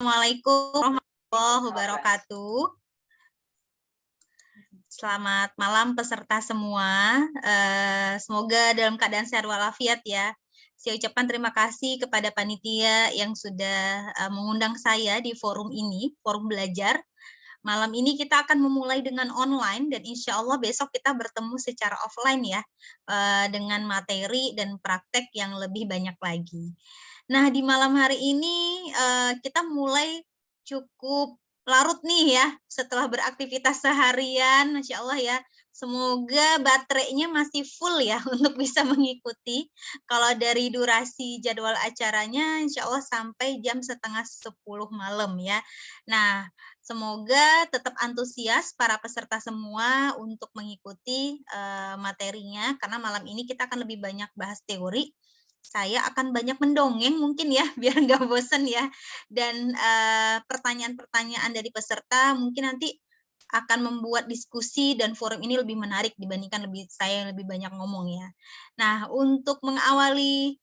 Assalamualaikum warahmatullahi wabarakatuh. Selamat malam peserta semua. Semoga dalam keadaan sehat walafiat ya. Saya ucapkan terima kasih kepada panitia yang sudah mengundang saya di forum ini, forum belajar. Malam ini kita akan memulai dengan online dan insya Allah besok kita bertemu secara offline ya, dengan materi dan praktek yang lebih banyak lagi. Nah, di malam hari ini kita mulai cukup larut nih ya, setelah beraktivitas seharian, Masya Allah ya. Semoga baterainya masih full ya untuk bisa mengikuti. Kalau dari durasi jadwal acaranya, insya Allah sampai jam setengah 10 malam ya. Nah, semoga tetap antusias para peserta semua untuk mengikuti materinya, karena malam ini kita akan lebih banyak bahas teori. Saya akan banyak mendongeng mungkin ya, biar nggak bosen ya. Dan pertanyaan-pertanyaan dari peserta mungkin nanti akan membuat diskusi dan forum ini lebih menarik dibandingkan saya lebih banyak ngomong ya. Nah, untuk mengawali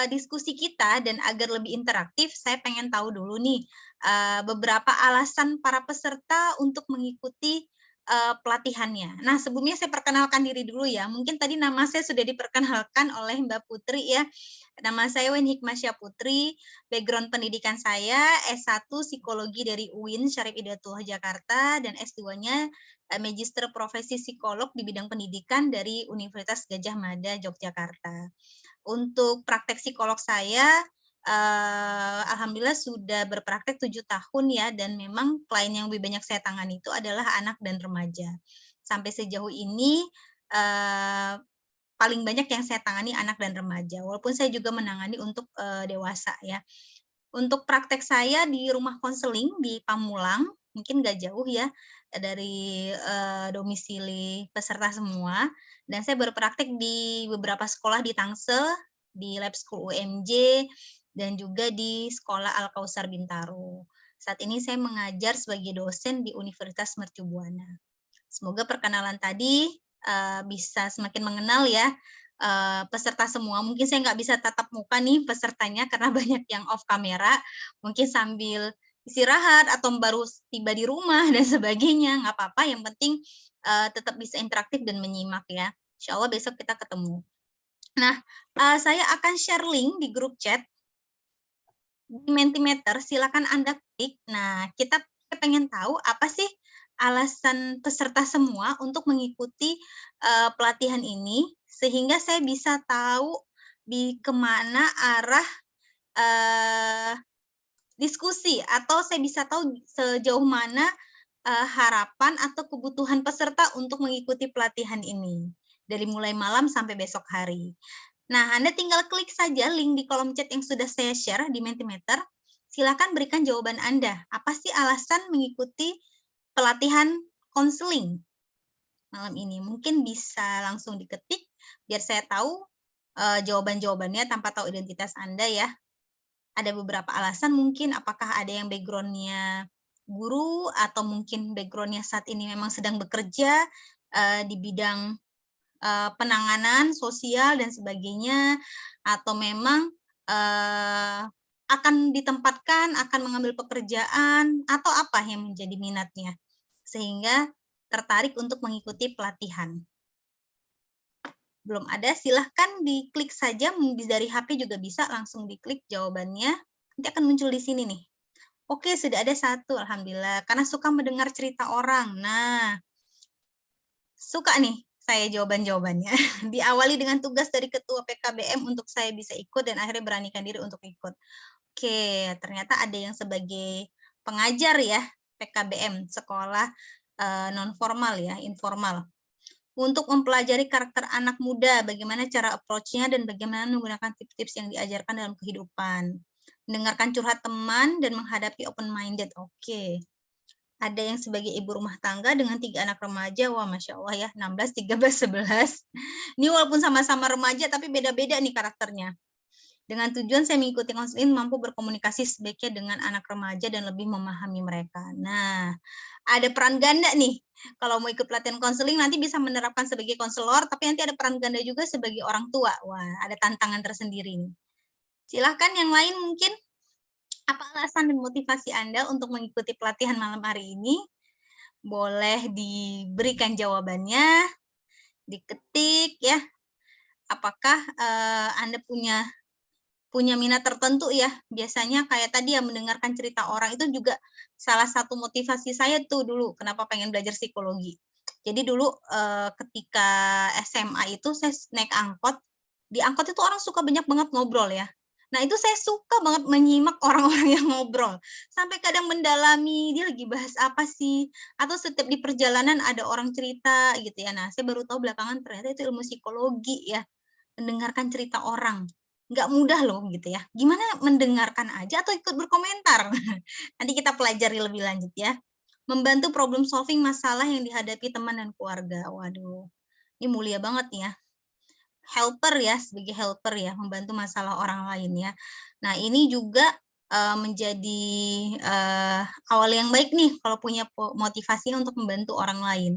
diskusi kita dan agar lebih interaktif, saya pengen tahu dulu nih beberapa alasan para peserta untuk mengikuti pelatihannya. Nah, sebelumnya saya perkenalkan diri dulu ya. Mungkin tadi nama saya sudah diperkenalkan oleh Mbak Putri ya. Nama saya Wen Hikmasyah Putri. Background pendidikan saya S1 Psikologi dari UIN Syarif Hidayatullah Jakarta dan S2-nya Magister Profesi Psikolog di bidang pendidikan dari Universitas Gadjah Mada Yogyakarta. Untuk praktek psikolog saya alhamdulillah sudah berpraktek 7 tahun ya, dan memang klien yang lebih banyak saya tangani itu adalah anak dan remaja. Sampai sejauh ini paling banyak yang saya tangani anak dan remaja, walaupun saya juga menangani untuk dewasa ya. Untuk praktek saya di rumah konseling di Pamulang, mungkin nggak jauh ya dari domisili peserta semua, dan saya berpraktek di beberapa sekolah di Tangsel, di Lab School UMJ, dan juga di Sekolah Al-Kausar Bintaro. Saat ini saya mengajar sebagai dosen di Universitas Mercu Buana. Semoga perkenalan tadi bisa semakin mengenal ya peserta semua. Mungkin saya nggak bisa tatap muka nih pesertanya karena banyak yang off kamera. Mungkin sambil istirahat atau baru tiba di rumah dan sebagainya, nggak apa-apa. Yang penting tetap bisa interaktif dan menyimak ya. Insya Allah besok kita ketemu. Nah, saya akan share link di grup chat di Mentimeter, silakan Anda klik. Nah, kita pengen tahu apa sih alasan peserta semua untuk mengikuti pelatihan ini, sehingga saya bisa tahu di kemana arah diskusi, atau saya bisa tahu sejauh mana harapan atau kebutuhan peserta untuk mengikuti pelatihan ini, dari mulai malam sampai besok hari. Nah, Anda tinggal klik saja link di kolom chat yang sudah saya share di Mentimeter. Silakan berikan jawaban Anda. Apa sih alasan mengikuti pelatihan konseling malam ini? Mungkin bisa langsung diketik, biar saya tahu jawaban-jawabannya tanpa tahu identitas Anda ya. Ada beberapa alasan mungkin, apakah ada yang background-nya guru, atau mungkin background-nya saat ini memang sedang bekerja di bidang penanganan sosial dan sebagainya, atau memang akan ditempatkan, akan mengambil pekerjaan, atau apa yang menjadi minatnya, sehingga tertarik untuk mengikuti pelatihan. Belum ada, silahkan diklik saja, dari HP juga bisa, langsung diklik jawabannya, nanti akan muncul di sini nih. Oke, sudah ada satu, alhamdulillah, karena suka mendengar cerita orang. Nah, suka nih saya jawaban-jawabannya. Diawali dengan tugas dari ketua PKBM untuk saya bisa ikut dan akhirnya beranikan diri untuk ikut. Oke, ternyata ada yang sebagai pengajar ya, PKBM, sekolah non formal ya, informal. Untuk mempelajari karakter anak muda, bagaimana cara approach-nya dan bagaimana menggunakan tips-tips yang diajarkan dalam kehidupan. Mendengarkan curhat teman dan menghadapi open-minded. Oke. Ada yang sebagai ibu rumah tangga dengan 3 anak remaja, wah Masya Allah ya, 16, 13, 11. Ini walaupun sama-sama remaja, tapi beda-beda nih karakternya. Dengan tujuan saya mengikuti konseling mampu berkomunikasi sebaiknya dengan anak remaja dan lebih memahami mereka. Nah, ada peran ganda nih. Kalau mau ikut pelatihan konseling, nanti bisa menerapkan sebagai konselor, tapi nanti ada peran ganda juga sebagai orang tua. Wah, ada tantangan tersendiri nih. Silahkan yang lain mungkin Apa alasan dan motivasi Anda untuk mengikuti pelatihan malam hari ini? Boleh diberikan jawabannya, diketik ya. Apakah Anda punya minat tertentu ya? Biasanya kayak tadi ya, mendengarkan cerita orang itu juga salah satu motivasi saya tuh dulu kenapa pengen belajar psikologi. Jadi dulu ketika SMA itu saya naik angkot, di angkot itu orang suka banyak banget ngobrol ya. Nah, itu saya suka banget menyimak orang-orang yang ngobrol. Sampai kadang mendalami dia lagi bahas apa sih, atau setiap di perjalanan ada orang cerita gitu ya. Nah, saya baru tahu belakangan ternyata itu ilmu psikologi ya, mendengarkan cerita orang. Nggak mudah loh gitu ya. Gimana mendengarkan aja atau ikut berkomentar? Nanti kita pelajari lebih lanjut ya. Membantu problem solving masalah yang dihadapi teman dan keluarga. Waduh, ini mulia banget ya. Helper ya, sebagai helper ya, membantu masalah orang lain ya. Nah, ini juga menjadi awal yang baik nih kalau punya motivasi untuk membantu orang lain.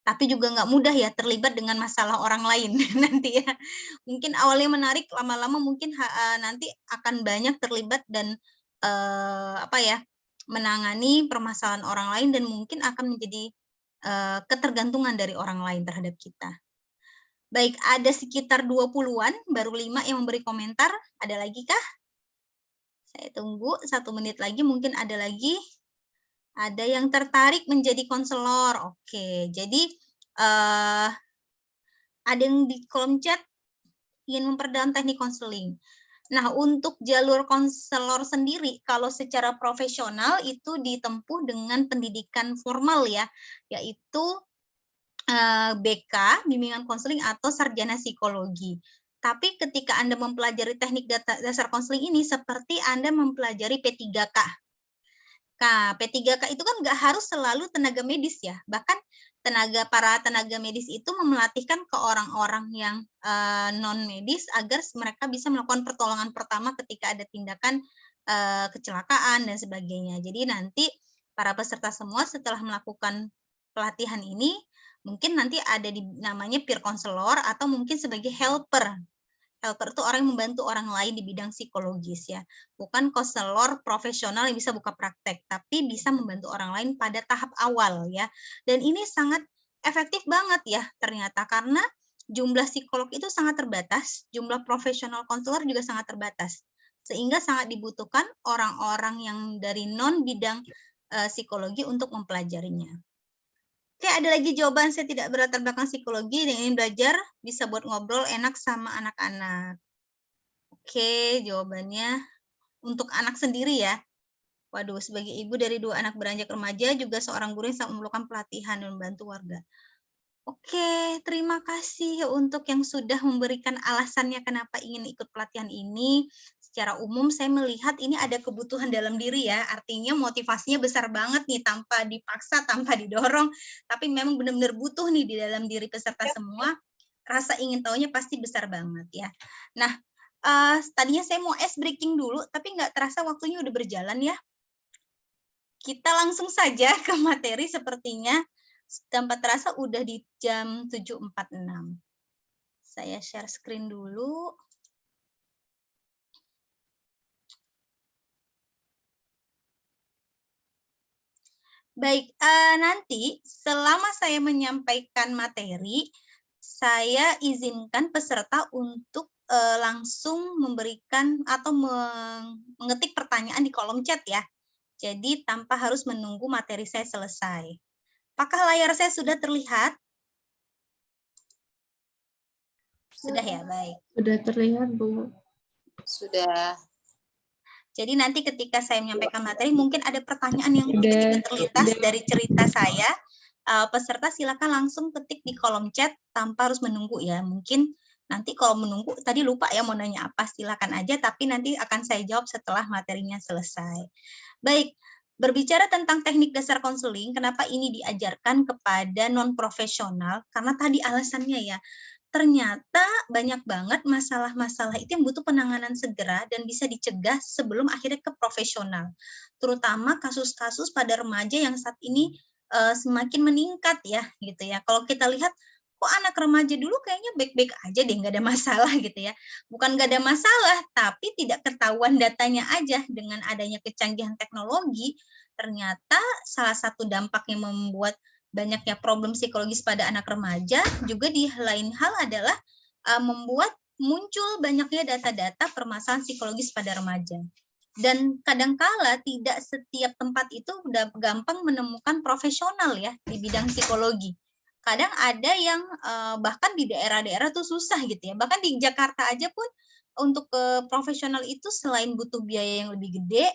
Tapi juga nggak mudah ya terlibat dengan masalah orang lain nanti ya. Mungkin awalnya menarik, lama-lama mungkin nanti akan banyak terlibat dan apa ya, menangani permasalahan orang lain dan mungkin akan menjadi ketergantungan dari orang lain terhadap kita. Baik, ada sekitar 20-an, baru 5 yang memberi komentar. Ada lagi kah? Saya tunggu 1 menit lagi, mungkin ada lagi. Ada yang tertarik menjadi konselor. Oke, jadi ada yang di kolom chat ingin memperdalam teknik konseling. Nah, untuk jalur konselor sendiri, kalau secara profesional itu ditempuh dengan pendidikan formal ya, yaitu BK, bimbingan konseling atau sarjana psikologi. Tapi ketika Anda mempelajari teknik dasar konseling ini, seperti Anda mempelajari P3K. Nah, P3K itu kan nggak harus selalu tenaga medis ya, bahkan para tenaga medis itu melatihkan ke orang-orang yang non medis agar mereka bisa melakukan pertolongan pertama ketika ada tindakan kecelakaan dan sebagainya. Jadi nanti para peserta semua setelah melakukan pelatihan ini, mungkin nanti ada namanya peer counselor atau mungkin sebagai helper. Helper itu orang yang membantu orang lain di bidang psikologis ya, bukan konselor profesional yang bisa buka praktek, tapi bisa membantu orang lain pada tahap awal ya. Dan ini sangat efektif banget ya ternyata, karena jumlah psikolog itu sangat terbatas, jumlah profesional konselor juga sangat terbatas, sehingga sangat dibutuhkan orang-orang yang dari non bidang psikologi untuk mempelajarinya. Oke, ada lagi jawaban, saya tidak berlatar belakang psikologi dan ingin belajar, bisa buat ngobrol enak sama anak-anak. Oke, jawabannya untuk anak sendiri ya. Waduh, sebagai ibu dari 2 anak beranjak remaja, juga seorang guru yang sangat memerlukan pelatihan dan membantu warga. Oke, terima kasih untuk yang sudah memberikan alasannya kenapa ingin ikut pelatihan ini. Secara umum saya melihat ini ada kebutuhan dalam diri ya, artinya motivasinya besar banget nih, tanpa dipaksa, tanpa didorong, tapi memang benar-benar butuh nih di dalam diri peserta semua, rasa ingin tahunya pasti besar banget ya. Nah, tadinya saya mau ice breaking dulu, tapi nggak terasa waktunya udah berjalan ya. Kita langsung saja ke materi sepertinya. Tanpa terasa udah di jam 7.46. Saya share screen dulu. Baik, nanti selama saya menyampaikan materi, saya izinkan peserta untuk langsung memberikan atau mengetik pertanyaan di kolom chat ya. Jadi tanpa harus menunggu materi saya selesai. Apakah layar saya sudah terlihat? Sudah ya, baik. Sudah terlihat, Bu. Sudah. Jadi nanti ketika saya menyampaikan materi, mungkin ada pertanyaan yang tiba-tiba terlintas dari cerita saya. Peserta silakan langsung ketik di kolom chat tanpa harus menunggu ya. Mungkin nanti kalau menunggu, tadi lupa ya mau nanya apa, silakan aja, tapi nanti akan saya jawab setelah materinya selesai. Baik, berbicara tentang teknik dasar konseling, kenapa ini diajarkan kepada non-profesional? Karena tadi alasannya ya, ternyata banyak banget masalah-masalah itu yang butuh penanganan segera dan bisa dicegah sebelum akhirnya ke profesional. Terutama kasus-kasus pada remaja yang saat ini semakin meningkat ya, gitu ya. Kalau kita lihat kok anak remaja dulu kayaknya baik-baik aja deh, nggak ada masalah gitu ya. Bukan nggak ada masalah, tapi tidak ketahuan datanya aja. Dengan adanya kecanggihan teknologi, ternyata salah satu dampak yang membuat banyaknya problem psikologis pada anak remaja juga di lain hal adalah membuat muncul banyaknya data-data permasalahan psikologis pada remaja. Dan kadangkala tidak setiap tempat itu udah gampang menemukan profesional ya di bidang psikologi. Kadang ada yang bahkan di daerah-daerah tuh susah gitu ya. Bahkan di Jakarta aja pun untuk ke profesional itu selain butuh biaya yang lebih gede,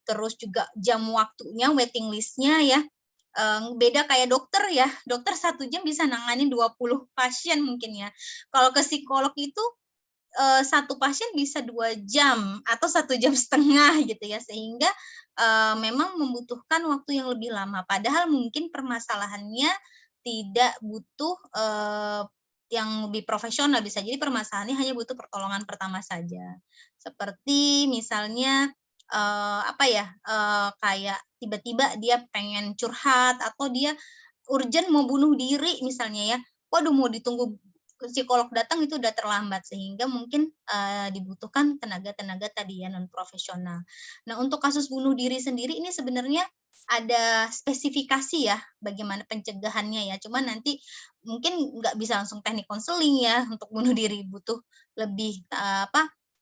terus juga jam waktunya, waiting list-nya ya, beda kayak dokter ya. Dokter 1 jam bisa nanganin 20 pasien mungkin ya. Kalau ke psikolog itu satu pasien bisa 2 jam atau 1,5 jam gitu ya, sehingga memang membutuhkan waktu yang lebih lama. Padahal mungkin permasalahannya tidak butuh yang lebih profesional, bisa jadi permasalahannya hanya butuh pertolongan pertama saja. Seperti misalnya kayak tiba-tiba dia pengen curhat atau dia urgent mau bunuh diri misalnya ya. Waduh, mau ditunggu psikolog datang itu udah terlambat, sehingga mungkin dibutuhkan tenaga-tenaga tadi ya non profesional. Nah, untuk kasus bunuh diri sendiri ini sebenarnya ada spesifikasi ya bagaimana pencegahannya ya. Cuman nanti mungkin nggak bisa langsung teknik konseling ya untuk bunuh diri, butuh lebih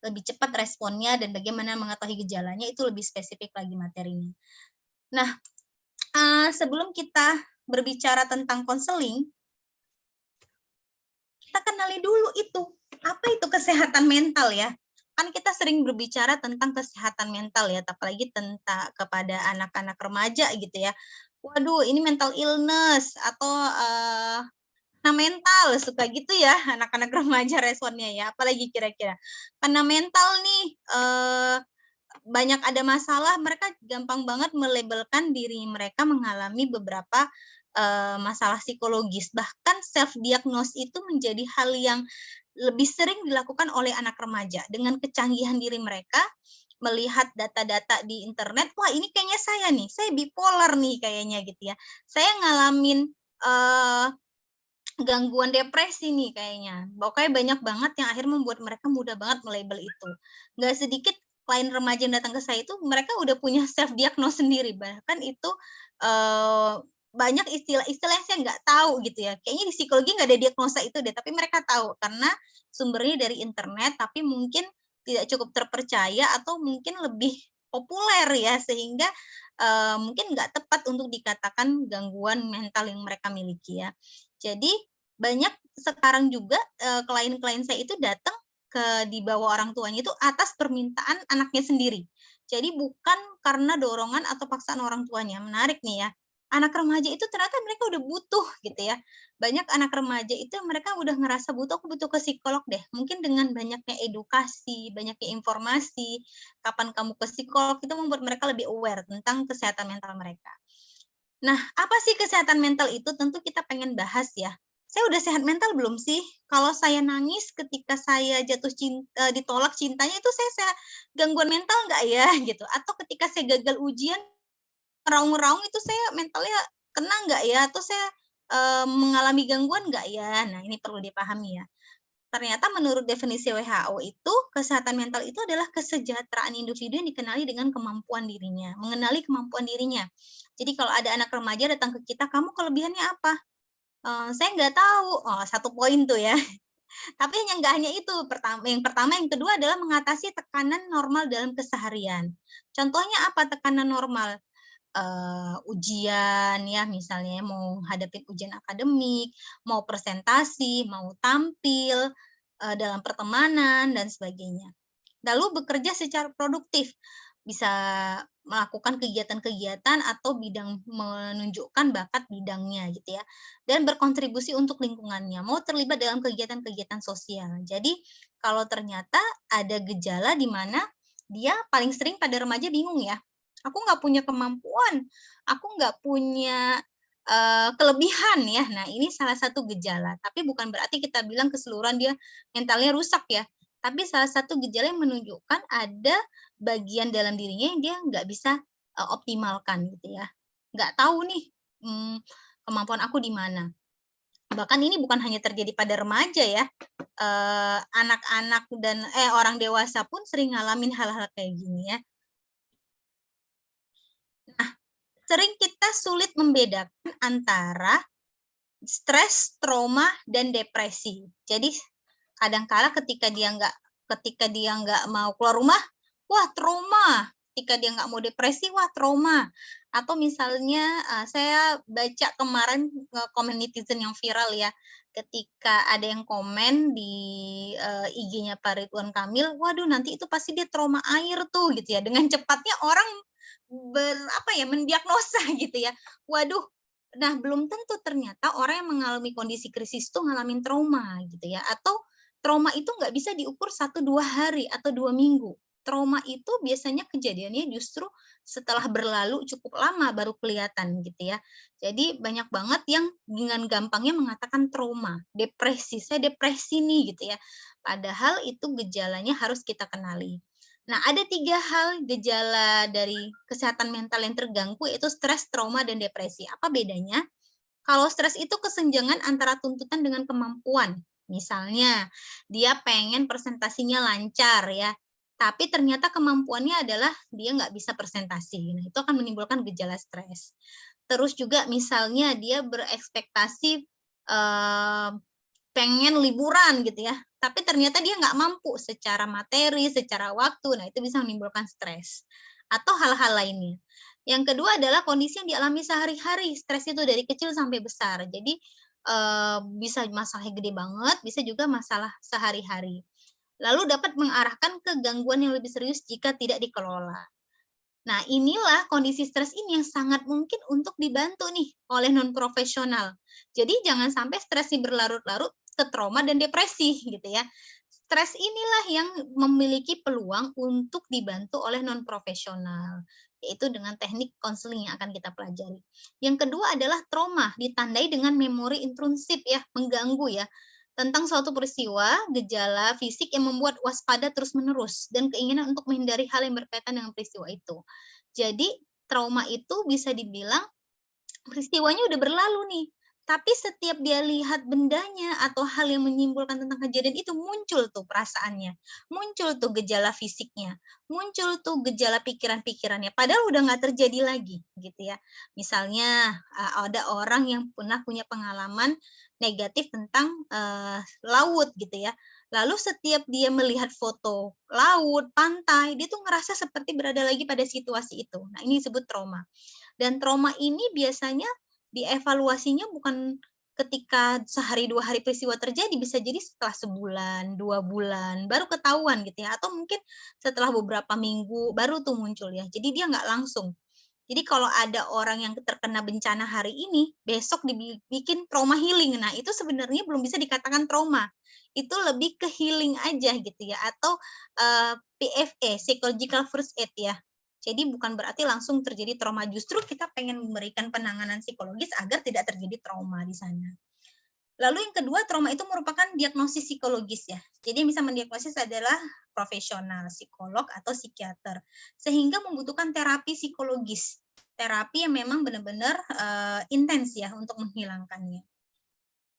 lebih cepat responnya dan bagaimana mengetahui gejalanya itu lebih spesifik lagi materinya. Nah, sebelum kita berbicara tentang konseling, kita kenali dulu itu, apa itu kesehatan mental ya. Kan kita sering berbicara tentang kesehatan mental ya, apalagi tentang kepada anak-anak remaja gitu ya. Waduh, ini mental illness atau kena mental, suka gitu ya anak-anak remaja responnya ya, apalagi kira-kira? Karena mental nih, banyak ada masalah, mereka gampang banget melabelkan diri mereka mengalami beberapa masalah psikologis. Bahkan self diagnose itu menjadi hal yang lebih sering dilakukan oleh anak remaja. Dengan kecanggihan diri mereka, melihat data-data di internet, wah ini kayaknya saya bipolar nih kayaknya gitu ya. Saya ngalamin gangguan depresi nih kayaknya. Pokoknya banyak banget yang akhirnya membuat mereka mudah banget melabel itu. Nggak sedikit klien remaja yang datang ke saya itu mereka udah punya self diagnose sendiri, bahkan itu banyak istilah-istilah yang saya nggak tahu gitu ya. Kayaknya di psikologi nggak ada diagnosa itu deh, tapi mereka tahu karena sumbernya dari internet, tapi mungkin tidak cukup terpercaya atau mungkin lebih populer ya, sehingga mungkin nggak tepat untuk dikatakan gangguan mental yang mereka miliki ya. Jadi banyak sekarang juga klien-klien saya itu datang di bawah orang tuanya itu atas permintaan anaknya sendiri. Jadi bukan karena dorongan atau paksaan orang tuanya. Menarik nih ya. Anak remaja itu ternyata mereka udah butuh gitu ya. Banyak anak remaja itu mereka udah ngerasa butuh, aku butuh ke psikolog deh. Mungkin dengan banyaknya edukasi, banyaknya informasi, kapan kamu ke psikolog itu membuat mereka lebih aware tentang kesehatan mental mereka. Nah, apa sih kesehatan mental itu? Tentu kita pengen bahas ya. Saya udah sehat mental belum sih? Kalau saya nangis ketika saya jatuh cinta, ditolak cintanya itu saya gangguan mental nggak ya gitu? Atau ketika saya gagal ujian raung-raung itu saya mentalnya kena nggak ya? Atau saya mengalami gangguan nggak ya? Nah, ini perlu dipahami ya. Ternyata menurut definisi WHO itu, kesehatan mental itu adalah kesejahteraan individu yang dikenali dengan kemampuan dirinya, mengenali kemampuan dirinya. Jadi kalau ada anak remaja datang ke kita, "Kamu kelebihannya apa?" "Saya nggak tahu." Oh, 1 poin tuh ya. Tapi nggak hanya itu, yang pertama, yang kedua adalah mengatasi tekanan normal dalam keseharian. Contohnya apa tekanan normal? Ujian ya, misalnya mau hadapin ujian akademik, mau presentasi, mau tampil, dalam pertemanan dan sebagainya. Lalu bekerja secara produktif, bisa melakukan kegiatan-kegiatan atau menunjukkan bakat bidangnya gitu ya, dan berkontribusi untuk lingkungannya, mau terlibat dalam kegiatan-kegiatan sosial. Jadi kalau ternyata ada gejala di mana dia paling sering pada remaja bingung ya, aku nggak punya kemampuan, aku nggak punya kelebihan ya. Nah, ini salah satu gejala, tapi bukan berarti kita bilang keseluruhan dia mentalnya rusak ya. Tapi salah satu gejala yang menunjukkan ada bagian dalam dirinya yang dia nggak bisa optimalkan gitu ya. Nggak tahu nih, mmm, kemampuan aku di mana. Bahkan ini bukan hanya terjadi pada remaja ya, anak-anak dan orang dewasa pun sering ngalamin hal-hal kayak gini ya. Nah, sering kita sulit membedakan antara stres, trauma, dan depresi. Jadi kadang-kala ketika dia nggak mau keluar rumah, wah trauma. Ketika dia nggak mau depresi, wah trauma. Atau misalnya saya baca kemarin komen netizen yang viral ya, ketika ada yang komen di IG-nya Pak Ridwan Kamil, waduh nanti itu pasti dia trauma air tuh gitu ya. Dengan cepatnya orang mendiagnosa gitu ya. Waduh, nah belum tentu ternyata orang yang mengalami kondisi krisis itu ngalamin trauma gitu ya. Atau trauma itu nggak bisa diukur 1-2 hari atau 2 minggu. Trauma itu biasanya kejadiannya justru setelah berlalu cukup lama baru kelihatan gitu ya. Jadi banyak banget yang dengan gampangnya mengatakan trauma, depresi, saya depresi nih gitu ya. Padahal itu gejalanya harus kita kenali. Nah, ada 3 hal gejala dari kesehatan mental yang terganggu, yaitu stres, trauma, dan depresi. Apa bedanya? Kalau stres itu kesenjangan antara tuntutan dengan kemampuan. Misalnya, dia pengen presentasinya lancar ya, tapi ternyata kemampuannya adalah dia nggak bisa presentasi. Nah, itu akan menimbulkan gejala stres. Terus juga misalnya dia berekspektasi pengen liburan gitu ya, tapi ternyata dia nggak mampu secara materi, secara waktu, nah itu bisa menimbulkan stres. Atau hal-hal lainnya. Yang kedua adalah kondisi yang dialami sehari-hari, stres itu dari kecil sampai besar. Jadi bisa masalahnya gede banget, bisa juga masalah sehari-hari. Lalu dapat mengarahkan ke gangguan yang lebih serius jika tidak dikelola. Nah, inilah kondisi stres ini yang sangat mungkin untuk dibantu nih oleh non profesional. Jadi jangan sampai stres ini berlarut-larut ke trauma dan depresi gitu ya. Stres inilah yang memiliki peluang untuk dibantu oleh non profesional, yaitu dengan teknik konseling yang akan kita pelajari. Yang kedua adalah trauma, ditandai dengan memori intrusif ya, mengganggu ya, tentang suatu peristiwa, gejala fisik yang membuat waspada terus-menerus dan keinginan untuk menghindari hal yang berkaitan dengan peristiwa itu. Jadi, trauma itu bisa dibilang peristiwanya udah berlalu nih, tapi setiap dia lihat bendanya atau hal yang menyimpulkan tentang kejadian itu muncul tuh perasaannya, muncul tuh gejala fisiknya, muncul tuh gejala pikiran-pikirannya, padahal udah nggak terjadi lagi gitu ya. Misalnya ada orang yang pernah punya pengalaman negatif tentang laut gitu ya. Lalu setiap dia melihat foto laut, pantai, dia tuh ngerasa seperti berada lagi pada situasi itu. Nah, ini disebut trauma. Dan trauma ini biasanya dievaluasinya bukan ketika sehari 2 hari peristiwa terjadi, bisa jadi setelah sebulan, 2 bulan, baru ketahuan gitu ya, atau mungkin setelah beberapa minggu baru tuh muncul ya. Jadi dia nggak langsung. Jadi kalau ada orang yang terkena bencana hari ini, besok dibikin trauma healing. Nah, itu sebenarnya belum bisa dikatakan trauma. Itu lebih ke healing aja gitu ya, atau PFE, psychological first aid ya. Jadi bukan berarti langsung terjadi trauma, justru kita pengen memberikan penanganan psikologis agar tidak terjadi trauma di sana. Lalu yang kedua, trauma itu merupakan diagnosis psikologis ya. Jadi yang bisa mendiagnosis adalah profesional, psikolog atau psikiater. Sehingga membutuhkan terapi psikologis. Terapi yang memang benar-benar intens ya untuk menghilangkannya.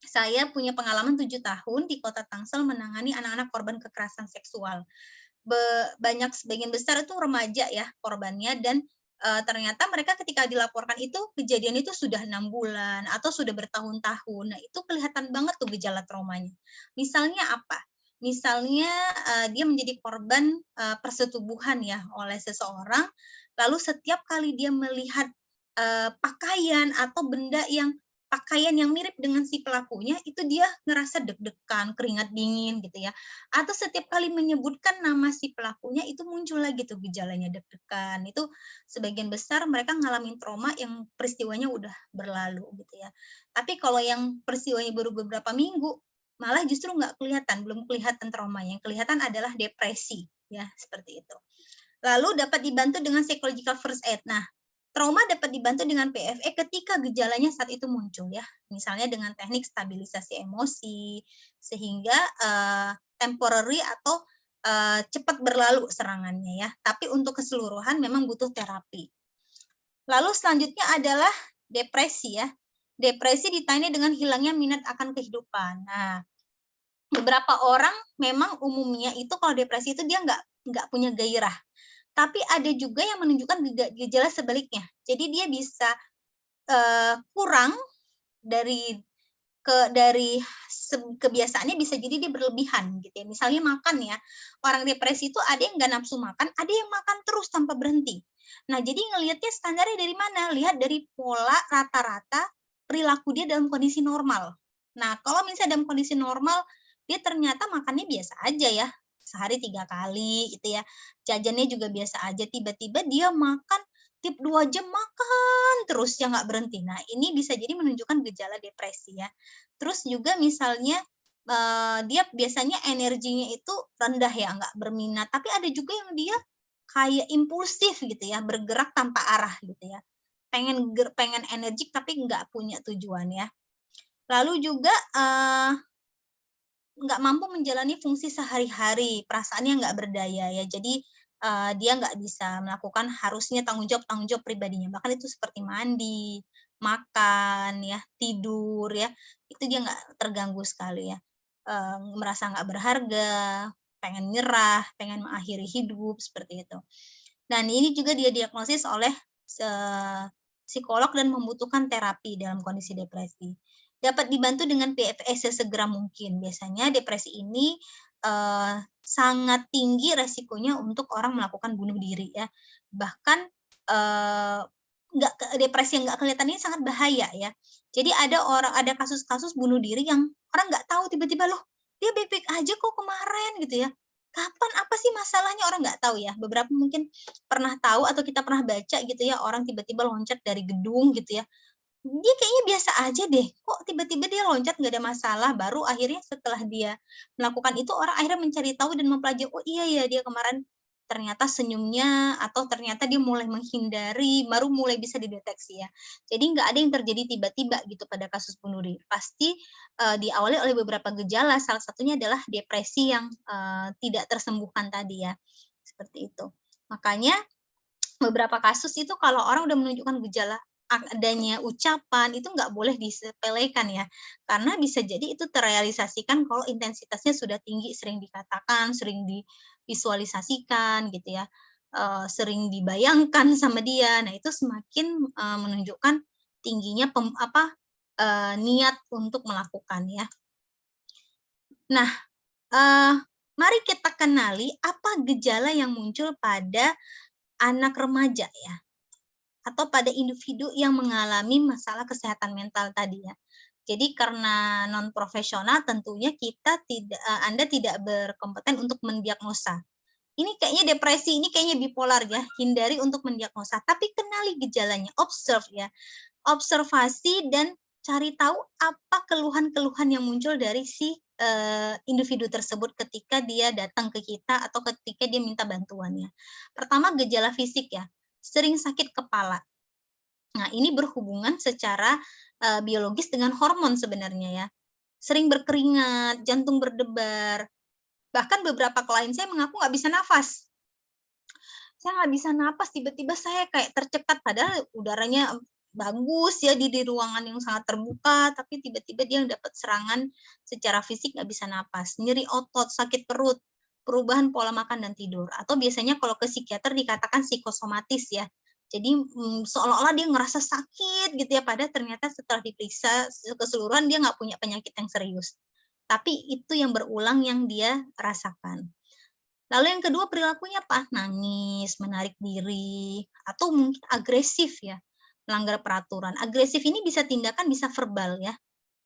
Saya punya pengalaman 7 tahun di Kota Tangsel menangani anak-anak korban kekerasan seksual. Banyak sebagian besar itu remaja ya korbannya, dan ternyata mereka ketika dilaporkan itu kejadian itu sudah 6 bulan atau sudah bertahun-tahun. Nah, itu kelihatan banget tuh gejala traumanya. Misalnya apa? Misalnya dia menjadi korban persetubuhan ya oleh seseorang, lalu setiap kali dia melihat pakaian atau benda yang pakaian yang mirip dengan si pelakunya, itu dia ngerasa deg-degan, keringat dingin gitu ya. Atau setiap kali menyebutkan nama si pelakunya itu muncul lagi tuh gejalanya deg-degan. Itu sebagian besar mereka ngalamin trauma yang peristiwanya udah berlalu gitu ya. Tapi kalau yang peristiwanya baru beberapa minggu, malah justru nggak kelihatan, belum kelihatan trauma. Yang kelihatan adalah depresi ya, seperti itu. Lalu dapat dibantu dengan psychological first aid. Nah, trauma dapat dibantu dengan PFE ketika gejalanya saat itu muncul ya. Misalnya dengan teknik stabilisasi emosi, sehingga temporary atau cepat berlalu serangannya ya. Tapi untuk keseluruhan memang butuh terapi. Lalu selanjutnya adalah depresi ya. depresi ditandai dengan hilangnya minat akan kehidupan. Nah, beberapa orang memang umumnya itu kalau depresi itu dia nggak punya gairah. Tapi ada juga yang menunjukkan gejala sebaliknya. Jadi dia bisa kurang dari kebiasaannya bisa jadi dia berlebihan gitu ya. Misalnya makan ya, orang depresi itu ada yang nggak nafsu makan, ada yang makan terus tanpa berhenti. Nah, jadi ngelihatnya standarnya dari mana? Lihat dari pola rata-rata perilaku dia dalam kondisi normal. Nah, kalau misalnya dalam kondisi normal, dia ternyata makannya biasa aja ya, sehari 3 kali gitu ya. Jajannya juga biasa aja, tiba-tiba dia makan tiap 2 jam makan terus ya nggak berhenti. Nah, ini bisa jadi menunjukkan gejala depresi ya. Terus juga misalnya, dia biasanya energinya itu rendah ya, nggak berminat, tapi ada juga yang dia kayak impulsif gitu ya, bergerak tanpa arah gitu ya. Pengen energik tapi nggak punya tujuan ya. Lalu juga, nggak mampu menjalani fungsi sehari-hari, perasaannya nggak berdaya ya. Jadi, dia nggak bisa melakukan harusnya tanggung jawab pribadinya, bahkan itu seperti mandi, makan ya, tidur ya, itu dia nggak terganggu sekali ya. Merasa nggak berharga, pengen nyerah, pengen mengakhiri hidup, seperti itu. Dan ini juga dia diagnosis oleh psikolog dan membutuhkan terapi dalam kondisi depresi. Dapat dibantu dengan PFS sesegera mungkin. Biasanya depresi ini sangat tinggi resikonya untuk orang melakukan bunuh diri ya. Bahkan depresi yang nggak kelihatan ini sangat bahaya ya. Jadi ada kasus-kasus bunuh diri yang orang nggak tahu tiba-tiba loh dia baik-baik aja kok kemarin gitu ya. Kapan apa sih masalahnya orang nggak tahu ya. Beberapa mungkin pernah tahu atau kita pernah baca gitu ya orang tiba-tiba loncat dari gedung gitu ya. Dia kayaknya biasa aja deh, kok tiba-tiba dia loncat nggak ada masalah, baru akhirnya setelah dia melakukan itu orang akhirnya mencari tahu dan mempelajari, oh iya ya dia kemarin ternyata senyumnya atau ternyata dia mulai menghindari, baru mulai bisa dideteksi ya. Jadi nggak ada yang terjadi tiba-tiba gitu pada kasus bunuh diri. Pasti, diawali oleh beberapa gejala, salah satunya adalah depresi yang, tidak tersembuhkan tadi ya, seperti itu. Makanya beberapa kasus itu kalau orang udah menunjukkan gejala adanya ucapan itu nggak boleh disepelekan ya, karena bisa jadi itu terrealisasikan kalau intensitasnya sudah tinggi, sering dikatakan, sering divisualisasikan gitu ya, sering dibayangkan sama dia. Nah itu semakin, menunjukkan tingginya niat untuk melakukan ya. Nah, eee, mari kita kenali apa gejala yang muncul pada anak remaja ya, atau pada individu yang mengalami masalah kesehatan mental tadi ya. Jadi karena non profesional tentunya Anda tidak berkompeten untuk mendiagnosa. Ini kayaknya depresi, ini kayaknya bipolar ya, hindari untuk mendiagnosa, tapi kenali gejalanya, observe ya. Observasi dan cari tahu apa keluhan-keluhan yang muncul dari si, individu tersebut ketika dia datang ke kita atau ketika dia minta bantuannya. Pertama gejala fisik ya, sering sakit kepala. Nah ini berhubungan secara, biologis dengan hormon sebenarnya ya. Sering berkeringat, jantung berdebar, bahkan beberapa klien saya mengaku nggak bisa nafas. Saya nggak bisa napas, tiba-tiba saya kayak tercekat, padahal udaranya bagus ya di ruangan yang sangat terbuka, tapi tiba-tiba dia dapat serangan secara fisik nggak bisa napas, nyeri otot, sakit perut, perubahan pola makan dan tidur, atau biasanya kalau ke psikiater dikatakan psikosomatis ya. Jadi, seolah-olah dia ngerasa sakit gitu ya, padahal ternyata setelah diperiksa keseluruhan dia nggak punya penyakit yang serius. Tapi itu yang berulang yang dia rasakan. Lalu yang kedua perilakunya apa? Nangis, menarik diri, atau mungkin agresif ya, melanggar peraturan. Agresif ini bisa tindakan, bisa verbal ya,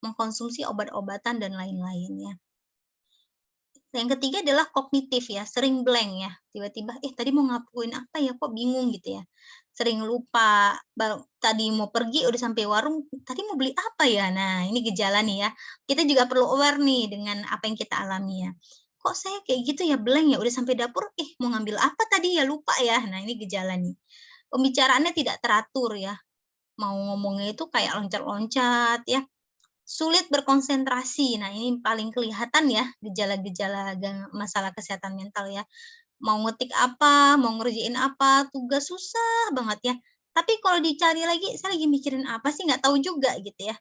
mengkonsumsi obat-obatan dan lain-lainnya. Yang ketiga adalah kognitif ya, sering blank ya, tiba-tiba, tadi mau ngapain apa ya, kok bingung gitu ya. Sering lupa, tadi mau pergi udah sampai warung, tadi mau beli apa ya? Nah, ini gejala nih ya. Kita juga perlu aware nih dengan apa yang kita alami ya. Kok saya kayak gitu ya, blank ya, udah sampai dapur, mau ngambil apa tadi ya, lupa ya. Nah, ini gejala nih. Pembicaraannya tidak teratur ya, mau ngomongnya itu kayak loncat-loncat ya, sulit berkonsentrasi. Nah, ini paling kelihatan ya gejala-gejala masalah kesehatan mental ya. Mau ngetik apa, mau ngerjain apa, tugas susah banget ya. Tapi kalau dicari lagi, saya lagi mikirin apa sih, nggak tahu juga gitu ya.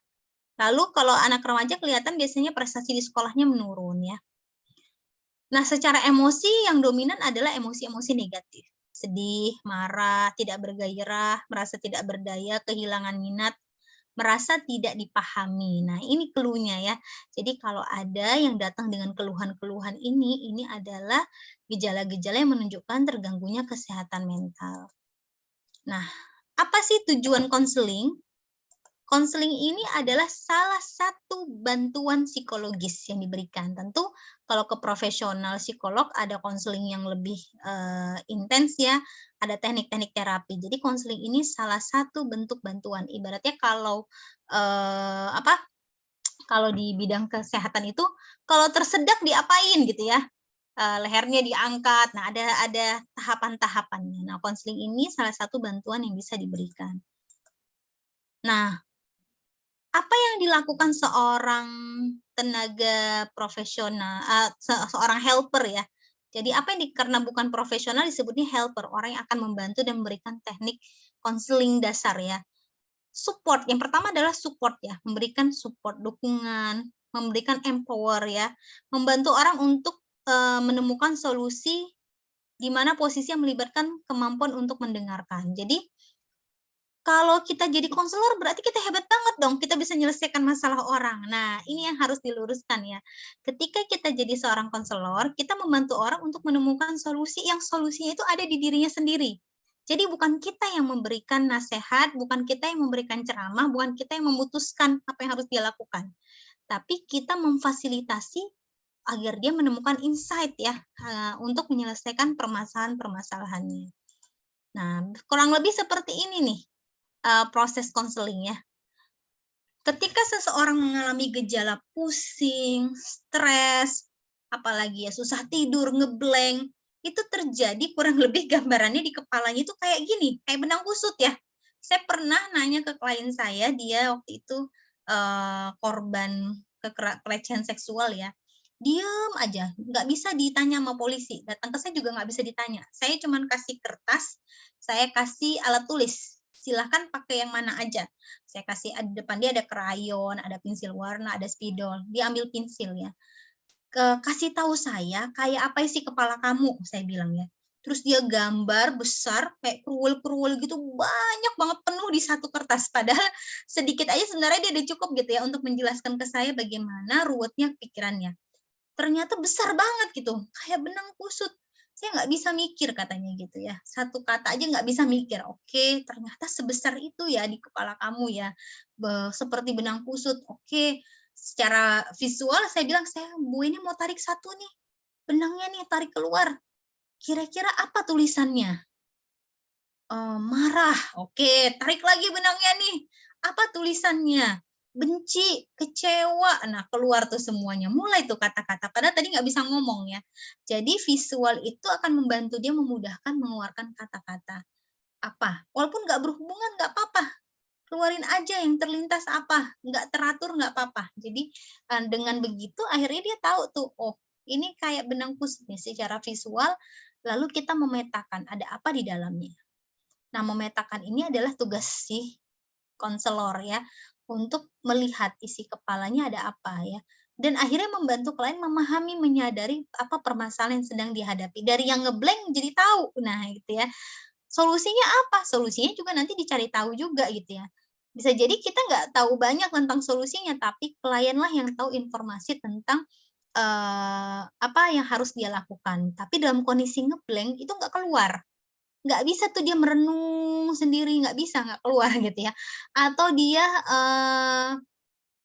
Lalu kalau anak remaja kelihatan biasanya prestasi di sekolahnya menurun ya. Nah, secara emosi yang dominan adalah emosi-emosi negatif. Sedih, marah, tidak bergairah, merasa tidak berdaya, kehilangan minat, merasa tidak dipahami. Nah, ini clue-nya ya. Jadi kalau ada yang datang dengan keluhan-keluhan ini adalah gejala-gejala yang menunjukkan terganggunya kesehatan mental. Nah, apa sih tujuan konseling? Konseling ini adalah salah satu bantuan psikologis yang diberikan. Tentu kalau ke profesional psikolog ada konseling yang lebih, intens ya, ada teknik-teknik terapi. Jadi konseling ini salah satu bentuk bantuan. Ibaratnya kalau, kalau di bidang kesehatan itu, kalau tersedak diapain gitu ya, lehernya diangkat. Nah, ada tahapan-tahapannya. Nah, konseling ini salah satu bantuan yang bisa diberikan. Nah, apa yang dilakukan seorang tenaga profesional, seorang helper ya. Jadi apa yang karena bukan profesional disebutnya helper, orang yang akan membantu dan memberikan teknik konseling dasar ya. Support, yang pertama adalah support ya, memberikan support, dukungan, memberikan empower ya, membantu orang untuk, menemukan solusi di mana posisi yang melibatkan kemampuan untuk mendengarkan. Jadi kalau kita jadi konselor berarti kita hebat banget dong, kita bisa menyelesaikan masalah orang. Nah, ini yang harus diluruskan ya. Ketika kita jadi seorang konselor, kita membantu orang untuk menemukan solusi yang solusinya itu ada di dirinya sendiri. Jadi bukan kita yang memberikan nasihat, bukan kita yang memberikan ceramah, bukan kita yang memutuskan apa yang harus dia lakukan. Tapi kita memfasilitasi agar dia menemukan insight ya, untuk menyelesaikan permasalahan-permasalahannya. Nah, kurang lebih seperti ini nih, proses konseling ya. Ketika seseorang mengalami gejala pusing, stres, apalagi ya susah tidur, ngeblank, itu terjadi kurang lebih gambarannya di kepalanya itu kayak gini, kayak benang kusut ya. Saya pernah nanya ke klien saya, dia waktu itu, korban pelecehan seksual ya. Diem aja, nggak bisa ditanya sama polisi, datang ke saya juga nggak bisa ditanya. Saya cuman kasih kertas, saya kasih alat tulis, silahkan pakai yang mana aja. Saya kasih di depan dia ada krayon, ada pensil warna, ada spidol, dia ambil pensil ya. Kasih tahu saya kayak apa isi kepala kamu, saya bilang ya. Terus dia gambar besar kayak kruwel-kruwel gitu, banyak banget penuh di satu kertas. Padahal sedikit aja sebenarnya dia udah cukup gitu ya untuk menjelaskan ke saya bagaimana ruwetnya pikirannya. Ternyata besar banget gitu, kayak benang kusut. Saya nggak bisa mikir katanya gitu ya, satu kata aja nggak bisa mikir. Oke, ternyata sebesar itu ya di kepala kamu ya, seperti benang kusut. Oke, secara visual saya bilang, "Saya Bu ini mau tarik satu nih, benangnya nih tarik keluar, kira-kira apa tulisannya?" Marah, oke, tarik lagi benangnya nih, apa tulisannya? Benci, kecewa, nah keluar tuh semuanya, mulai tuh kata-kata, padahal tadi nggak bisa ngomong ya. Jadi visual itu akan membantu dia memudahkan mengeluarkan kata-kata. Apa, walaupun nggak berhubungan nggak apa-apa, keluarin aja yang terlintas apa, nggak teratur nggak apa-apa. Jadi, dengan begitu akhirnya dia tahu tuh, oh ini kayak benang kusut nih secara visual, lalu kita memetakan ada apa di dalamnya. Nah, memetakan ini adalah tugas si konselor ya, untuk melihat isi kepalanya ada apa ya, dan akhirnya membantu klien memahami, menyadari apa permasalahan yang sedang dihadapi. Dari yang ngeblank jadi tahu. Nah, gitu ya. Solusinya apa? Solusinya juga nanti dicari tahu juga gitu ya. Bisa jadi kita nggak tahu banyak tentang solusinya, tapi klienlah yang tahu informasi tentang, apa yang harus dia lakukan. Tapi dalam kondisi ngeblank itu nggak keluar. Nggak bisa tuh dia merenung sendiri, nggak bisa, nggak keluar gitu ya. Atau dia,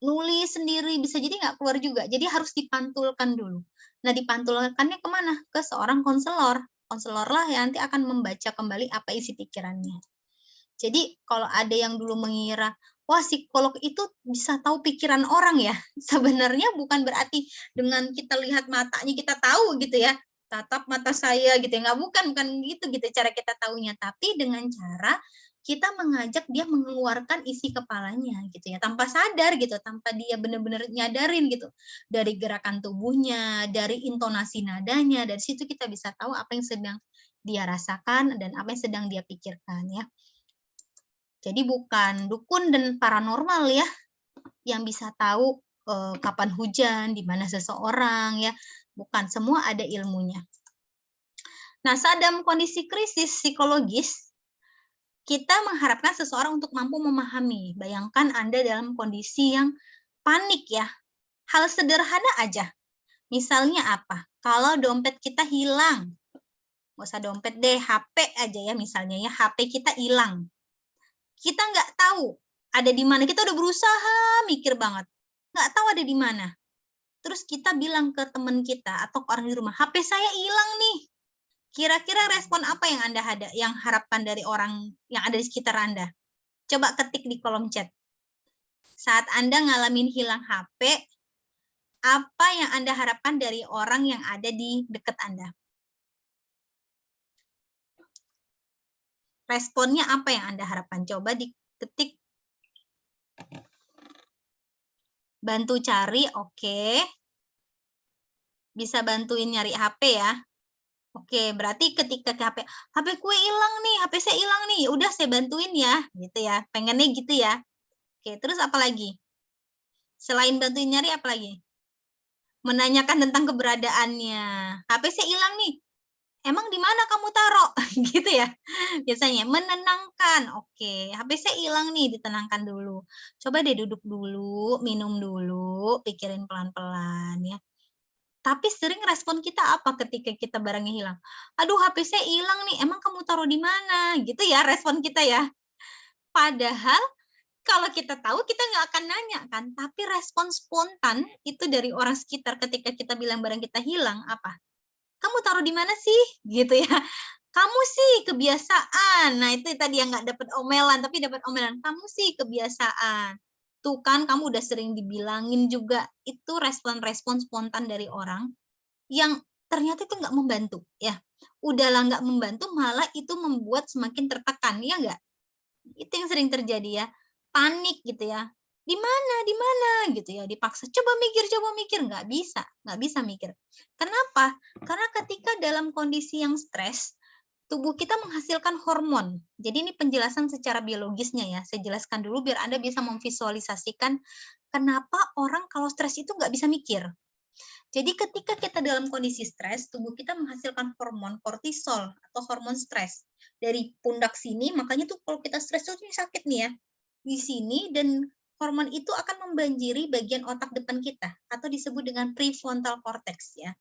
nulis sendiri, bisa jadi nggak keluar juga. Jadi harus dipantulkan dulu. Nah, dipantulkannya ke mana? Ke seorang konselor. Konselorlah yang nanti akan membaca kembali apa isi pikirannya. Jadi kalau ada yang dulu mengira, wah psikolog itu bisa tahu pikiran orang ya, sebenarnya bukan berarti dengan kita lihat matanya kita tahu gitu ya, tatap mata saya gitu ya, nggak, bukan gitu cara kita tahunya, tapi dengan cara kita mengajak dia mengeluarkan isi kepalanya gitu ya, tanpa sadar gitu, tanpa dia benar-benar nyadarin gitu. Dari gerakan tubuhnya, dari intonasi nadanya, dari situ kita bisa tahu apa yang sedang dia rasakan dan apa yang sedang dia pikirkan ya. Jadi bukan dukun dan paranormal ya, yang bisa tahu kapan hujan, di mana seseorang ya, bukan, semua ada ilmunya. Nah, saat dalam kondisi krisis psikologis, kita mengharapkan seseorang untuk mampu memahami. Bayangkan Anda dalam kondisi yang panik ya. Hal sederhana aja. Misalnya apa? Kalau dompet kita hilang, nggak usah dompet deh, HP aja ya misalnya ya, HP kita hilang. Kita nggak tahu ada di mana, kita udah berusaha mikir banget, nggak tahu ada di mana. Terus kita bilang ke teman kita atau ke orang di rumah, HP saya hilang nih. Kira-kira respon apa yang Anda harapkan dari orang yang ada di sekitar Anda? Coba ketik di kolom chat. Saat Anda ngalamin hilang HP, apa yang Anda harapkan dari orang yang ada di dekat Anda? Responnya apa yang Anda harapkan? Coba diketik. Bantu cari, oke. Bisa bantuin nyari HP ya. Oke, berarti ketika HP kue hilang nih, HP saya hilang nih, udah saya bantuin ya, gitu ya. Pengennya gitu ya. Oke, terus apa lagi? Selain bantuin nyari, apa lagi? Menanyakan tentang keberadaannya. HP saya hilang nih. Emang di mana kamu taruh? Gitu ya. Biasanya menenangkan. Oke, HP saya hilang nih, ditenangkan dulu. Coba deh duduk dulu, minum dulu, pikirin pelan-pelan ya. Tapi sering respon kita apa ketika kita barangnya hilang? Aduh, HP saya hilang nih, emang kamu taruh di mana? Gitu ya respon kita ya. Padahal kalau kita tahu kita nggak akan nanya kan, tapi respon spontan itu dari orang sekitar ketika kita bilang barang kita hilang apa? Kamu taruh di mana sih? Gitu ya. Kamu sih kebiasaan. Nah, itu tadi yang nggak dapat omelan, tapi dapat omelan. Kamu sih kebiasaan. Tuh kan, kamu udah sering dibilangin juga. Itu respon-respon spontan dari orang yang ternyata itu nggak membantu, ya. Udahlah nggak membantu, malah itu membuat semakin tertekan, ya nggak? Itu yang sering terjadi ya. Panik gitu ya. Di mana, gitu ya. Dipaksa, coba mikir, nggak bisa mikir. Kenapa? Karena ketika dalam kondisi yang stres, tubuh kita menghasilkan hormon. Jadi ini penjelasan secara biologisnya ya. Saya jelaskan dulu biar Anda bisa memvisualisasikan kenapa orang kalau stres itu nggak bisa mikir. Jadi ketika kita dalam kondisi stres, tubuh kita menghasilkan hormon kortisol atau hormon stres. Dari pundak sini, makanya tuh kalau kita stres tuh sakit nih ya. Di sini, dan hormon itu akan membanjiri bagian otak depan kita atau disebut dengan prefrontal cortex ya.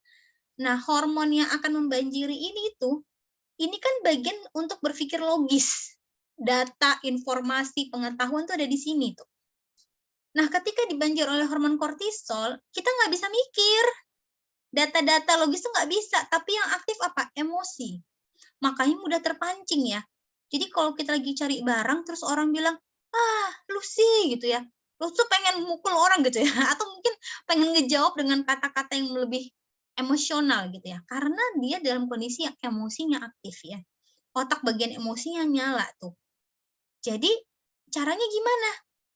Nah, hormon yang akan membanjiri ini kan bagian untuk berpikir logis. Data, informasi, pengetahuan tuh ada di sini tuh. Nah, ketika dibanjir oleh hormon kortisol, kita nggak bisa mikir. Data-data logis tuh nggak bisa, tapi yang aktif apa? Emosi. Makanya mudah terpancing ya. Jadi kalau kita lagi cari barang, terus orang bilang, lu sih gitu ya. Lu tuh pengen mukul orang gitu ya. Atau mungkin pengen ngejawab dengan kata-kata yang lebih emosional gitu ya. Karena dia dalam kondisi yang emosinya aktif ya. Otak bagian emosinya nyala tuh. Jadi caranya gimana?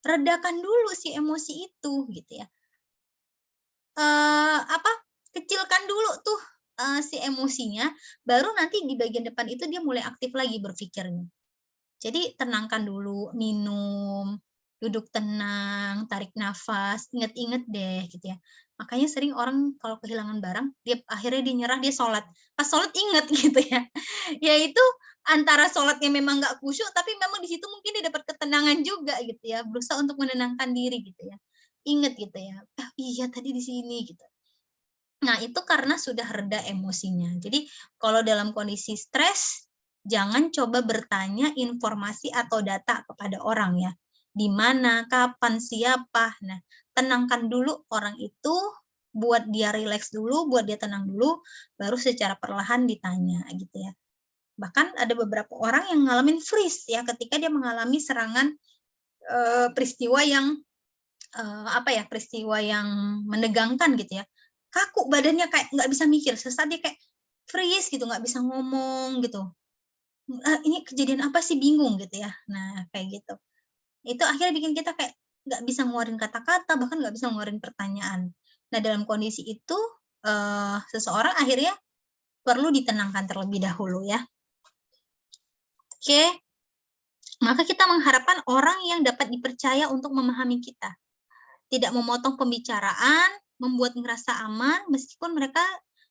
Redakan dulu si emosi itu gitu ya. Kecilkan dulu tuh si emosinya, baru nanti di bagian depan itu dia mulai aktif lagi berpikirnya. Jadi tenangkan dulu, minum, duduk tenang, tarik nafas, ingat-ingat deh gitu ya. Makanya sering orang kalau kehilangan barang, akhirnya dia nyerah, dia sholat. Pas sholat ingat gitu ya. Yaitu antara sholatnya memang nggak khusyuk, tapi memang di situ mungkin dia dapat ketenangan juga gitu ya, berusaha untuk menenangkan diri gitu ya. Ingat gitu ya, iya tadi di sini gitu. Nah, itu karena sudah reda emosinya. Jadi, kalau dalam kondisi stres, jangan coba bertanya informasi atau data kepada orang ya. Di mana, kapan, siapa. Nah, tenangkan dulu orang itu, buat dia rileks dulu, buat dia tenang dulu, baru secara perlahan ditanya gitu ya. Bahkan ada beberapa orang yang ngalamin freeze ya ketika dia mengalami serangan peristiwa yang peristiwa yang menegangkan gitu ya. Kaku badannya, kayak nggak bisa mikir, sesaat dia kayak freeze gitu, nggak bisa ngomong gitu. Ini kejadian apa sih, bingung gitu ya. Nah, kayak gitu. Itu akhirnya bikin kita kayak nggak bisa ngeluarin kata-kata, bahkan nggak bisa ngeluarin pertanyaan. Nah, dalam kondisi itu, seseorang akhirnya perlu ditenangkan terlebih dahulu ya. Oke. maka kita mengharapkan orang yang dapat dipercaya untuk memahami kita. Tidak memotong pembicaraan, membuat ngerasa aman, meskipun mereka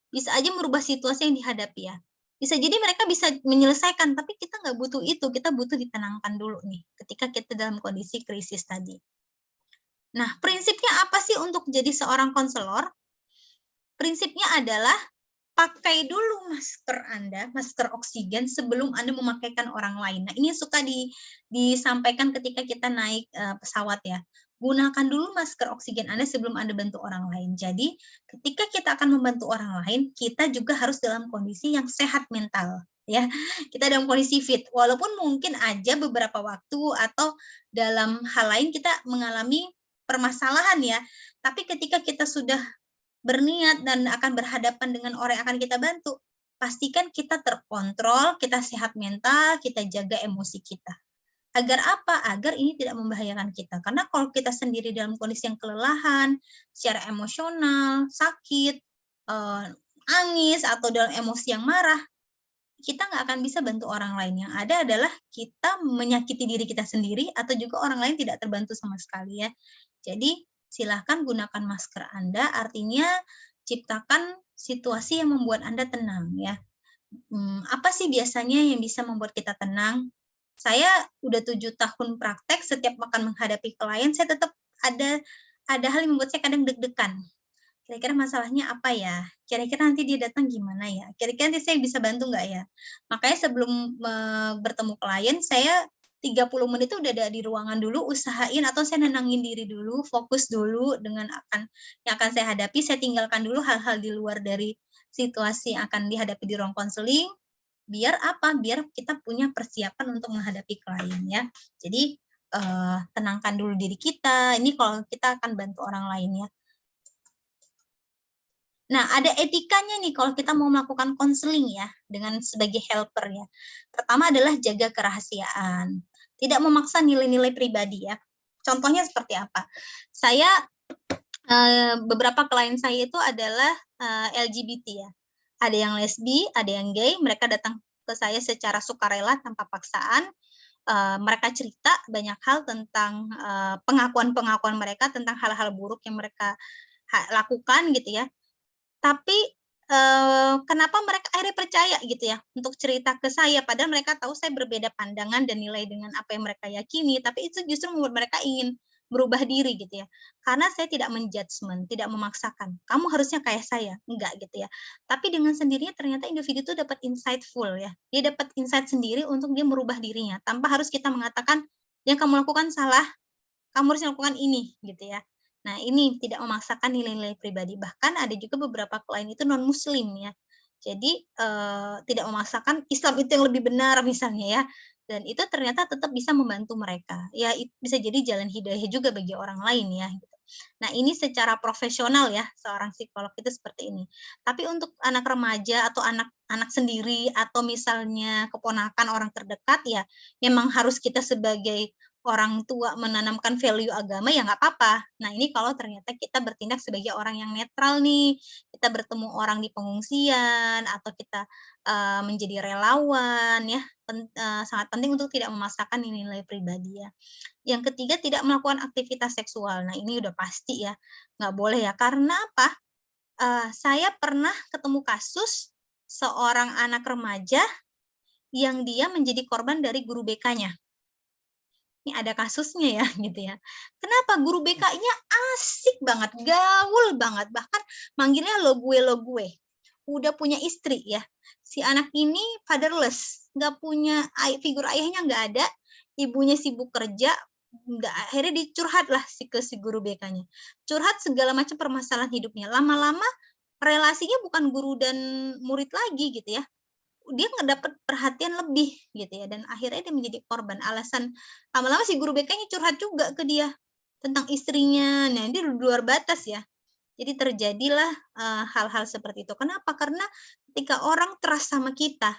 bisa aja merubah situasi yang dihadapi ya. Bisa jadi mereka bisa menyelesaikan, tapi kita nggak butuh itu, kita butuh ditenangkan dulu nih, ketika kita dalam kondisi krisis tadi. Nah, prinsipnya apa sih untuk jadi seorang konselor? Prinsipnya adalah pakai dulu masker Anda, masker oksigen sebelum Anda memakaikan orang lain. Nah, ini suka disampaikan ketika kita naik pesawat ya. Gunakan dulu masker oksigen Anda sebelum Anda bantu orang lain. Jadi, ketika kita akan membantu orang lain, kita juga harus dalam kondisi yang sehat mental ya. Kita dalam kondisi fit. Walaupun mungkin aja beberapa waktu atau dalam hal lain kita mengalami permasalahan ya. Tapi ketika kita sudah berniat dan akan berhadapan dengan orang yang akan kita bantu, pastikan kita terkontrol, kita sehat mental, kita jaga emosi kita. Agar apa? Agar ini tidak membahayakan kita. Karena kalau kita sendiri dalam kondisi yang kelelahan, secara emosional, sakit, nangis, atau dalam emosi yang marah, kita nggak akan bisa bantu orang lain. Yang ada adalah kita menyakiti diri kita sendiri atau juga orang lain tidak terbantu sama sekali ya. Jadi silahkan gunakan masker Anda, artinya ciptakan situasi yang membuat Anda tenang ya. Apa sih biasanya yang bisa membuat kita tenang? Saya udah 7 tahun praktek, setiap akan menghadapi klien, saya tetap ada hal yang membuat saya kadang deg-degan. Kira-kira masalahnya apa ya? Kira-kira nanti dia datang gimana ya? Kira-kira nanti saya bisa bantu nggak ya? Makanya sebelum bertemu klien, saya 30 menit itu udah ada di ruangan dulu, usahain atau saya nenangin diri dulu, fokus dulu dengan yang akan saya hadapi, saya tinggalkan dulu hal-hal di luar dari situasi yang akan dihadapi di ruang konseling, biar apa? Biar kita punya persiapan untuk menghadapi klien ya. Jadi tenangkan dulu diri kita, ini kalau kita akan bantu orang lain ya. Nah, ada etikanya nih kalau kita mau melakukan konseling ya, dengan sebagai helper ya. Pertama adalah jaga kerahasiaan. Tidak memaksa nilai-nilai pribadi ya. Contohnya seperti apa? Saya, beberapa klien saya itu adalah LGBT ya. Ada yang lesbi, ada yang gay, mereka datang ke saya secara sukarela tanpa paksaan. Mereka cerita banyak hal tentang pengakuan-pengakuan mereka, tentang hal-hal buruk yang mereka lakukan gitu ya. Tapi, kenapa mereka akhirnya percaya gitu ya, untuk cerita ke saya, padahal mereka tahu saya berbeda pandangan dan nilai dengan apa yang mereka yakini, tapi itu justru membuat mereka ingin berubah diri gitu ya. Karena saya tidak men-judgement, tidak memaksakan, "Kamu harusnya kayak saya," enggak gitu ya. Tapi dengan sendirinya ternyata individu itu dapat insightful ya, dia dapat insight sendiri untuk dia merubah dirinya, tanpa harus kita mengatakan, "Yang kamu lakukan salah, kamu harus melakukan ini," gitu ya. Nah, ini tidak memaksakan nilai-nilai pribadi, bahkan ada juga beberapa klien itu non muslim ya. Jadi, tidak memaksakan Islam itu yang lebih benar misalnya ya, dan itu ternyata tetap bisa membantu mereka. Ya bisa jadi jalan hidayah juga bagi orang lain ya, gitu. Nah, ini secara profesional ya, seorang psikolog itu seperti ini. Tapi untuk anak remaja atau anak-anak sendiri atau misalnya keponakan orang terdekat ya, memang harus kita sebagai orang tua menanamkan value agama ya nggak apa-apa. Nah, ini kalau ternyata kita bertindak sebagai orang yang netral nih, kita bertemu orang di pengungsian atau kita, menjadi relawan ya, sangat penting untuk tidak memaksakan nilai-nilai pribadi ya. Yang ketiga, tidak melakukan aktivitas seksual. Nah, ini udah pasti ya, nggak boleh ya. Karena apa? Saya pernah ketemu kasus seorang anak remaja yang dia menjadi korban dari guru BK-nya. Ini ada kasusnya ya, gitu ya. Kenapa? Guru BK-nya asik banget, gaul banget, bahkan manggilnya lo gue. Udah punya istri ya. Si anak ini fatherless, nggak punya figur ayahnya nggak ada, ibunya sibuk kerja, nggak, akhirnya dicurhat lah ke si guru BK-nya. Curhat segala macam permasalahan hidupnya. Lama-lama relasinya bukan guru dan murid lagi gitu ya, dia ngedapat perhatian lebih gitu ya, dan akhirnya dia menjadi korban. Alasan lama-lama si guru BK-nya curhat juga ke dia tentang istrinya. Nah, dia luar batas ya. Jadi terjadilah hal-hal seperti itu. Kenapa? Karena ketika orang trust sama kita,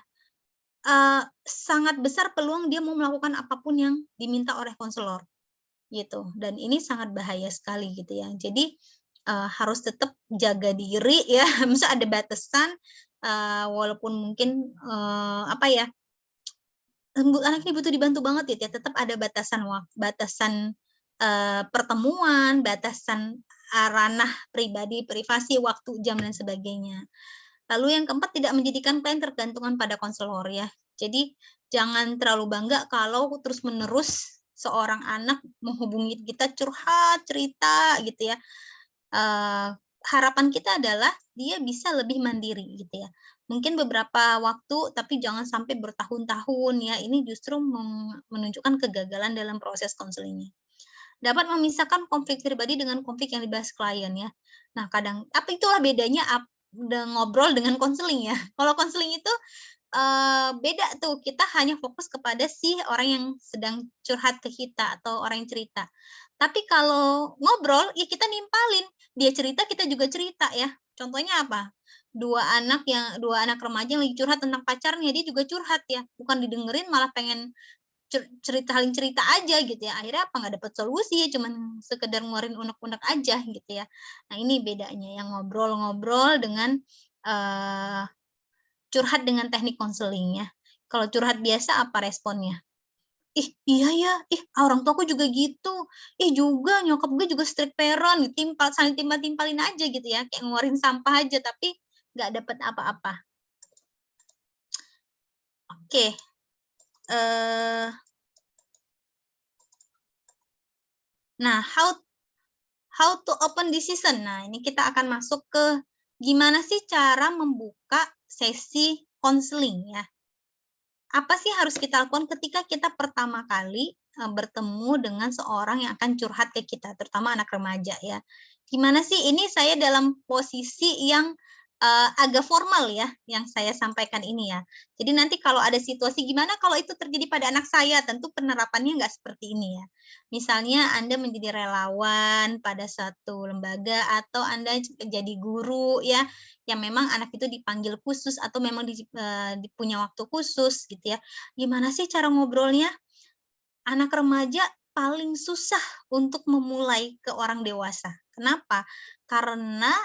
sangat besar peluang dia mau melakukan apapun yang diminta oleh konselor gitu. Dan ini sangat bahaya sekali gitu ya. Jadi harus tetap jaga diri ya, maksudnya ada batasan, walaupun mungkin, apa ya, anak ini butuh dibantu banget ya, tetap ada batasan pertemuan, batasan ranah pribadi, privasi, waktu, jam, dan sebagainya. Lalu yang keempat, tidak menjadikan klien tergantungan pada konselor ya. Jadi jangan terlalu bangga kalau terus-menerus seorang anak menghubungi kita curhat, cerita gitu ya. Harapan kita adalah dia bisa lebih mandiri gitu ya. Mungkin beberapa waktu, tapi jangan sampai bertahun-tahun ya. Ini justru menunjukkan kegagalan dalam proses konselingnya. Dapat memisahkan konflik pribadi dengan konflik yang dibahas klien ya. Nah, tapi itulah bedanya ngobrol dengan konseling ya. Kalau konseling itu beda tuh, kita hanya fokus kepada si orang yang sedang curhat ke kita atau orang yang cerita. Tapi kalau ngobrol, ya kita nimpalin, dia cerita, kita juga cerita ya. Contohnya apa? Dua anak remaja yang lagi curhat tentang pacarnya, dia juga curhat ya, bukan didengerin malah pengen saling cerita aja gitu ya, akhirnya apa, nggak dapat solusi, cuman sekedar ngeluarin unek-unek aja gitu ya. Nah ini bedanya, yang ngobrol-ngobrol dengan, curhat dengan teknik konseling ya. Kalau curhat biasa apa responnya? "Ih, iya ya, ih orang tuaku juga gitu, ih juga nyokap gue juga strict parent," saling timpal-timpalin aja gitu ya, kayak ngeluarin sampah aja tapi nggak dapet apa-apa. Oke, nah how to open decision. Nah, ini kita akan masuk ke gimana sih cara membuka sesi konseling ya. Apa sih harus kita lakukan ketika kita pertama kali bertemu dengan seorang yang akan curhat ke kita, terutama anak remaja ya. Gimana sih, ini saya dalam posisi yang agak formal ya, yang saya sampaikan ini ya. Jadi nanti kalau ada situasi gimana kalau itu terjadi pada anak saya, tentu penerapannya nggak seperti ini ya. Misalnya Anda menjadi relawan pada satu lembaga atau Anda jadi guru ya, yang memang anak itu dipanggil khusus atau memang punya waktu khusus gitu ya. Gimana sih cara ngobrolnya? Anak remaja paling susah untuk memulai ke orang dewasa. Kenapa? Karena,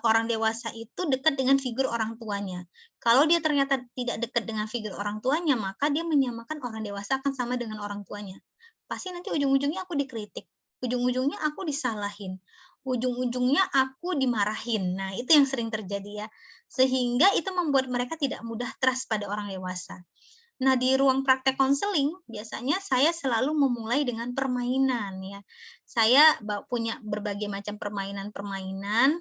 orang dewasa itu dekat dengan figur orang tuanya. Kalau dia ternyata tidak dekat dengan figur orang tuanya, maka dia menyamakan orang dewasa akan sama dengan orang tuanya. Pasti nanti ujung-ujungnya aku dikritik, ujung-ujungnya aku disalahin, ujung-ujungnya aku dimarahin. Nah, itu yang sering terjadi ya. Sehingga itu membuat mereka tidak mudah trust pada orang dewasa. Nah, di ruang praktek konseling, biasanya saya selalu memulai dengan permainan ya. Saya punya berbagai macam permainan-permainan,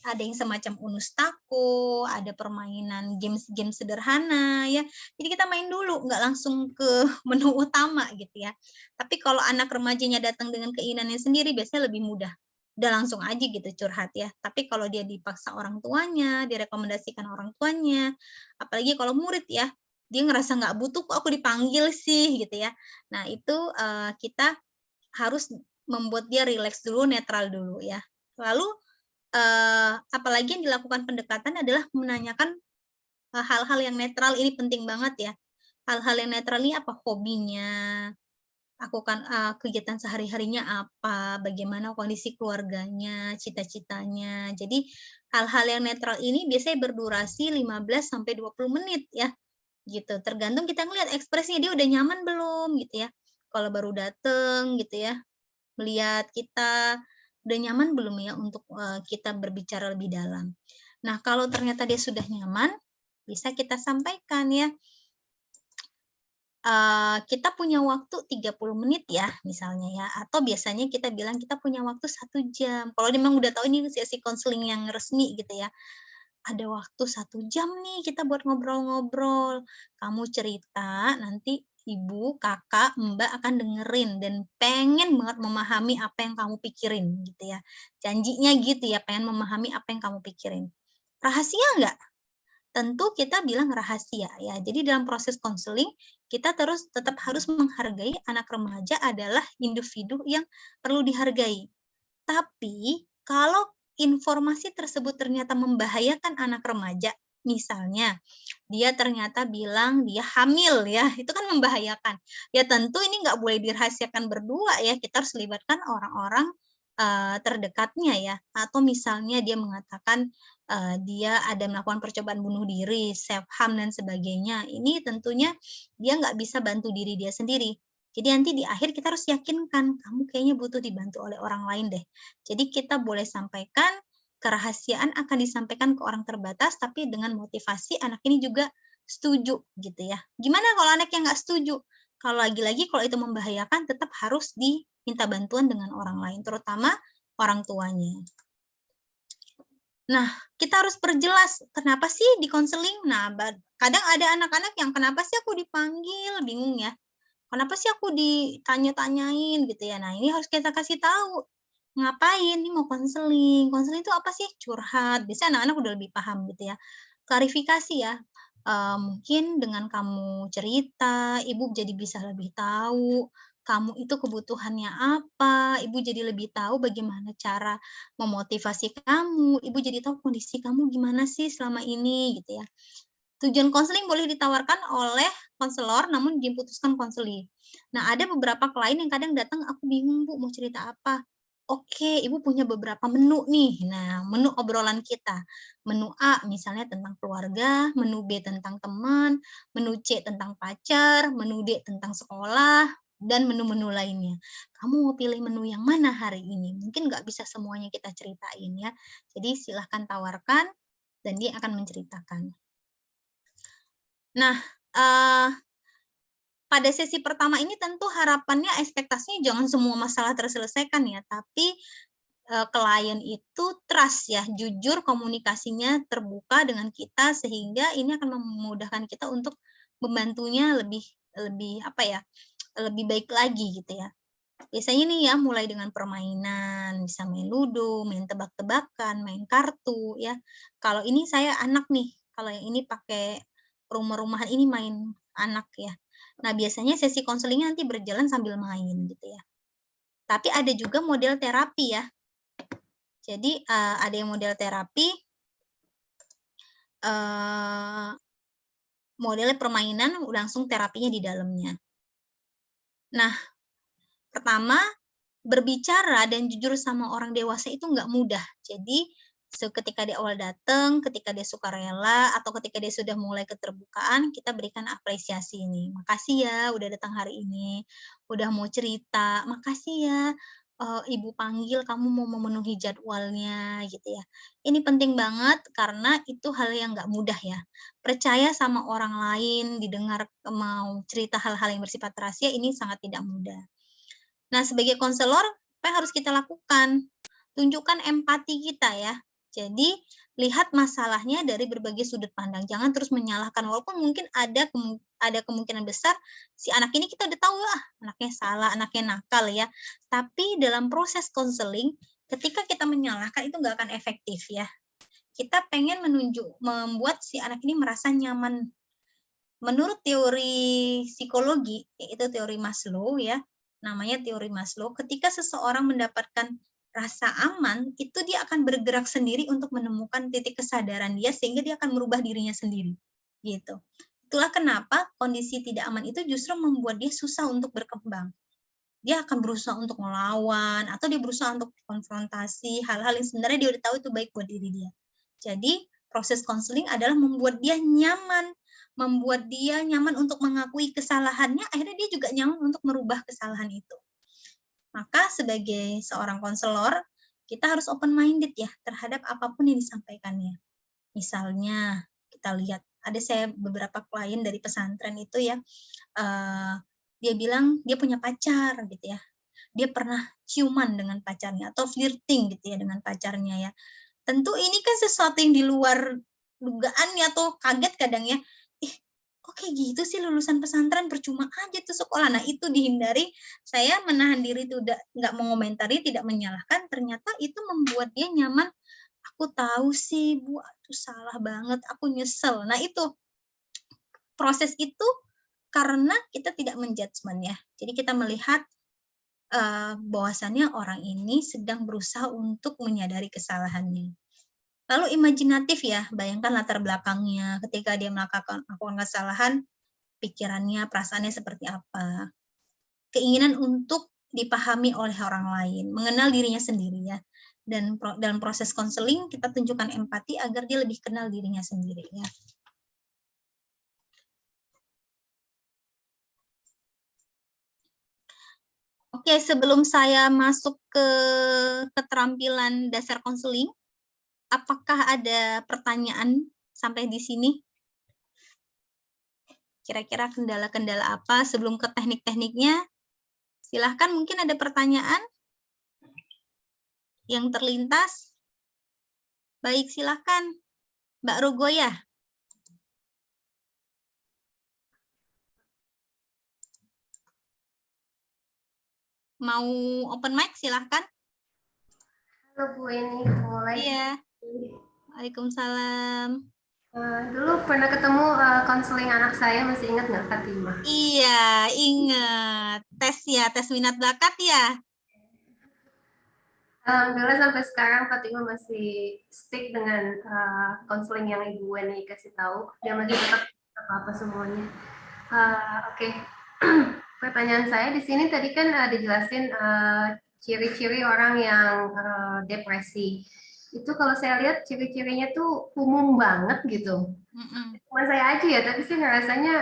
ada yang semacam unus tako, ada permainan games-game sederhana ya. Jadi kita main dulu, nggak langsung ke menu utama gitu ya. Tapi kalau anak remajanya datang dengan keinginannya sendiri, biasanya lebih mudah. Udah langsung aja gitu curhat ya. Tapi kalau dia dipaksa orang tuanya, direkomendasikan orang tuanya, apalagi kalau murid ya, dia ngerasa nggak butuh kok aku dipanggil sih gitu ya. Nah itu kita harus membuat dia rileks dulu, netral dulu ya. Lalu apalagi yang dilakukan pendekatan adalah menanyakan hal-hal yang netral, ini penting banget ya. Hal-hal yang netral ini apa hobinya, lakukan kegiatan sehari-harinya apa, bagaimana kondisi keluarganya, cita-citanya. Jadi hal-hal yang netral ini biasanya berdurasi 15 sampai 20 menit ya. Gitu, tergantung kita ngelihat ekspresinya, dia udah nyaman belum gitu ya. Kalau baru dateng gitu ya, melihat kita, udah nyaman belum ya untuk, kita berbicara lebih dalam. Nah, kalau ternyata dia sudah nyaman, bisa kita sampaikan ya, kita punya waktu 30 menit ya misalnya ya, atau biasanya kita bilang kita punya waktu 1 jam. Kalau memang udah tahu ini sesi konseling yang resmi gitu ya, ada waktu 1 jam nih kita buat ngobrol-ngobrol. Kamu cerita, nanti ibu, kakak, mbak akan dengerin dan pengen banget memahami apa yang kamu pikirin gitu ya. Janjinya gitu ya, pengen memahami apa yang kamu pikirin. Rahasia nggak? Tentu kita bilang rahasia ya. Jadi dalam proses konseling, kita terus tetap harus menghargai anak remaja adalah individu yang perlu dihargai. Tapi, kalau informasi tersebut ternyata membahayakan anak remaja, misalnya dia ternyata bilang dia hamil ya, itu kan membahayakan. Ya tentu ini nggak boleh dirahasiakan berdua ya, kita harus libatkan orang-orang terdekatnya ya, atau misalnya dia mengatakan, dia ada melakukan percobaan bunuh diri, self harm dan sebagainya, ini tentunya dia nggak bisa bantu diri dia sendiri. Jadi nanti di akhir kita harus yakinkan, kamu kayaknya butuh dibantu oleh orang lain deh. Jadi kita boleh sampaikan, kerahasiaan akan disampaikan ke orang terbatas, tapi dengan motivasi anak ini juga setuju gitu ya. Gimana kalau anak yang nggak setuju? Kalau lagi-lagi kalau itu membahayakan tetap harus diminta bantuan dengan orang lain, terutama orang tuanya. Nah, kita harus perjelas, kenapa sih di-konseling? Nah, kadang ada anak-anak yang, "Kenapa sih aku dipanggil?" Bingung ya. "Kenapa sih aku ditanya-tanyain?" Gitu ya. Nah, ini harus kita kasih tahu, "Ngapain? Ini mau konseling." Konseling itu apa sih? Curhat. Biasanya anak-anak udah lebih paham gitu ya. Klarifikasi ya, mungkin dengan kamu cerita, ibu jadi bisa lebih tahu, kamu itu kebutuhannya apa, ibu jadi lebih tahu bagaimana cara memotivasi kamu, ibu jadi tahu kondisi kamu gimana sih selama ini, gitu ya. Tujuan konseling boleh ditawarkan oleh konselor, namun diputuskan konseli. Nah, ada beberapa klien yang kadang datang, "Aku bingung Bu, mau cerita apa?" Oke, Ibu punya beberapa menu nih. Nah, menu obrolan kita. Menu A misalnya tentang keluarga, menu B tentang teman, menu C tentang pacar, menu D tentang sekolah, dan menu-menu lainnya. Kamu mau pilih menu yang mana hari ini? Mungkin nggak bisa semuanya kita ceritain ya. Jadi silahkan tawarkan dan dia akan menceritakan. Nah, eee, pada sesi pertama ini tentu harapannya ekspektasinya jangan semua masalah terselesaikan ya, tapi, klien itu trust ya, jujur komunikasinya terbuka dengan kita sehingga ini akan memudahkan kita untuk membantunya lebih lebih apa ya, lebih baik lagi gitu ya. Biasanya nih ya mulai dengan permainan, bisa main ludo, main tebak-tebakan, main kartu ya. Kalau ini saya anak nih, kalau yang ini pakai rumah-rumahan ini main anak ya. Nah, biasanya sesi konselingnya nanti berjalan sambil main gitu ya. Tapi ada juga model terapi ya. Jadi, ada yang model terapi, eee, modelnya permainan langsung terapinya di dalamnya. Nah, pertama berbicara dan jujur sama orang dewasa itu nggak mudah. Jadi, ketika di awal datang, ketika dia sukarela, atau ketika dia sudah mulai keterbukaan, kita berikan apresiasi ini. "Makasih ya udah datang hari ini, udah mau cerita, makasih ya, ibu panggil kamu mau memenuhi jadwalnya," gitu ya. Ini penting banget karena itu hal yang nggak mudah ya. Percaya sama orang lain, didengar mau cerita hal-hal yang bersifat rahasia ini sangat tidak mudah. Nah, sebagai konselor, apa yang harus kita lakukan? Tunjukkan empati kita ya. Jadi, lihat masalahnya dari berbagai sudut pandang, jangan terus menyalahkan, walaupun mungkin ada kemungkinan besar si anak ini kita udah tahu, anaknya salah, anaknya nakal ya. Tapi dalam proses konseling, ketika kita menyalahkan itu nggak akan efektif ya. Kita pengen membuat si anak ini merasa nyaman. Menurut teori psikologi, yaitu teori Maslow ya, namanya teori Maslow, ketika seseorang mendapatkan rasa aman, itu dia akan bergerak sendiri untuk menemukan titik kesadaran dia sehingga dia akan merubah dirinya sendiri, gitu. Itulah kenapa kondisi tidak aman itu justru membuat dia susah untuk berkembang. Dia akan berusaha untuk melawan atau dia berusaha untuk konfrontasi hal-hal yang sebenarnya dia udah tahu itu baik buat diri dia. Jadi, proses konseling adalah membuat dia nyaman untuk mengakui kesalahannya, akhirnya dia juga nyaman untuk merubah kesalahan itu. Maka sebagai seorang konselor, kita harus open minded ya terhadap apapun yang disampaikannya. Misalnya, kita lihat ada saya beberapa klien dari pesantren itu ya, dia bilang dia punya pacar gitu ya. Dia pernah ciuman dengan pacarnya atau flirting gitu ya dengan pacarnya ya. Tentu ini kan sesuatu yang di luar dugaannya atau kaget kadang ya, "Ih, kok kayak gitu sih lulusan pesantren percuma aja tuh sekolah." Nah, itu dihindari, saya menahan diri tidak nggak mengomentari, tidak menyalahkan, ternyata itu membuat dia nyaman, "Aku tahu sih Bu, aduh salah banget, aku nyesel." Nah itu, proses itu karena kita tidak men-judgment ya. Jadi kita melihat, bahwasannya orang ini sedang berusaha untuk menyadari kesalahannya. Lalu imajinatif ya, bayangkan latar belakangnya ketika dia melakukan kesalahan, pikirannya, perasaannya seperti apa. Keinginan untuk dipahami oleh orang lain, mengenal dirinya sendiri ya. Dan dalam proses konseling kita tunjukkan empati agar dia lebih kenal dirinya sendiri ya. Oke, sebelum saya masuk ke keterampilan dasar konseling, apakah ada pertanyaan sampai di sini? Kira-kira kendala-kendala apa sebelum ke teknik-tekniknya? Silahkan, mungkin ada pertanyaan yang terlintas. Baik, silahkan. Mbak Rugoya. Mau open mic, silahkan. Halo Bu Eni, mulai. Iya. Waalaikumsalam. Dulu pernah ketemu konseling anak saya, masih ingat nggak Fatimah? Iya, ingat. Tes ya, tes minat bakat ya. Alhamdulillah sampai sekarang Fatimah masih stick dengan konseling yang Ibu Eni kasih tahu. Dia masih tetap apa-apa semuanya. Oke. Pertanyaan saya di sini tadi kan dijelasin ciri-ciri orang yang depresi. Itu kalau saya lihat ciri-cirinya tuh umum banget gitu. Cuma saya aja ya, tapi sih ngerasanya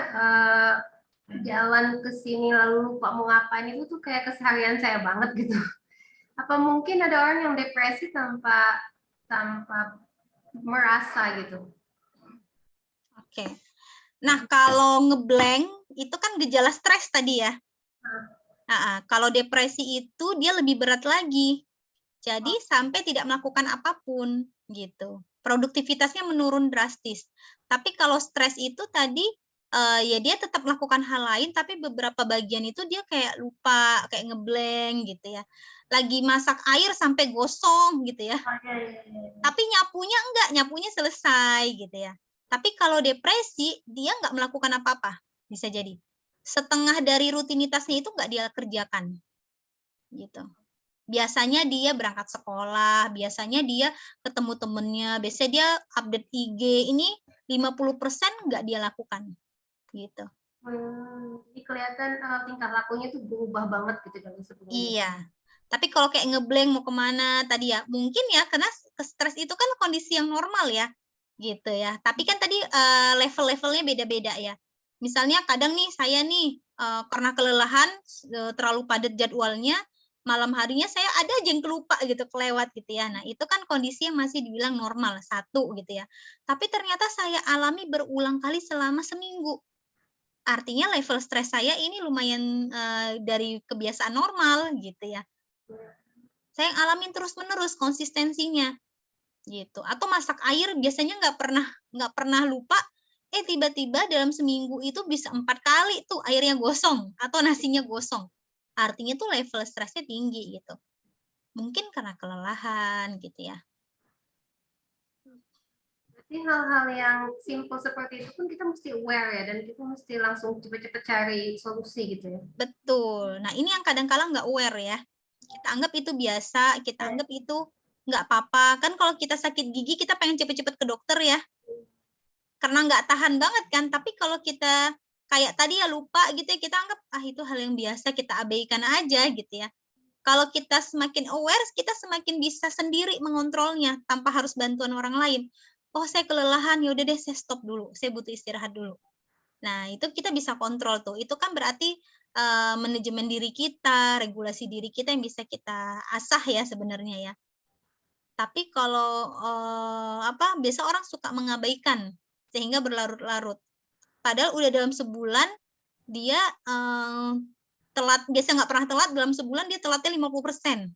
jalan ke sini lalu lupa mau ngapain itu tuh kayak keseharian saya banget gitu. Apa mungkin ada orang yang depresi tanpa merasa gitu? Oke. Nah, kalau ngeblank itu kan gejala stres tadi ya. Kalau depresi itu dia lebih berat lagi. Jadi sampai tidak melakukan apapun gitu. Produktivitasnya menurun drastis. Tapi kalau stres itu tadi ya dia tetap melakukan hal lain, tapi beberapa bagian itu dia kayak lupa, kayak ngeblank gitu ya. Lagi masak air sampai gosong gitu ya. Tapi nyapunya selesai gitu ya. Tapi kalau depresi, dia nggak melakukan apa-apa, bisa jadi. Setengah dari rutinitasnya itu nggak dia kerjakan. Gitu. Biasanya dia berangkat sekolah, biasanya dia ketemu temennya, biasanya dia update IG, ini 50% nggak dia lakukan. Gitu. Jadi kelihatan tingkah lakunya tuh berubah banget gitu dari sebelumnya. Iya. Tapi kalau kayak ngeblank mau kemana tadi ya, mungkin ya karena stres itu kan kondisi yang normal ya, gitu ya. Tapi kan tadi level-levelnya beda-beda ya. Misalnya kadang nih saya nih karena kelelahan terlalu padat jadwalnya, malam harinya saya ada aja yang kelupa gitu, kelewat gitu ya. Nah itu kan kondisi yang masih dibilang normal, satu gitu ya. Tapi ternyata saya alami berulang kali selama seminggu. Artinya level stres saya ini lumayan dari kebiasaan normal gitu ya. Saya alamin terus-menerus konsistensinya gitu. Atau masak air biasanya nggak pernah lupa, tiba-tiba dalam seminggu itu bisa 4 kali tuh airnya gosong atau nasinya gosong. Artinya tuh level stresnya tinggi gitu. Mungkin karena kelelahan gitu ya. Berarti hal-hal yang simple seperti itu pun kita mesti aware ya, dan kita mesti langsung cepet-cepet cari solusi gitu ya. Betul. Nah ini yang kadang-kala nggak aware ya. Kita anggap itu biasa, kita anggap itu nggak apa-apa. Kan kalau kita sakit gigi, kita pengen cepet-cepet ke dokter ya. Karena nggak tahan banget kan. Tapi kalau kita kayak tadi ya lupa gitu ya, kita anggap, itu hal yang biasa, kita abaikan aja gitu ya. Kalau kita semakin aware, kita semakin bisa sendiri mengontrolnya tanpa harus bantuan orang lain. Oh, saya kelelahan, yaudah deh saya stop dulu, saya butuh istirahat dulu. Nah, itu kita bisa kontrol tuh. Itu kan berarti manajemen diri kita, regulasi diri kita yang bisa kita asah ya sebenarnya ya. Tapi kalau biasa orang suka mengabaikan sehingga berlarut-larut. Padahal udah dalam sebulan dia telat, biasa nggak pernah telat, dalam sebulan dia telatnya 50%.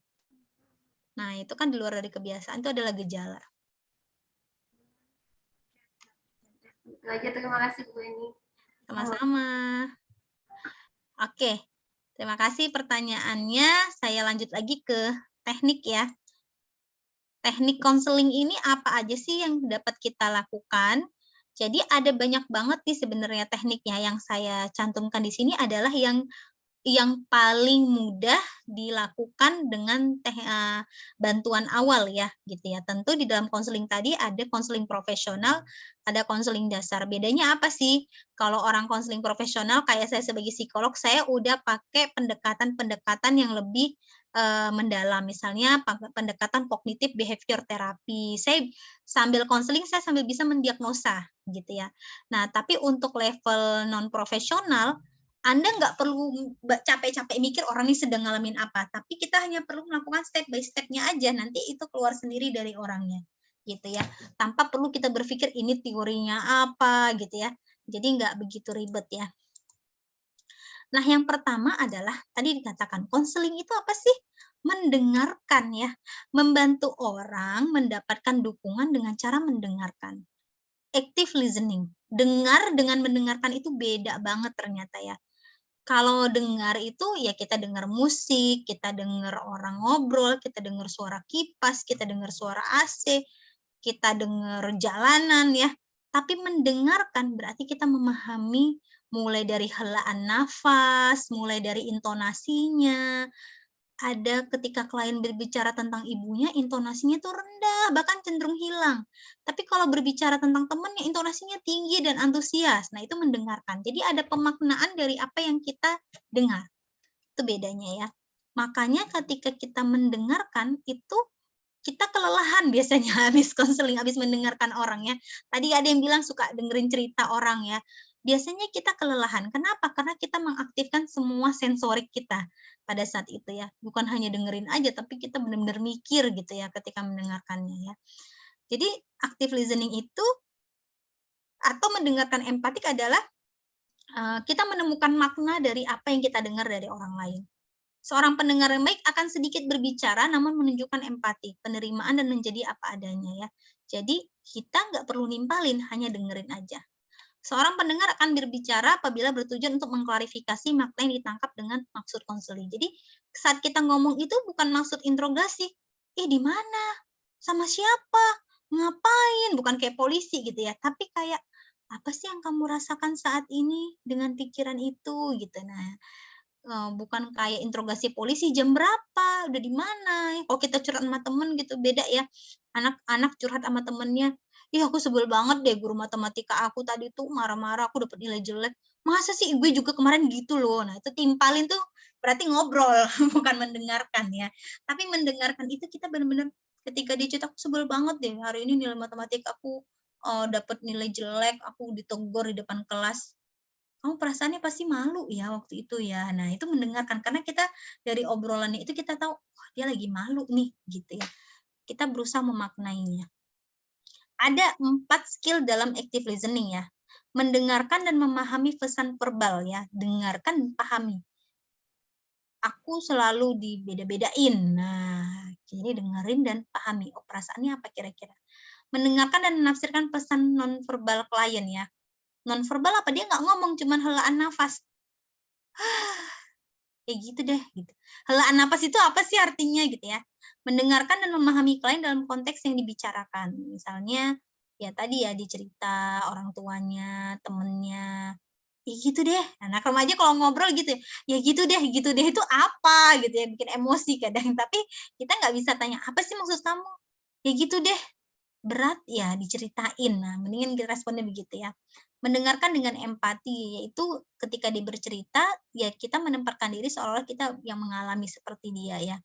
Nah, itu kan di luar dari kebiasaan, itu adalah gejala. Itu aja, terima kasih Bu Eni. Sama-sama. Oke, terima kasih pertanyaannya. Saya lanjut lagi ke teknik ya. Teknik konseling ini apa aja sih yang dapat kita lakukan? Jadi ada banyak banget nih sebenarnya tekniknya. Yang saya cantumkan di sini adalah yang yang paling mudah dilakukan dengan bantuan awal ya, gitu ya. Tentu di dalam konseling tadi ada konseling profesional, ada konseling dasar. Bedanya apa sih? Kalau orang konseling profesional kayak saya sebagai psikolog, saya udah pakai pendekatan-pendekatan yang lebih mendalam. Misalnya pendekatan kognitif behavior terapi. Saya sambil konseling, saya sambil bisa mendiagnosa gitu ya. Nah, tapi untuk level non profesional anda nggak perlu capek-capek mikir orang ini sedang ngalamin apa, tapi kita hanya perlu melakukan step by step-nya aja, nanti itu keluar sendiri dari orangnya, gitu ya. Tanpa perlu kita berpikir ini teorinya apa, gitu ya. Jadi nggak begitu ribet ya. Nah, yang pertama adalah tadi dikatakan konseling itu apa sih? Mendengarkan ya, membantu orang mendapatkan dukungan dengan cara mendengarkan. Active listening, dengar dengan mendengarkan itu beda banget ternyata ya. Kalau dengar itu ya kita dengar musik, kita dengar orang ngobrol, kita dengar suara kipas, kita dengar suara AC, kita dengar jalanan ya. Tapi mendengarkan berarti kita memahami mulai dari helaan nafas, mulai dari intonasinya. Ada ketika klien berbicara tentang ibunya, intonasinya tuh rendah, bahkan cenderung hilang. Tapi kalau berbicara tentang temannya, intonasinya tinggi dan antusias. Nah, itu mendengarkan. Jadi ada pemaknaan dari apa yang kita dengar. Itu bedanya ya. Makanya ketika kita mendengarkan, itu kita kelelahan biasanya habis konseling, habis mendengarkan orang ya. Tadi ada yang bilang suka dengerin cerita orang ya. Biasanya kita kelelahan. Kenapa? Karena kita mengaktifkan semua sensorik kita pada saat itu ya. Bukan hanya dengerin aja, tapi kita benar-benar mikir gitu ya ketika mendengarkannya ya. Jadi active listening itu atau mendengarkan empatik adalah kita menemukan makna dari apa yang kita dengar dari orang lain. Seorang pendengar yang baik akan sedikit berbicara namun menunjukkan empati, penerimaan dan menjadi apa adanya ya. Jadi kita nggak perlu nimpalin, hanya dengerin aja. Seorang pendengar akan berbicara apabila bertujuan untuk mengklarifikasi makna yang ditangkap dengan maksud konseling. Jadi saat kita ngomong itu bukan maksud interogasi. Di mana? Sama siapa? Ngapain? Bukan kayak polisi gitu ya. Tapi kayak apa sih yang kamu rasakan saat ini dengan pikiran itu gitu. Nah, bukan kayak interogasi polisi, "Jam berapa? Udah di mana?" Kalau kita curhat sama temen gitu beda ya. Anak-anak curhat sama temennya, "Ih, aku sebel banget deh guru matematika aku tadi tuh marah-marah, aku dapet nilai jelek." "Masa sih? Gue juga kemarin gitu loh." Nah, itu timpalin tuh berarti ngobrol, bukan mendengarkan ya. Tapi mendengarkan itu kita benar-benar ketika dia cerita, "Aku sebel banget deh, hari ini nilai matematika aku, dapet nilai jelek, aku ditegur di depan kelas." Kamu perasaannya pasti malu ya waktu itu ya. Nah, itu mendengarkan karena kita dari obrolannya itu kita tahu, "Oh, dia lagi malu nih," gitu ya. Kita berusaha memaknainya. Ada 4 skill dalam active listening ya. Mendengarkan dan memahami pesan verbal ya, dengarkan dan pahami. Aku selalu dibeda-bedain. Nah, jadi dengerin dan pahami, oh perasaannya apa kira-kira. Mendengarkan dan menafsirkan pesan nonverbal klien ya. Nonverbal apa? Dia nggak ngomong, cuman helaan nafas. Kayak gitu deh, gitu. Helaan napas itu apa sih artinya gitu ya. Mendengarkan dan memahami klien dalam konteks yang dibicarakan. Misalnya, ya tadi ya dicerita orang tuanya, temennya, ya gitu deh. Anak remaja kalau ngobrol gitu ya gitu deh itu apa gitu ya, bikin emosi kadang. Tapi kita nggak bisa tanya, apa sih maksud kamu? Ya gitu deh, berat ya diceritain. Nah, mendingan kita responnya begitu ya. Mendengarkan dengan empati, yaitu ketika dia bercerita, ya kita menempatkan diri seolah-olah kita yang mengalami seperti dia ya.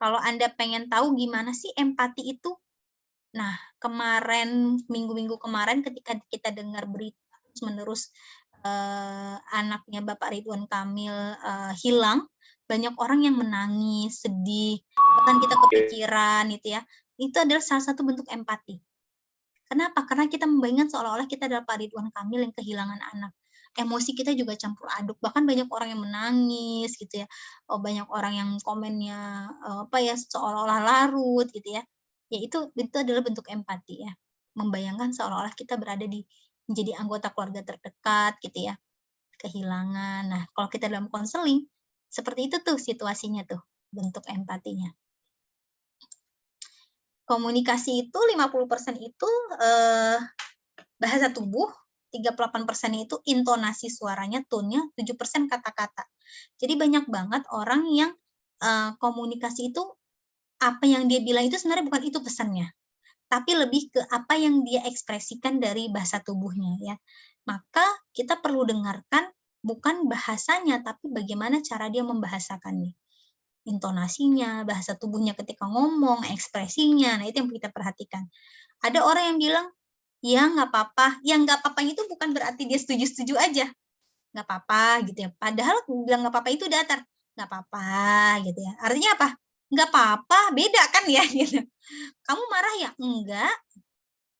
Kalau Anda pengen tahu gimana sih empati itu? Nah, kemarin, minggu-minggu kemarin ketika kita dengar berita terus-menerus anaknya Bapak Ridwan Kamil hilang, banyak orang yang menangis, sedih, bahkan kita kepikiran gitu ya. Itu adalah salah satu bentuk empati. Kenapa? Karena kita membayangkan seolah-olah kita adalah Pak Ridwan Kamil yang kehilangan anak. Emosi kita juga campur aduk, bahkan banyak orang yang menangis gitu ya, banyak orang yang komennya, seolah-olah larut gitu ya. Ya itu adalah bentuk empati ya, membayangkan seolah-olah kita berada menjadi anggota keluarga terdekat gitu ya, kehilangan. Nah, kalau kita dalam konseling, seperti itu tuh situasinya tuh, bentuk empatinya. Komunikasi itu 50% itu bahasa tubuh, 38% itu intonasi suaranya, tone-nya, 7% kata-kata. Jadi banyak banget orang yang komunikasi itu apa yang dia bilang itu sebenarnya bukan itu pesannya, tapi lebih ke apa yang dia ekspresikan dari bahasa tubuhnya ya. Maka kita perlu dengarkan bukan bahasanya, tapi bagaimana cara dia membahasakannya. Intonasinya, bahasa tubuhnya ketika ngomong, ekspresinya, nah itu yang kita perhatikan. Ada orang yang bilang, ya nggak apa-apa, yang nggak apa-apa itu bukan berarti dia setuju-setuju aja, nggak apa-apa gitu ya. Padahal bilang nggak apa-apa itu datar, nggak apa-apa gitu ya. Artinya apa? Nggak apa-apa, beda kan ya gitu. Kamu marah ya? Enggak.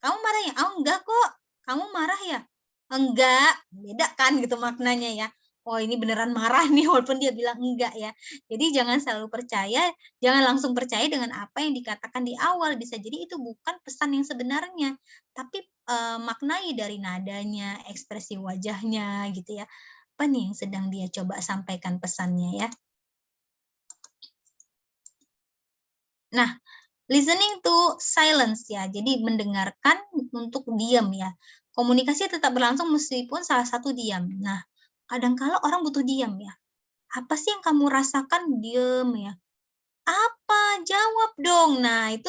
Kamu marah ya? Oh enggak kok. Kamu marah ya? Enggak. Beda kan gitu maknanya ya. Oh ini beneran marah nih walaupun dia bilang enggak ya. Jadi jangan selalu percaya, jangan langsung percaya dengan apa yang dikatakan di awal. Bisa jadi itu bukan pesan yang sebenarnya, tapi maknai dari nadanya, ekspresi wajahnya gitu ya. Apa nih yang sedang dia coba sampaikan pesannya ya. Nah, listening to silence ya, jadi mendengarkan untuk diam ya. Komunikasi tetap berlangsung meskipun salah satu diam. Nah, kadang-kala orang butuh diam ya. Apa sih yang kamu rasakan? Diam ya. Apa? Jawab dong. Nah, itu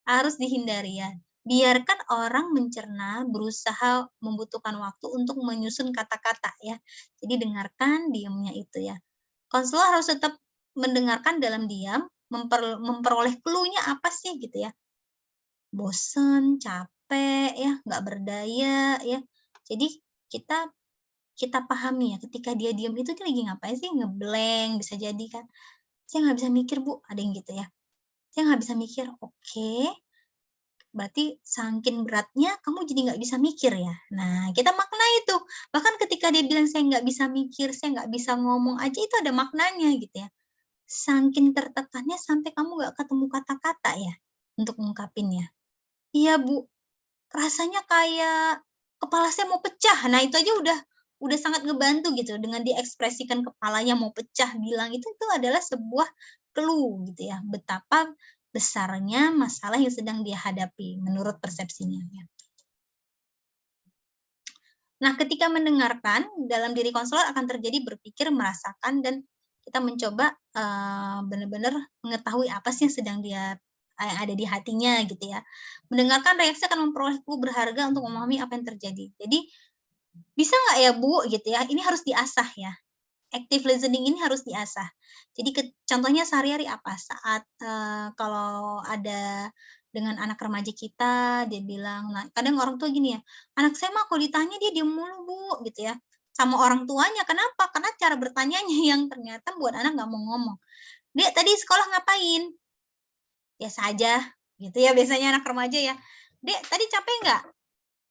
harus dihindari ya. Biarkan orang mencerna, berusaha membutuhkan waktu untuk menyusun kata-kata ya. Jadi dengarkan diamnya itu ya. Konselor harus tetap mendengarkan dalam diam, memperoleh clue-nya apa sih gitu ya. Bosen, capek ya, nggak berdaya ya. Jadi kita pahami ya ketika dia diam itu dia lagi ngapain sih, ngeblank bisa jadi kan. Saya nggak bisa mikir Bu, ada yang gitu ya. Saya nggak bisa mikir, oke, berarti saking beratnya kamu jadi nggak bisa mikir ya. Nah kita makna itu. Bahkan ketika dia bilang saya nggak bisa mikir, saya nggak bisa ngomong aja itu ada maknanya gitu ya. Saking tertekannya sampai kamu nggak ketemu kata-kata ya untuk ngungkapinnya. Iya Bu, rasanya kayak kepala saya mau pecah. Nah itu aja udah sangat ngebantu gitu dengan diekspresikan kepalanya mau pecah bilang itu adalah sebuah clue gitu ya, betapa besarnya masalah yang sedang dia hadapi menurut persepsinya ya. Nah, ketika mendengarkan dalam diri konselor akan terjadi berpikir, merasakan dan kita mencoba benar-benar mengetahui apa sih yang sedang dia ada di hatinya gitu ya. Mendengarkan reaksi akan memperoleh clue berharga untuk memahami apa yang terjadi. Jadi bisa nggak ya Bu gitu ya, ini harus diasah ya. Active listening ini harus diasah. Jadi contohnya sehari-hari apa, saat kalau ada dengan anak remaja kita, dia bilang, nah kadang orang tua gini ya, anak saya mah kalau ditanya dia diem mulu Bu, gitu ya. Sama orang tuanya, kenapa? Karena cara bertanyanya yang ternyata buat anak nggak mau ngomong. Dek, tadi sekolah ngapain? Biasa aja, gitu ya biasanya anak remaja ya. Dek, tadi capek nggak?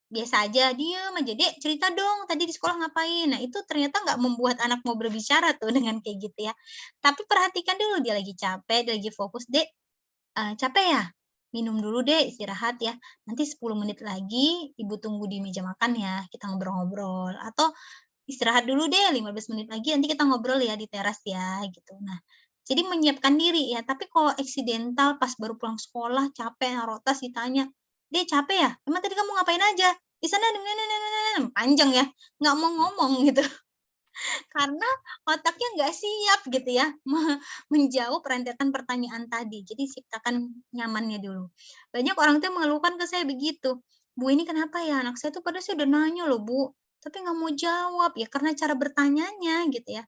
Biasa aja, diem aja, "Dek cerita dong tadi di sekolah ngapain?" Nah itu ternyata nggak membuat anak mau berbicara tuh dengan kayak gitu ya. Tapi perhatikan dulu dia lagi capek, dia lagi fokus, "Dek, capek ya? Minum dulu Dek, istirahat ya. Nanti 10 menit lagi Ibu tunggu di meja makan ya, kita ngobrol-ngobrol." Atau, "Istirahat dulu deh 15 menit lagi nanti kita ngobrol ya di teras ya," gitu. Nah, jadi menyiapkan diri ya, tapi kalau eksidental pas baru pulang sekolah capek naruh tas ditanya, "Dek capek ya? Emang tadi kamu ngapain aja? Di sana panjang ya, nggak mau ngomong gitu. Karena otaknya nggak siap gitu ya, menjawab rentetan pertanyaan tadi. Jadi ciptakan nyamannya dulu. Banyak orang tuh mengeluhkan ke saya begitu, "Bu ini kenapa ya? Anak saya tuh padahal saya udah nanya loh Bu, tapi nggak mau jawab." Ya karena cara bertanyanya gitu ya.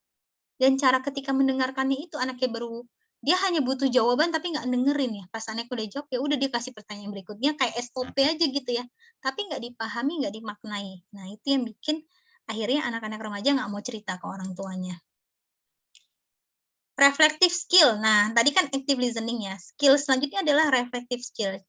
Dan cara ketika mendengarkannya itu anaknya baru dia hanya butuh jawaban tapi nggak dengerin ya. Pas anaknya udah jawab, ya udah dia kasih pertanyaan berikutnya kayak SOP aja gitu ya. Tapi nggak dipahami, nggak dimaknai. Nah, itu yang bikin akhirnya anak-anak remaja nggak mau cerita ke orang tuanya. Reflective skill. Nah, tadi kan active listening ya. Skill selanjutnya adalah reflective skill.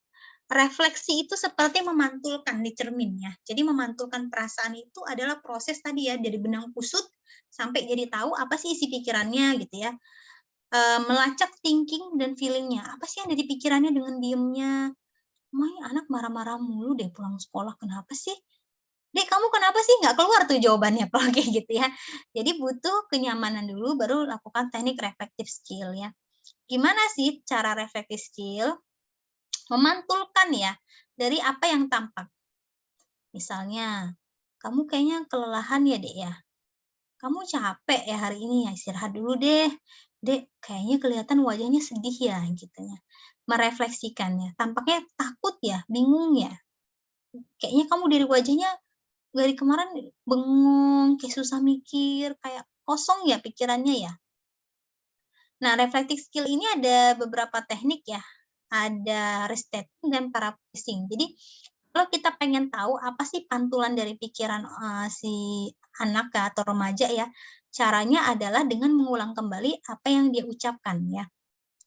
Refleksi itu seperti memantulkan di cermin ya. Jadi memantulkan perasaan itu adalah proses tadi ya, dari benang kusut sampai jadi tahu apa sih isi pikirannya gitu ya. Melacak thinking dan feeling-nya, apa sih yang ada di pikirannya dengan diemnya, "Mah, anak marah-marah mulu deh pulang sekolah, kenapa sih? Dek, kamu kenapa sih?" Nggak keluar tuh jawabannya kalau kayak gitu ya. Jadi butuh kenyamanan dulu baru lakukan teknik reflective skill ya. Gimana sih cara reflective skill? Memantulkan ya, dari apa yang tampak. Misalnya, kamu kayaknya kelelahan ya, Dek, ya? Kamu capek ya hari ini ya? Istirahat dulu deh. Dek, kayaknya kelihatan wajahnya sedih ya, gitu ya. Merefleksikan ya, tampaknya takut ya, bingung ya. Kayaknya kamu dari wajahnya dari kemarin bengong, kayak susah mikir, kayak kosong ya pikirannya ya. Nah, reflective skill ini ada beberapa teknik ya. Ada restatement dan paraphrasing. Jadi, kalau kita pengen tahu apa sih pantulan dari pikiran, si anak ya atau remaja ya, caranya adalah dengan mengulang kembali apa yang dia ucapkan ya.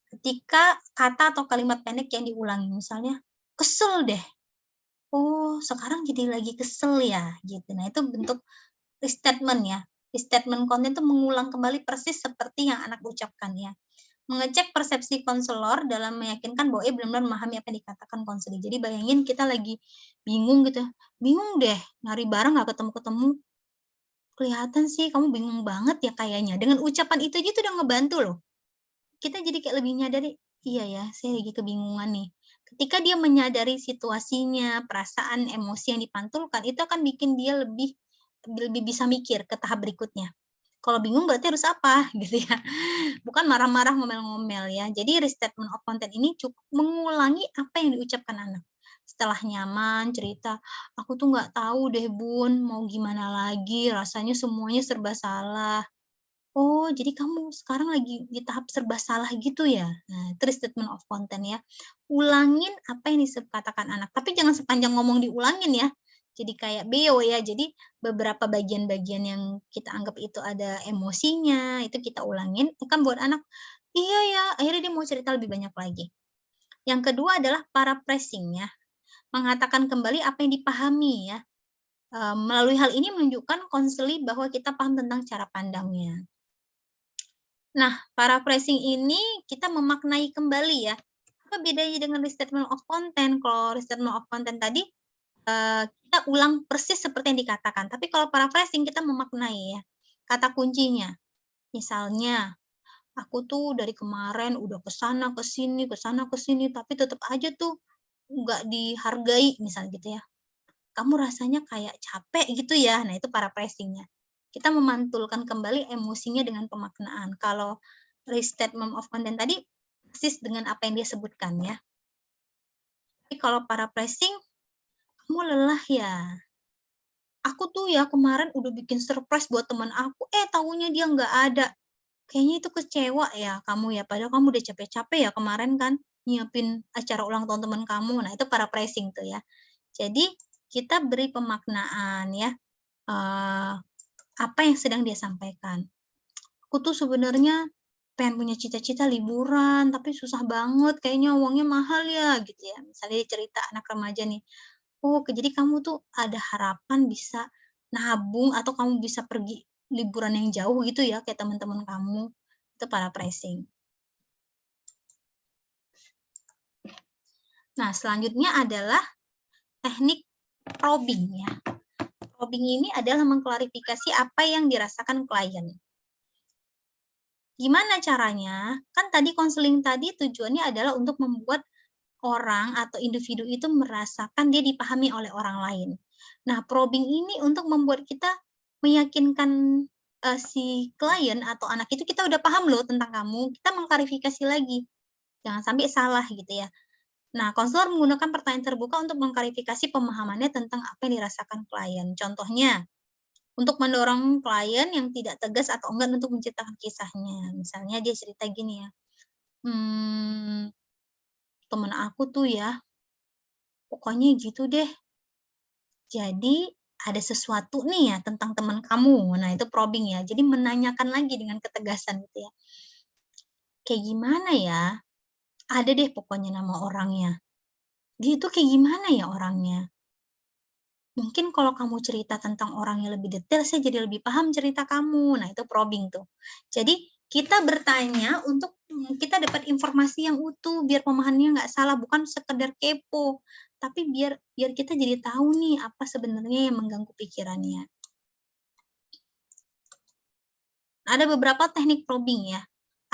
Ketika kata atau kalimat pendek yang diulangi, misalnya, "Kesel deh." "Oh, sekarang jadi lagi kesel ya?" Gitu. Nah, itu bentuk restatement ya. Restatement konten itu mengulang kembali persis seperti yang anak ucapkan ya. Mengecek persepsi konselor dalam meyakinkan bahwa ia benar-benar memahami apa yang dikatakan konselor. Jadi bayangin kita lagi bingung gitu, "Bingung deh, nyari barang nggak ketemu-ketemu." "Kelihatan sih kamu bingung banget ya kayaknya." Dengan ucapan itu aja tuh udah ngebantu loh. Kita jadi kayak lebih nyadari, "Iya ya, saya lagi kebingungan nih." Ketika dia menyadari situasinya, perasaan, emosi yang dipantulkan, itu akan bikin dia lebih lebih bisa mikir ke tahap berikutnya. Kalau bingung berarti harus apa gitu ya, bukan marah-marah, ngomel-ngomel ya. Jadi restatement of content ini cukup mengulangi apa yang diucapkan anak. Setelah nyaman cerita, "Aku tuh nggak tahu deh Bun, mau gimana lagi, rasanya semuanya serba salah." "Oh, jadi kamu sekarang lagi di tahap serba salah gitu ya?" Nah, itu restatement of content ya. Ulangin apa yang katakan anak, tapi jangan sepanjang ngomong diulangin ya. Jadi kayak beo ya, jadi beberapa bagian-bagian yang kita anggap itu ada emosinya, itu kita ulangin, itu kan buat anak, "Iya ya," akhirnya dia mau cerita lebih banyak lagi. Yang kedua adalah paraphrasing ya, mengatakan kembali apa yang dipahami ya. Melalui hal ini menunjukkan konseli bahwa kita paham tentang cara pandangnya. Nah, paraphrasing ini kita memaknai kembali ya. Apa bedanya dengan restatement of content? Kalau restatement of content tadi, kita ulang persis seperti yang dikatakan, tapi kalau paraphrasing kita memaknai ya, kata kuncinya. Misalnya, "Aku tuh dari kemarin udah ke sana ke sini, tapi tetap aja tuh nggak dihargai," misalnya gitu ya. "Kamu rasanya kayak capek gitu ya." Nah, itu paraphrasing-nya. Kita memantulkan kembali emosinya dengan pemaknaan. Kalau restatement of content tadi, persis dengan apa yang dia sebutkan ya. Tapi kalau paraphrasing, "Kamu lelah ya? Aku tuh ya kemarin udah bikin surprise buat teman aku, taunya dia nggak ada. Kayaknya itu kecewa ya kamu ya, padahal kamu udah capek-capek ya kemarin kan nyiapin acara ulang tahun teman kamu." Nah, itu paraphrasing tuh ya. Jadi, kita beri pemaknaan ya, eee, apa yang sedang dia sampaikan. "Aku tuh sebenarnya pengen punya cita-cita liburan, tapi susah banget kayaknya uangnya mahal ya," gitu ya. Misalnya dia cerita anak remaja nih, "Oh, jadi kamu tuh ada harapan bisa nabung atau kamu bisa pergi liburan yang jauh gitu ya kayak teman-teman kamu." Itu paraphrasing. Nah, selanjutnya adalah teknik probing ya. Probing ini adalah mengklarifikasi apa yang dirasakan klien. Gimana caranya? Kan tadi konseling tadi tujuannya adalah untuk membuat orang atau individu itu merasakan dia dipahami oleh orang lain. Nah, probing ini untuk membuat kita meyakinkan, si klien atau anak itu, "Kita udah paham loh tentang kamu," kita mengklarifikasi lagi, jangan sampai salah gitu ya. Nah, konselor menggunakan pertanyaan terbuka untuk mengklarifikasi pemahamannya tentang apa yang dirasakan klien. Contohnya, untuk mendorong klien yang tidak tegas atau enggan untuk menceritakan kisahnya. Misalnya dia cerita gini ya, "Mmm, temen aku tuh ya, pokoknya gitu deh. Jadi ada sesuatu nih ya tentang teman kamu." Nah, itu probing ya. Jadi menanyakan lagi dengan ketegasan gitu ya. "Kayak gimana ya? Ada deh pokoknya nama orangnya. Dia itu kayak gimana ya orangnya? Mungkin kalau kamu cerita tentang orangnya lebih detail, saya jadi lebih paham cerita kamu." Nah, itu probing tuh. Jadi kita bertanya untuk, kita dapat informasi yang utuh biar pemahamannya nggak salah, bukan sekedar kepo, tapi biar biar kita jadi tahu nih apa sebenarnya yang mengganggu pikirannya. Ada beberapa teknik probing ya.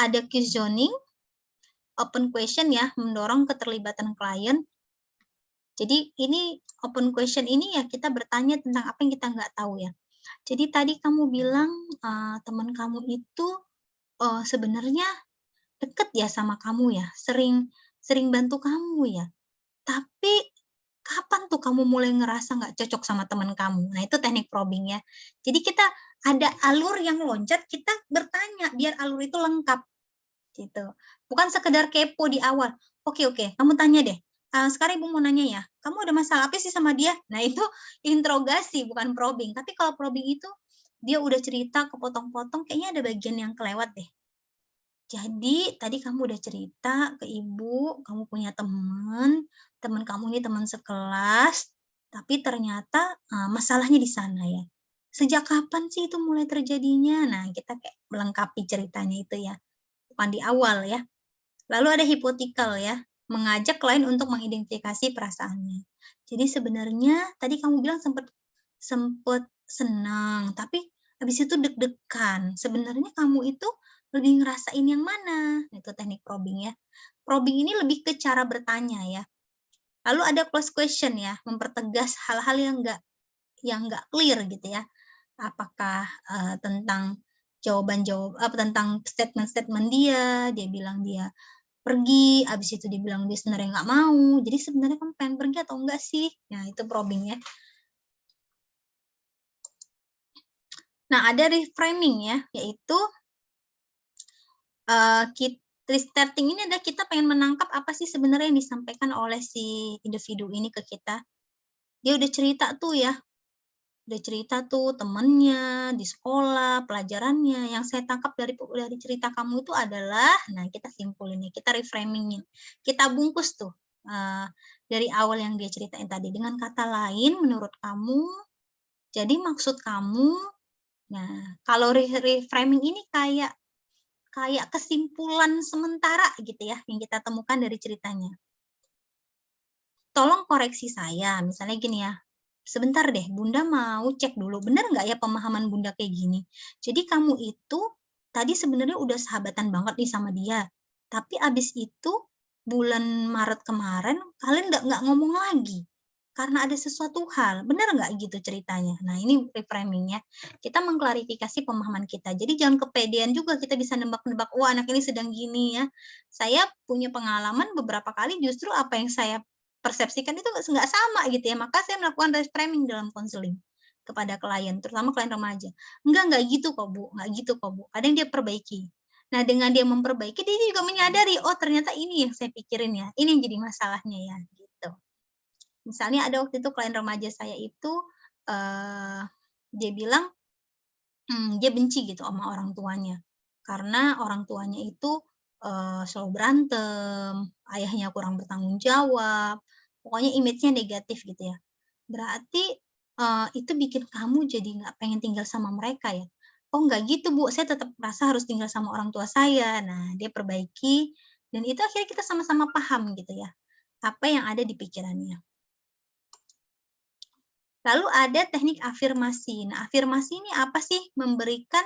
Ada questioning, open question ya, mendorong keterlibatan klien. Jadi ini open question ini ya kita bertanya tentang apa yang kita nggak tahu ya. Jadi tadi kamu bilang, teman kamu itu, sebenarnya deket ya sama kamu ya, sering sering bantu kamu ya, tapi kapan tuh kamu mulai ngerasa nggak cocok sama teman kamu? Nah, itu teknik probing ya. Jadi kita ada alur yang loncat, kita bertanya biar alur itu lengkap, gitu. Bukan sekedar kepo di awal, "Oke oke, kamu tanya deh, sekarang Ibu mau nanya ya, kamu ada masalah apa sih sama dia?" Nah, itu interogasi bukan probing. Tapi kalau probing itu, dia udah cerita kepotong-potong, kayaknya ada bagian yang kelewat deh. Jadi tadi kamu udah cerita ke ibu, kamu punya teman, teman kamu ini teman sekelas, tapi ternyata, masalahnya di sana ya. Sejak kapan sih itu mulai terjadinya? Nah, kita kayak melengkapi ceritanya itu ya, bukan di awal ya. Lalu ada hypothetical ya, mengajak klien untuk mengidentifikasi perasaannya. Jadi sebenarnya tadi kamu bilang sempet sempet senang, tapi habis itu deg-degan. Sebenarnya kamu itu lebih ngerasain yang mana? Itu teknik probing ya. Probing ini lebih ke cara bertanya ya. Lalu ada close question ya, mempertegas hal-hal yang nggak clear gitu ya. Apakah, tentang tentang statement-statement dia, dia bilang dia pergi, habis itu dia bilang dia sebenarnya nggak mau, jadi sebenarnya kamu pengen pergi atau enggak sih? Nah, itu probing ya. Nah, ada reframing ya, yaitu, restarting ini adalah kita pengen menangkap apa sih sebenarnya yang disampaikan oleh si individu ini ke kita. Dia udah cerita tuh temennya, di sekolah, pelajarannya, yang saya tangkap dari cerita kamu itu adalah, nah kita simpulin nih, kita reframing-nya, kita bungkus tuh, dari awal yang dia ceritain tadi, dengan kata lain menurut kamu, jadi maksud kamu, nah kalau reframing ini kayak kayak kesimpulan sementara gitu ya, yang kita temukan dari ceritanya. Tolong koreksi saya, misalnya gini ya, "Sebentar deh, Bunda mau cek dulu, benar nggak ya pemahaman Bunda kayak gini? Jadi kamu itu tadi sebenarnya udah sahabatan banget nih sama dia, tapi abis itu bulan Maret kemarin kalian nggak ngomong lagi, karena ada sesuatu hal, benar nggak gitu ceritanya?" Nah, ini reframing ya. Kita mengklarifikasi pemahaman kita. Jadi jangan kepedean juga kita bisa nebak-nebak, "Wah, anak ini sedang gini ya." Saya punya pengalaman beberapa kali justru apa yang saya persepsikan itu nggak sama gitu ya, maka saya melakukan reframing dalam konseling kepada klien, terutama klien remaja. Nggak gitu kok Bu, nggak gitu kok Bu." Ada yang dia perbaiki. Nah, dengan dia memperbaiki, dia juga menyadari, "Oh, ternyata ini yang saya pikirin ya, ini yang jadi masalahnya ya," gitu. Misalnya ada waktu itu klien remaja saya itu, eee, dia bilang, dia benci gitu sama orang tuanya. Karena orang tuanya itu, selalu berantem, ayahnya kurang bertanggung jawab, pokoknya image-nya negatif gitu ya. Berarti, itu bikin kamu jadi nggak pengen tinggal sama mereka ya? "Oh nggak gitu Bu, saya tetap merasa harus tinggal sama orang tua saya." Nah, dia perbaiki, dan itu akhirnya kita sama-sama paham gitu ya, apa yang ada di pikirannya. Lalu ada teknik afirmasi. Nah, afirmasi ini apa sih? Memberikan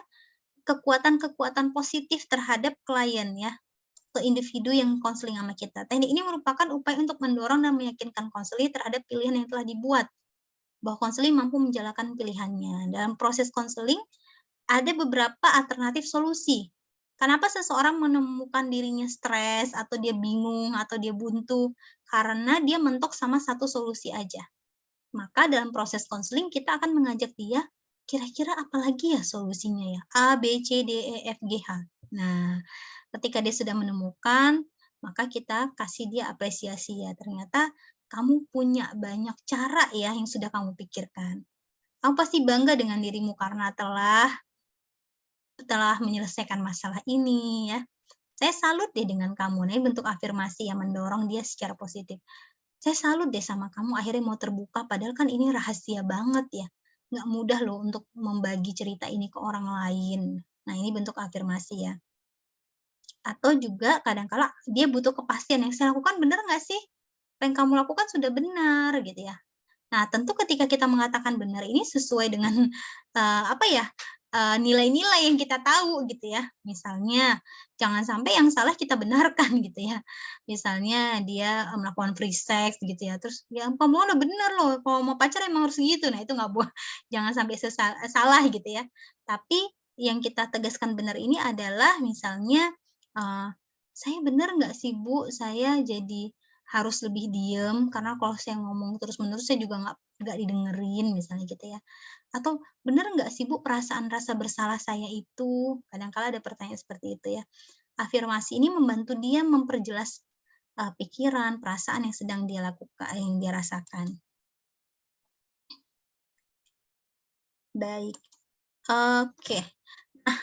kekuatan-kekuatan positif terhadap klien ya, ke individu yang konseling sama kita. Teknik ini merupakan upaya untuk mendorong dan meyakinkan konselor terhadap pilihan yang telah dibuat, bahwa konseling mampu menjalankan pilihannya. Dalam proses konseling, ada beberapa alternatif solusi. Kenapa seseorang menemukan dirinya stres, atau dia bingung, atau dia buntu? Karena dia mentok sama satu solusi aja. Maka dalam proses konseling kita akan mengajak dia, kira-kira apa lagi ya solusinya ya? A, B, C, D, E, F, G, H. Nah, ketika dia sudah menemukan, maka kita kasih dia apresiasi ya. Ternyata kamu punya banyak cara ya yang sudah kamu pikirkan. Kamu pasti bangga dengan dirimu karena telah menyelesaikan masalah ini ya. Saya salut deh dengan kamu. Nah, ini bentuk afirmasi yang mendorong dia secara positif. "Saya salut deh sama kamu akhirnya mau terbuka, padahal kan ini rahasia banget ya. Nggak mudah loh untuk membagi cerita ini ke orang lain." Nah, ini bentuk afirmasi ya. Atau juga kadang kala dia butuh kepastian, "Yang saya lakukan benar nggak sih? Apa yang kamu lakukan sudah benar," gitu ya. Nah, tentu ketika kita mengatakan benar ini sesuai dengan, apa ya, nilai-nilai yang kita tahu gitu ya. Misalnya jangan sampai yang salah kita benarkan gitu ya. Misalnya dia melakukan free sex gitu ya. Terus ya kamu udah bener loh kalau mau pacar emang harus gitu. Nah, itu nggak boleh jangan sampai salah gitu ya. Tapi yang kita tegaskan benar ini adalah misalnya saya benar nggak sih Bu, saya jadi harus lebih diem karena kalau saya ngomong terus-menerus saya juga nggak didengerin misalnya gitu ya. Atau benar nggak sih Bu perasaan rasa bersalah saya itu? Kadang-kala ada pertanyaan seperti itu ya. Afirmasi ini membantu dia memperjelas pikiran, perasaan yang sedang dia lakukan, yang dia rasakan. Baik, oke. Nah,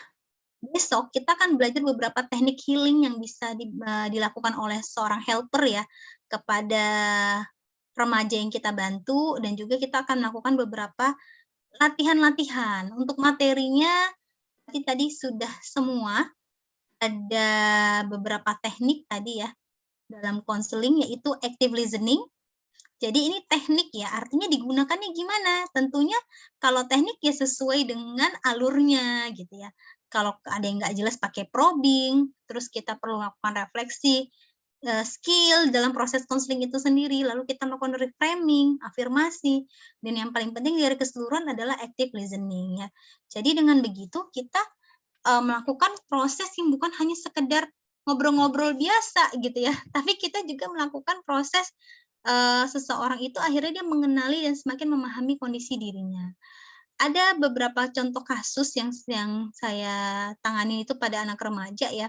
besok kita akan belajar beberapa teknik healing yang bisa dilakukan oleh seorang helper ya, kepada remaja yang kita bantu dan juga kita akan melakukan beberapa latihan-latihan. Untuk materinya tadi sudah semua, ada beberapa teknik tadi ya, dalam konseling yaitu active listening. Jadi ini teknik ya, artinya digunakannya gimana? Tentunya kalau teknik ya sesuai dengan alurnya gitu ya. Kalau ada yang nggak jelas pakai probing, terus kita perlu melakukan refleksi, skill dalam proses konseling itu sendiri, lalu kita melakukan reframing, afirmasi, dan yang paling penting dari keseluruhan adalah active listening ya. Jadi dengan begitu kita melakukan proses yang bukan hanya sekedar ngobrol-ngobrol biasa gitu ya, tapi kita juga melakukan proses seseorang itu akhirnya dia mengenali dan semakin memahami kondisi dirinya. Ada beberapa contoh kasus yang saya tangani itu pada anak remaja ya,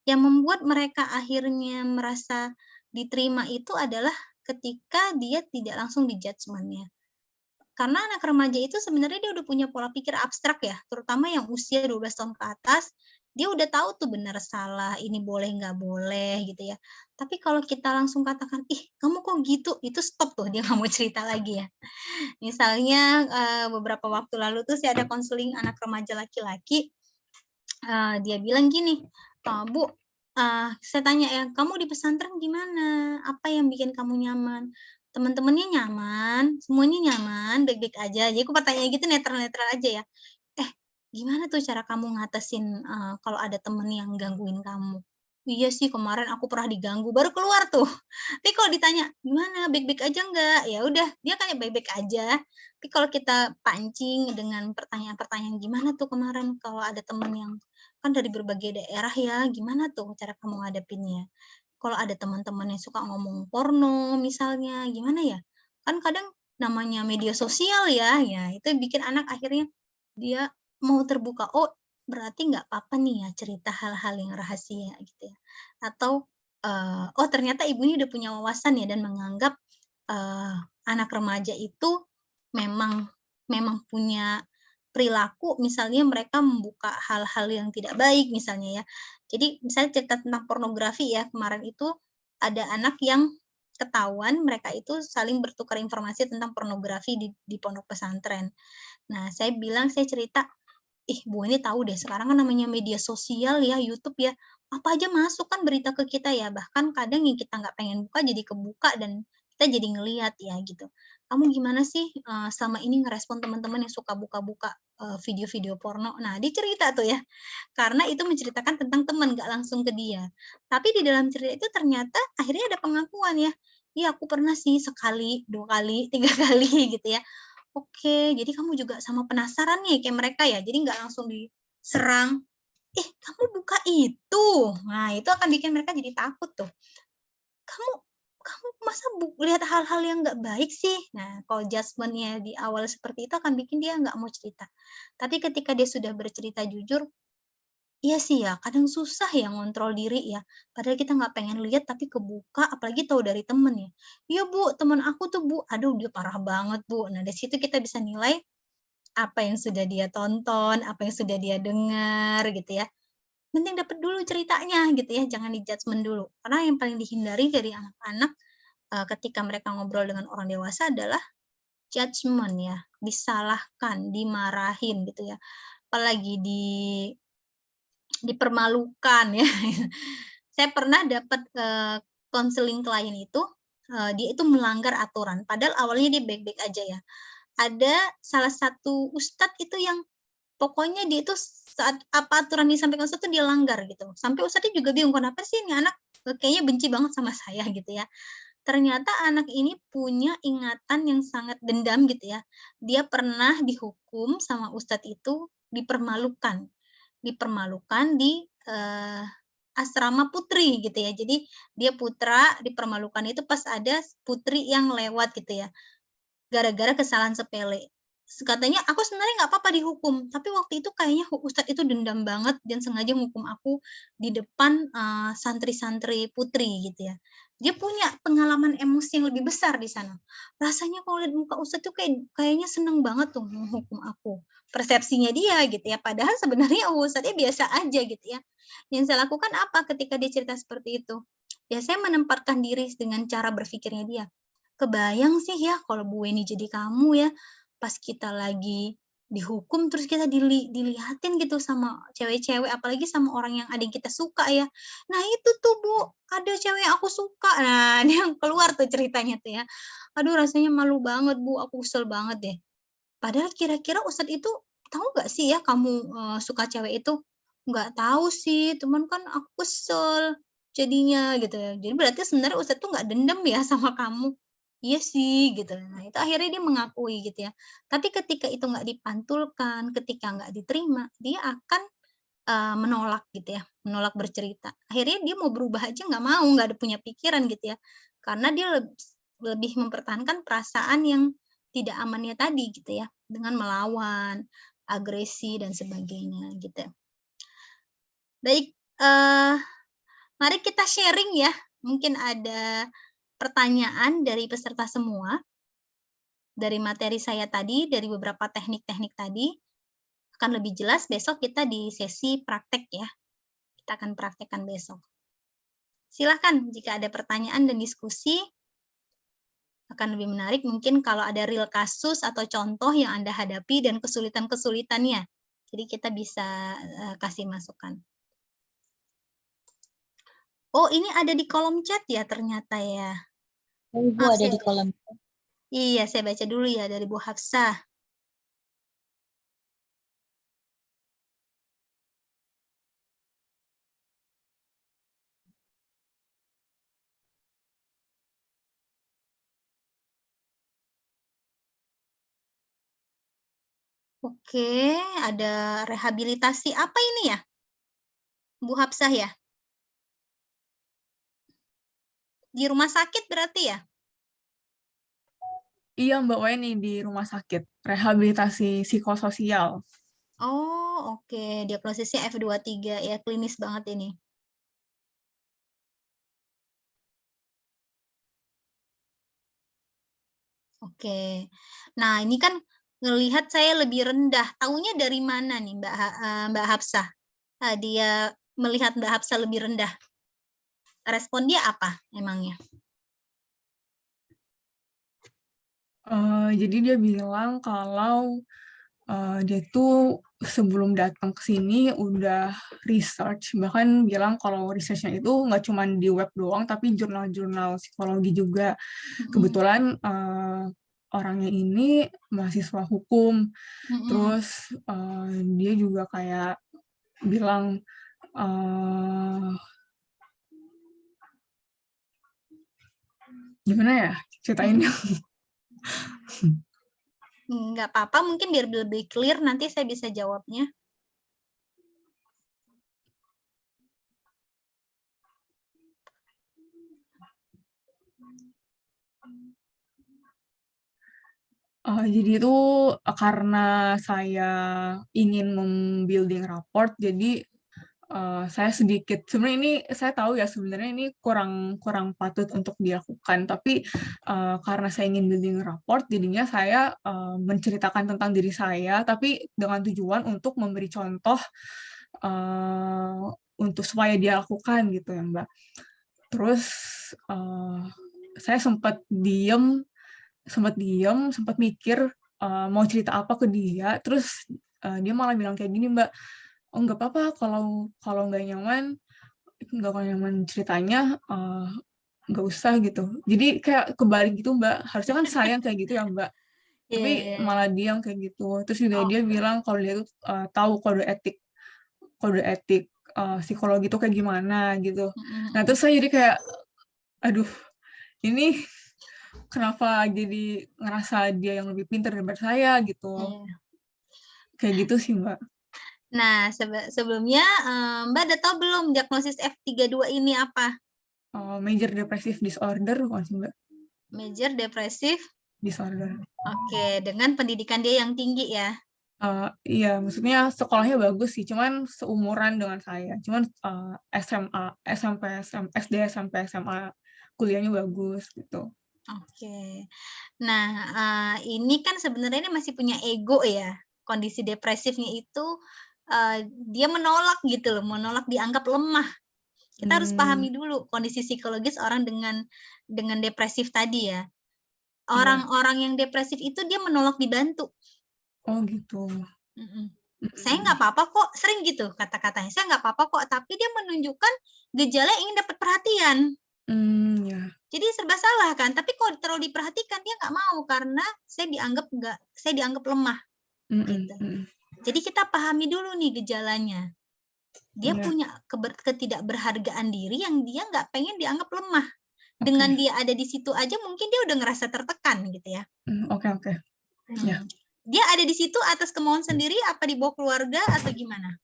yang membuat mereka akhirnya merasa diterima itu adalah ketika dia tidak langsung di-judgement ya. Karena anak remaja itu sebenarnya dia udah punya pola pikir abstrak ya, terutama yang usia 12 tahun ke atas, dia udah tahu tuh benar salah, ini boleh nggak boleh gitu ya. Tapi kalau kita langsung katakan, "Ih, kamu kok gitu?" Itu stop tuh, dia nggak mau cerita lagi ya. Misalnya, beberapa waktu lalu tuh saya ada konseling anak remaja laki-laki, dia bilang gini, "Bu, saya tanya ya, 'Kamu di pesantren gimana? Apa yang bikin kamu nyaman?' Teman-temannya nyaman, semuanya nyaman, baik-baik aja." Jadi aku pertanyaan gitu netral-netral aja ya. "Eh, gimana tuh cara kamu ngatasin, kalau ada temen yang gangguin kamu?" "Iya sih kemarin aku pernah diganggu." Baru keluar tuh. Tapi kalau ditanya, "Gimana, baik-baik aja nggak?" Ya udah, dia kayak baik-baik aja. Tapi kalau kita pancing dengan pertanyaan-pertanyaan, "Gimana tuh kemarin kalau ada temen yang" kan dari berbagai daerah ya, "Gimana tuh cara kamu ngadepinnya?" Kalau ada teman-teman yang suka ngomong porno misalnya, gimana ya? Kan kadang namanya media sosial ya, ya itu bikin anak akhirnya dia mau terbuka, oh berarti nggak apa-apa nih ya cerita hal-hal yang rahasia gitu ya. Atau, oh ternyata ibunya udah punya wawasan ya dan menganggap, anak remaja itu memang memang punya perilaku misalnya mereka membuka hal-hal yang tidak baik misalnya ya. Jadi misalnya cerita tentang pornografi ya, kemarin itu ada anak yang ketahuan mereka itu saling bertukar informasi tentang pornografi di pondok pesantren. Nah, saya cerita, "Ih, Bu ini tahu deh sekarang kan namanya media sosial ya, YouTube ya, apa aja masuk kan berita ke kita ya, bahkan kadang yang kita nggak pengen buka jadi kebuka dan kita jadi ngelihat ya," gitu. "Kamu gimana sih, selama ini ngerespon teman-teman yang suka buka-buka, video-video porno?" Nah, dia cerita tuh ya, karena itu menceritakan tentang teman, nggak langsung ke dia. Tapi di dalam cerita itu ternyata akhirnya ada pengakuan ya, "Iya aku pernah sih sekali, 2 kali, 3 kali," gitu ya. Oke, jadi kamu juga sama penasaran nih kayak mereka ya? Jadi nggak langsung diserang, "Ih, kamu buka itu?" Nah, itu akan bikin mereka jadi takut tuh. "Kamu kamu masa lihat hal-hal yang nggak baik sih?" Nah, kalau judgement-nya di awal seperti itu akan bikin dia nggak mau cerita. Tapi ketika dia sudah bercerita jujur, iya sih ya, kadang susah ya ngontrol diri ya, padahal kita nggak pengen lihat tapi kebuka, apalagi tahu dari temen ya. "Iya Bu, temen aku tuh Bu, aduh dia parah banget Bu." Nah, dari situ kita bisa nilai apa yang sudah dia tonton, apa yang sudah dia dengar gitu ya. Penting dapat dulu ceritanya gitu ya, jangan di-judgement dulu. Karena yang paling dihindari dari anak-anak, ketika mereka ngobrol dengan orang dewasa adalah judgement ya, disalahkan, dimarahin gitu ya. Apalagi dipermalukan ya. Saya pernah dapat, konseling klien itu, dia itu melanggar aturan, padahal awalnya dia baik-baik aja ya. Ada salah satu ustad itu yang pokoknya dia itu saat apa aturan disampaikan Ustadz itu dia langgar gitu. Sampai Ustadznya juga bingung, kenapa sih ini anak kayaknya benci banget sama saya gitu ya. Ternyata anak ini punya ingatan yang sangat dendam gitu ya. Dia pernah dihukum sama Ustadz itu dipermalukan di asrama putri gitu ya. Jadi dia putra dipermalukan itu pas ada putri yang lewat gitu ya. Gara-gara kesalahan sepele. Katanya aku sebenarnya nggak apa-apa dihukum, tapi waktu itu kayaknya Ustadz itu dendam banget dan sengaja menghukum aku di depan santri-santri putri gitu ya. Dia punya pengalaman emosi yang lebih besar di sana. Rasanya kalau lihat muka Ustadz tuh kayaknya seneng banget tuh menghukum aku. Persepsinya dia gitu ya. Padahal sebenarnya Ustadznya biasa aja gitu ya. Yang saya lakukan apa ketika dia cerita seperti itu? Ya saya menempatkan diri dengan cara berpikirnya dia. Kebayang sih ya kalau Bu Weni jadi kamu ya, pas kita lagi dihukum terus kita dilihatin gitu sama cewek-cewek, apalagi sama orang yang adik kita suka ya. Nah itu tuh Bu, ada cewek yang aku suka. Nah dia keluar tuh ceritanya tuh ya. Aduh rasanya malu banget Bu, aku kesel banget deh. Padahal kira-kira Ustadz itu tahu nggak sih ya kamu suka cewek itu? Nggak tahu sih, teman kan aku kesel jadinya gitu ya. Jadi berarti sebenarnya Ustadz tuh nggak dendam ya sama kamu. Iya sih gitu. Nah itu akhirnya dia mengakui gitu ya. Tapi ketika itu nggak dipantulkan, ketika nggak diterima, dia akan menolak gitu ya, menolak bercerita. Akhirnya dia mau berubah aja nggak mau, nggak ada punya pikiran gitu ya. Karena dia lebih mempertahankan perasaan yang tidak amannya tadi gitu ya, dengan melawan, agresi dan sebagainya gitu. Baik, mari kita sharing ya. Mungkin ada pertanyaan dari peserta semua. Dari materi saya tadi, dari beberapa teknik-teknik tadi, akan lebih jelas besok kita di sesi praktek ya. Kita akan praktekkan besok. Silakan jika ada pertanyaan dan diskusi, akan lebih menarik mungkin kalau ada real kasus atau contoh yang Anda hadapi dan kesulitan-kesulitannya. Jadi kita bisa kasih masukan. Oh, ini ada di kolom chat ya ternyata ya. Ibu ada di kolom. Iya, saya baca dulu ya dari Bu Hafsah. Oke, ada rehabilitasi apa ini ya? Bu Hafsah ya? Di rumah sakit berarti ya? Iya Mbak Weni di rumah sakit, rehabilitasi psikososial. Oh oke, diagnosisnya F23 ya, klinis banget ini. Oke, nah ini kan ngelihat saya lebih rendah, taunya dari mana nih Mbak Hafsah? Dia melihat Mbak Hafsah lebih rendah. Respon dia apa emangnya? Jadi dia bilang kalau dia tuh sebelum datang ke sini udah research, bahkan bilang kalau researchnya itu nggak cuma di web doang, tapi jurnal-jurnal psikologi juga. Kebetulan orangnya ini mahasiswa hukum, terus dia juga kayak bilang gimana ya ceritainnya? Nggak apa-apa, mungkin biar lebih clear nanti saya bisa jawabnya. Jadi itu karena saya ingin membuilding rapport, jadi saya sedikit sebenarnya ini saya tahu ya sebenarnya ini kurang patut untuk dilakukan, tapi karena saya ingin building rapport, jadinya saya menceritakan tentang diri saya, tapi dengan tujuan untuk memberi contoh untuk supaya dia lakukan gitu ya Mbak. Terus saya sempat mikir mau cerita apa ke dia, terus dia malah bilang kayak gini Mbak, oh nggak apa-apa kalau nggak nyaman ceritanya nggak usah gitu. Jadi kayak kebalik gitu Mbak, harusnya kan sayang kayak gitu ya Mbak. Iya, Tapi iya. malah dia yang kayak gitu. Terus juga Oh, dia bilang kalau dia tuh tahu kode etik psikologi itu kayak gimana gitu. Nah terus saya jadi kayak, aduh, ini kenapa jadi ngerasa dia yang lebih pintar daripada saya gitu. iya. Kayak gitu sih Mbak. Nah, sebelumnya Mbak udah tahu belum diagnosis F32 ini apa? Major depressive disorder bukan sih Mbak? Major depressive. Disorder. Oke, dengan pendidikan dia yang tinggi ya. Iya, maksudnya sekolahnya bagus sih, cuman seumuran dengan saya. Cuman SMA, SMP, SD, SMP, SMA, kuliahnya bagus gitu. Oke. Nah, ini kan sebenarnya ini masih punya ego ya. Kondisi depresifnya itu dia menolak gitu loh, menolak dianggap lemah. Kita harus pahami dulu kondisi psikologis orang dengan depresif tadi ya. Orang-orang yang depresif itu dia menolak dibantu. Oh gitu. Saya nggak apa-apa kok, sering gitu kata-katanya. Saya nggak apa-apa kok, tapi dia menunjukkan gejala ingin dapat perhatian. Ya. Jadi serba salah kan, tapi kalau terlalu diperhatikan dia nggak mau karena saya dianggap lemah. Gitu. Jadi kita pahami dulu nih gejalanya. Dia punya ketidakberhargaan diri yang dia nggak pengen dianggap lemah. Dengan dia ada di situ aja mungkin dia udah ngerasa tertekan gitu ya. Oke. Ya. Dia ada di situ atas kemauan sendiri apa dibawa keluarga atau gimana?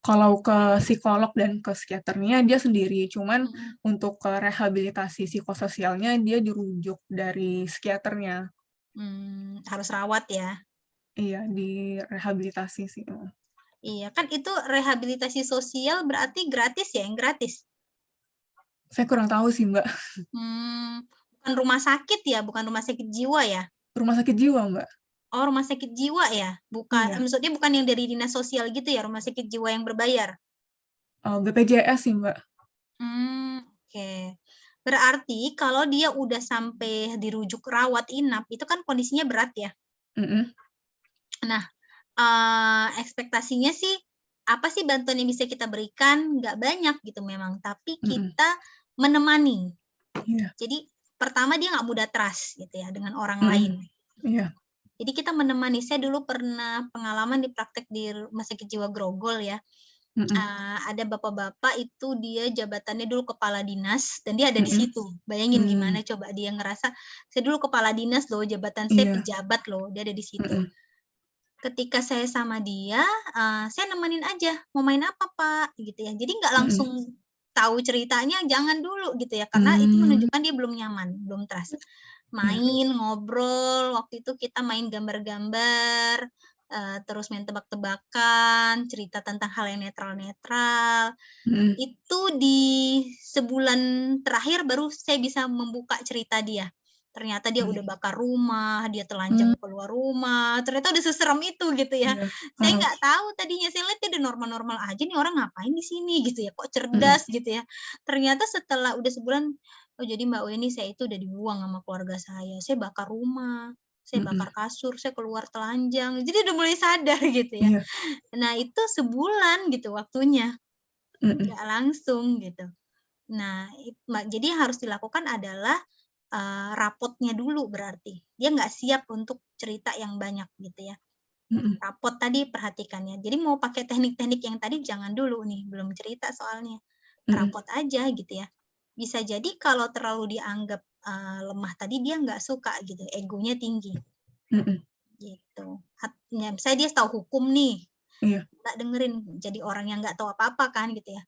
Kalau ke psikolog dan ke psikiaternya dia sendiri, cuman untuk ke rehabilitasi psikososialnya dia dirujuk dari psikiaternya. Harus rawat ya. Iya, di rehabilitasi sih. Iya, kan itu rehabilitasi sosial berarti gratis ya, yang gratis? Saya kurang tahu sih, Mbak. Bukan rumah sakit ya, bukan rumah sakit jiwa ya? Rumah sakit jiwa, Mbak. Oh, rumah sakit jiwa ya? Bukan, Iya. maksudnya bukan yang dari dinas sosial gitu ya, rumah sakit jiwa yang berbayar? BPJS sih, Mbak. Oke. Berarti kalau dia udah sampai dirujuk rawat inap, itu kan kondisinya berat ya? Nah, ekspektasinya sih, apa sih bantuan yang bisa kita berikan? Nggak banyak gitu memang, tapi kita menemani. Iya. Jadi, pertama dia nggak mudah trust gitu ya, dengan orang lain. Iya. Jadi kita menemani. Saya dulu pernah pengalaman di praktek di Rumah Sakit Jiwa Grogol ya. Ada bapak-bapak itu dia jabatannya dulu kepala dinas dan dia ada di situ. Bayangin gimana coba dia ngerasa, saya dulu kepala dinas loh, jabatan saya pejabat loh, dia ada di situ. Ketika saya sama dia, saya nemenin aja, mau main apa Pak? Gitu ya. Jadi nggak langsung tahu ceritanya, jangan dulu gitu ya, karena itu menunjukkan dia belum nyaman, belum trust. Main, ngobrol, waktu itu kita main gambar-gambar, terus main tebak-tebakan, cerita tentang hal yang netral-netral. Itu di sebulan terakhir baru saya bisa membuka cerita dia. Ternyata dia udah bakar rumah, dia telanjang keluar rumah, ternyata udah seserem itu gitu ya. Saya nggak tahu tadinya, saya lihat dia udah normal-normal aja, nih orang ngapain di sini gitu ya, kok cerdas gitu ya. Ternyata setelah udah sebulan, oh jadi Mbak Weni saya itu udah dibuang sama keluarga saya bakar rumah, saya bakar kasur, saya keluar telanjang, jadi udah mulai sadar gitu ya. Nah itu sebulan gitu waktunya, nggak langsung gitu. Nah, jadi harus dilakukan adalah rapotnya dulu berarti. Dia nggak siap untuk cerita yang banyak gitu ya. Rapot tadi perhatikannya. Jadi mau pakai teknik-teknik yang tadi jangan dulu nih, belum cerita soalnya. Rapot aja gitu ya. Bisa jadi kalau terlalu dianggap lemah tadi dia nggak suka gitu, egonya tinggi. Gitu. Misalnya dia tahu hukum nih, nggak dengerin, jadi orang yang nggak tahu apa-apa kan gitu ya.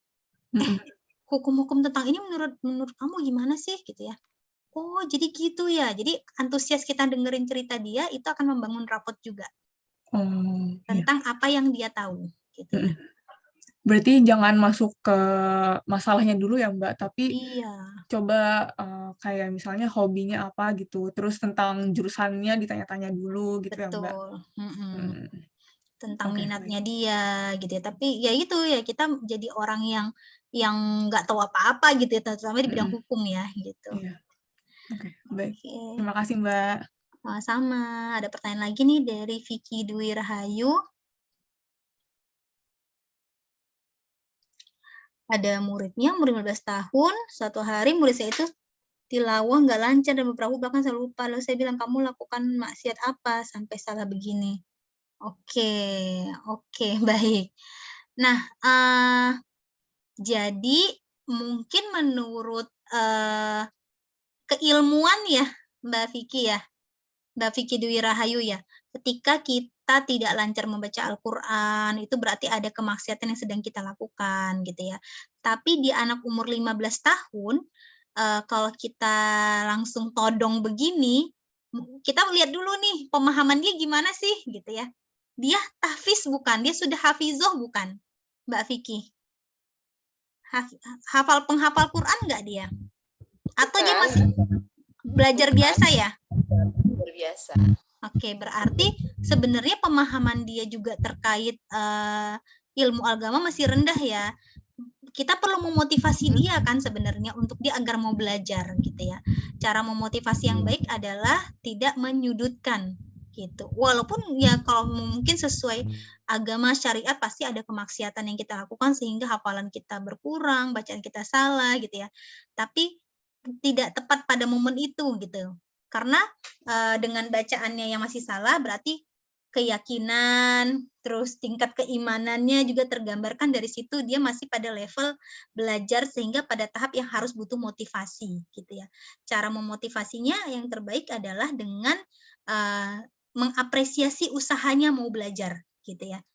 Hukum-hukum tentang ini menurut kamu gimana sih gitu ya? Oh, jadi gitu ya. Jadi antusias kita dengerin cerita dia itu akan membangun rapot juga. Tentang apa yang dia tahu gitu ya. Berarti jangan masuk ke masalahnya dulu ya Mbak, tapi coba kayak misalnya hobinya apa gitu, terus tentang jurusannya ditanya-tanya dulu gitu ya Mbak. Tentang minatnya dia gitu ya. Tapi ya itu ya, kita jadi orang yang nggak tahu apa-apa gitu ya, terutama di bidang hukum ya gitu. Oke, baik. Terima kasih Mbak. Sama. Ada pertanyaan lagi nih dari Vicky Dwi Rahayu. Ada muridnya, umur 15 tahun, suatu hari murid saya itu tilawah nggak lancar dan beberapa bahkan selalu lupa. Lalu saya bilang, kamu lakukan maksiat apa sampai salah begini? Oke, baik. Nah, jadi mungkin menurut keilmuan ya, Mbak Vicky ya, Mbak Vicky Dwi Rahayu ya, ketika kita tidak lancar membaca Al-Quran, itu berarti ada kemaksiatan yang sedang kita lakukan gitu ya. Tapi di anak umur 15 tahun, kalau kita langsung todong begini, kita lihat dulu nih pemahaman dia gimana sih gitu ya. Dia tahfiz bukan? Dia sudah hafizoh bukan, Mbak Vicky? Hafal penghafal Quran nggak dia? Atau dia masih belajar biasa ya? Luar biasa. Oke, berarti sebenarnya pemahaman dia juga terkait ilmu agama masih rendah ya. Kita perlu memotivasi dia kan sebenarnya untuk dia agar mau belajar gitu ya. Cara memotivasi yang baik adalah tidak menyudutkan gitu. Walaupun ya kalau mungkin sesuai agama syariat pasti ada kemaksiatan yang kita lakukan sehingga hafalan kita berkurang, bacaan kita salah gitu ya. Tapi tidak tepat pada momen itu gitu. Karena dengan bacaannya yang masih salah berarti keyakinan, terus tingkat keimanannya juga tergambarkan dari situ dia masih pada level belajar sehingga pada tahap yang harus butuh motivasi gitu ya. Cara memotivasinya yang terbaik adalah dengan mengapresiasi usahanya mau belajar gitu ya.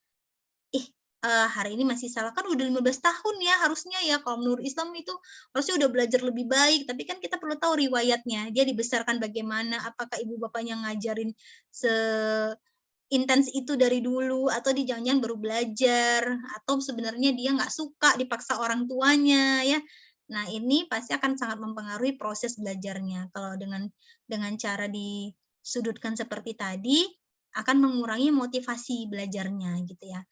Hari ini masih salah kan udah 15 tahun ya harusnya ya, kalau menurut Islam itu harusnya udah belajar lebih baik, tapi kan kita perlu tahu riwayatnya, dia dibesarkan bagaimana, apakah ibu bapaknya ngajarin intens itu dari dulu, atau dia jangan-jangan baru belajar, atau sebenarnya dia nggak suka dipaksa orang tuanya ya. Nah ini pasti akan sangat mempengaruhi proses belajarnya. Kalau dengan cara disudutkan seperti tadi akan mengurangi motivasi belajarnya gitu ya.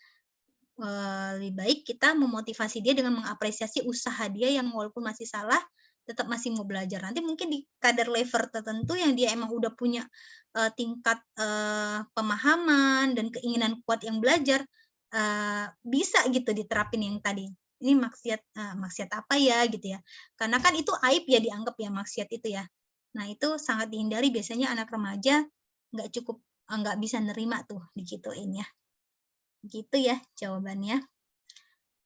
Lebih baik kita memotivasi dia dengan mengapresiasi usaha dia yang walaupun masih salah tetap masih mau belajar. Nanti mungkin di kadar level tertentu yang dia emang udah punya tingkat pemahaman dan keinginan kuat yang belajar, bisa gitu diterapin yang tadi. Ini maksiat apa ya gitu ya. Karena kan itu aib ya dianggap ya maksiat itu ya. Nah itu sangat dihindari, biasanya anak remaja nggak bisa nerima tuh digituin ya. Gitu ya jawabannya.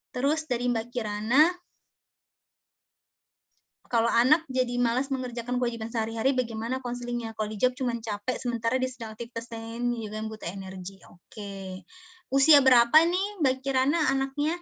Terus dari Mbak Kirana, kalau anak jadi malas mengerjakan kewajiban sehari-hari, bagaimana konselingnya? Kalau dijawab cuma capek, sementara dia sedang aktivitas lain juga yang butuh energi. Oke. Usia berapa nih Mbak Kirana anaknya?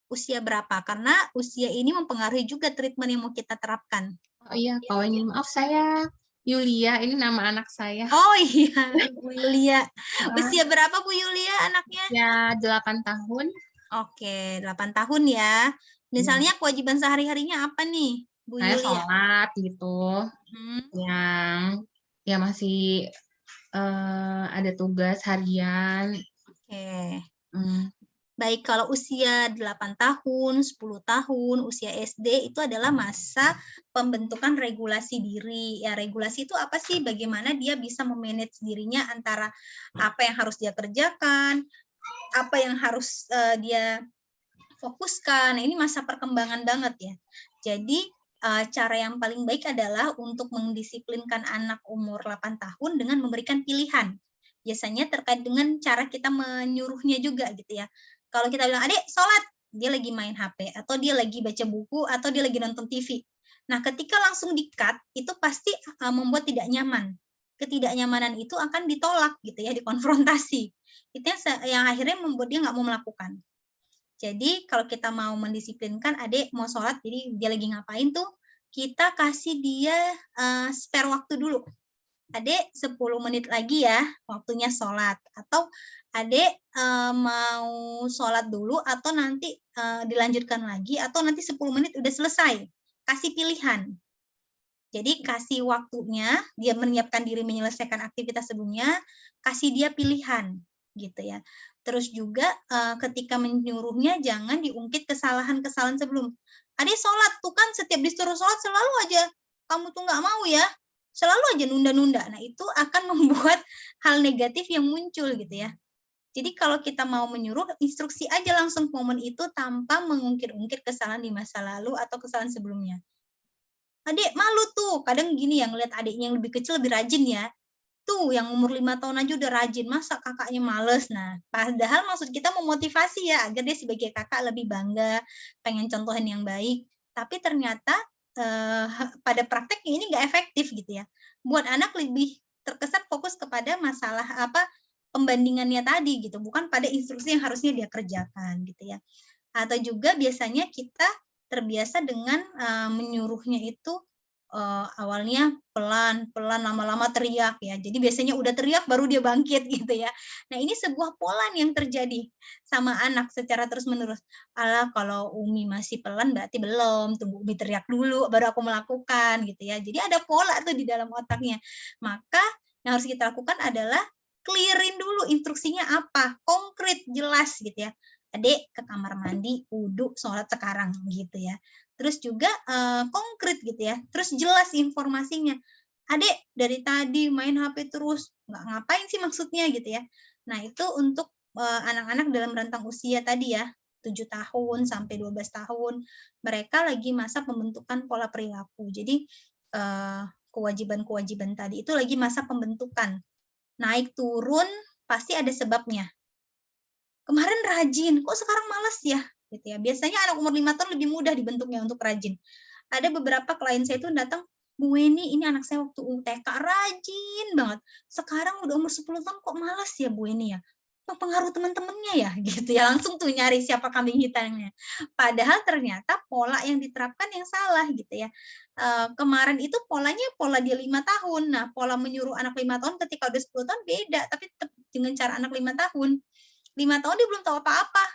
Usia berapa? Karena usia ini mempengaruhi juga treatment yang mau kita terapkan. Oh iya, kawan, maaf saya Yulia, ini nama anak saya. Oh iya, Bu Yulia. Usia berapa Bu Yulia anaknya? Ya, 8 tahun. Oke, 8 tahun ya. Misalnya kewajiban sehari-harinya apa nih, Bu Saya Yulia? sholat gitu, yang ya masih ada tugas harian. Oke. Baik, kalau usia 8 tahun, 10 tahun, usia SD itu adalah masa pembentukan regulasi diri. Ya, regulasi itu apa sih? Bagaimana dia bisa memanage dirinya antara apa yang harus dia kerjakan, apa yang harus dia fokuskan. Nah, ini masa perkembangan banget ya. Jadi, cara yang paling baik adalah untuk mendisiplinkan anak umur 8 tahun dengan memberikan pilihan. Biasanya terkait dengan cara kita menyuruhnya juga gitu ya. Kalau kita bilang, "Adik, sholat," dia lagi main HP, atau dia lagi baca buku, atau dia lagi nonton TV. Nah, ketika langsung di-cut, itu pasti membuat tidak nyaman. Ketidaknyamanan itu akan ditolak gitu ya, dikonfrontasi. Itu yang akhirnya membuat dia nggak mau melakukan. Jadi kalau kita mau mendisiplinkan, adik mau sholat, jadi dia lagi ngapain tuh, kita kasih dia spare waktu dulu. Adik 10 menit lagi ya waktunya sholat, atau adik mau sholat dulu atau nanti dilanjutkan lagi, atau nanti 10 menit udah selesai. Kasih pilihan. Jadi kasih waktunya, dia menyiapkan diri menyelesaikan aktivitas sebelumnya, kasih dia pilihan gitu ya. Terus juga ketika menyuruhnya jangan diungkit kesalahan-kesalahan sebelum. Adik sholat tuh kan setiap disuruh sholat selalu aja kamu tuh nggak mau ya, selalu aja nunda-nunda. Nah itu akan membuat hal negatif yang muncul gitu ya. Jadi kalau kita mau menyuruh, instruksi aja langsung momen itu tanpa mengungkit-ungkit kesalahan di masa lalu atau kesalahan sebelumnya. Adik malu tuh, kadang gini ya, ngeliat adiknya yang lebih kecil lebih rajin ya. Tuh yang umur 5 tahun aja udah rajin, masa kakaknya males? Nah, padahal maksud kita memotivasi ya, agar dia sebagai kakak lebih bangga, pengen contohin yang baik. Tapi ternyata pada prakteknya ini nggak efektif gitu ya. Buat anak lebih terkesan fokus kepada masalah pembandingannya tadi gitu, bukan pada instruksi yang harusnya dia kerjakan gitu ya. Atau juga biasanya kita terbiasa dengan menyuruhnya itu awalnya pelan-pelan, lama-lama teriak ya. Jadi biasanya udah teriak baru dia bangkit gitu ya. Nah ini sebuah pola yang terjadi sama anak secara terus-menerus. Alah kalau Umi masih pelan berarti belum, tunggu Umi teriak dulu baru aku melakukan gitu ya. Jadi ada pola tuh di dalam otaknya. Maka yang harus kita lakukan adalah clearin dulu instruksinya apa, konkret, jelas gitu ya. Adik ke kamar mandi, wudhu, sholat sekarang gitu ya. Terus juga konkret gitu ya. Terus jelas informasinya. Adik dari tadi main HP terus, nggak ngapain sih maksudnya gitu ya. Nah itu untuk anak-anak dalam rentang usia tadi ya, 7 tahun sampai 12 tahun. Mereka lagi masa pembentukan pola perilaku. Jadi kewajiban-kewajiban tadi itu lagi masa pembentukan. Naik turun pasti ada sebabnya. Kemarin rajin, kok sekarang malas ya? Gitu ya. Biasanya anak umur 5 tahun lebih mudah dibentuknya untuk rajin. Ada beberapa klien saya itu datang, Bu Weni, ini anak saya waktu TK rajin banget. Sekarang udah umur 10 tahun kok malas ya Bu Weni ya? Pengaruh teman-temannya ya gitu ya, langsung tuh nyari siapa kambing hitamnya. Padahal ternyata pola yang diterapkan yang salah gitu ya. Kemarin itu polanya pola dia 5 tahun. Nah, pola menyuruh anak 5 tahun ketika udah 10 tahun beda, tapi tetap dengan cara anak 5 tahun. 5 tahun dia belum tahu apa-apa,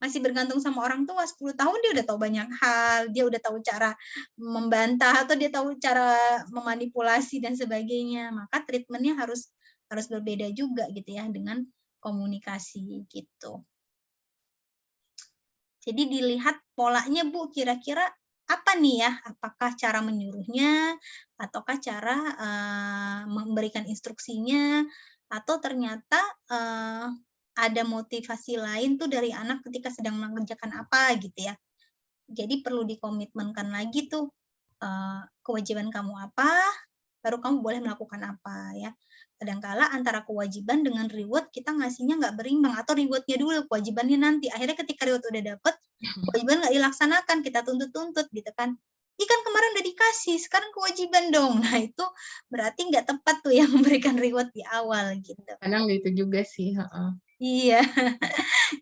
masih bergantung sama orang tua. 10 tahun dia udah tahu banyak hal, dia udah tahu cara membantah atau dia tahu cara memanipulasi dan sebagainya. Maka treatmentnya harus berbeda juga gitu ya dengan komunikasi gitu. Jadi dilihat polanya Bu, kira-kira apa nih ya? Apakah cara menyuruhnya, ataukah cara memberikan instruksinya, atau ternyata ada motivasi lain tuh dari anak ketika sedang mengerjakan apa gitu ya. Jadi perlu dikomitmenkan lagi tuh kewajiban kamu apa, baru kamu boleh melakukan apa ya. Kadangkala antara kewajiban dengan reward kita ngasihnya nggak berimbang, atau rewardnya dulu, kewajibannya nanti. Akhirnya ketika reward udah dapet, kewajiban nggak dilaksanakan, kita tuntut-tuntut gitu kan. Kan kemarin udah dikasih, sekarang kewajiban dong. Nah itu berarti nggak tepat tuh yang memberikan reward di awal gitu. Kadang gitu juga sih. Iya,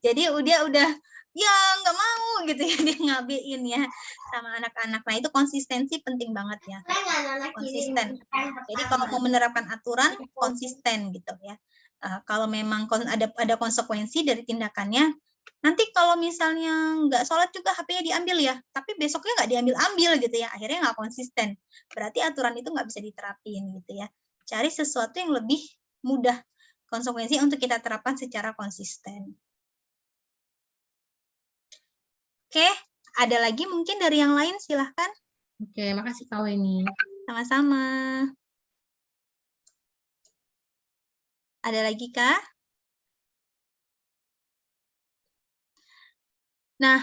jadi dia udah ya nggak mau gitu ya, dia ngabein ya sama anak-anak. Nah itu konsistensi penting banget ya, konsisten. Jadi kalau mau menerapkan aturan konsisten gitu ya. Kalau memang ada konsekuensi dari tindakannya, nanti kalau misalnya nggak sholat juga HP-nya diambil ya, tapi besoknya nggak diambil-ambil gitu ya, akhirnya nggak konsisten. Berarti aturan itu nggak bisa diterapin gitu ya. Cari sesuatu yang lebih mudah konsekuensi untuk kita terapkan secara konsisten. Oke, ada lagi mungkin dari yang lain, silahkan. Oke, makasih Kak Weni. Sama-sama. Ada lagi Kak? Nah,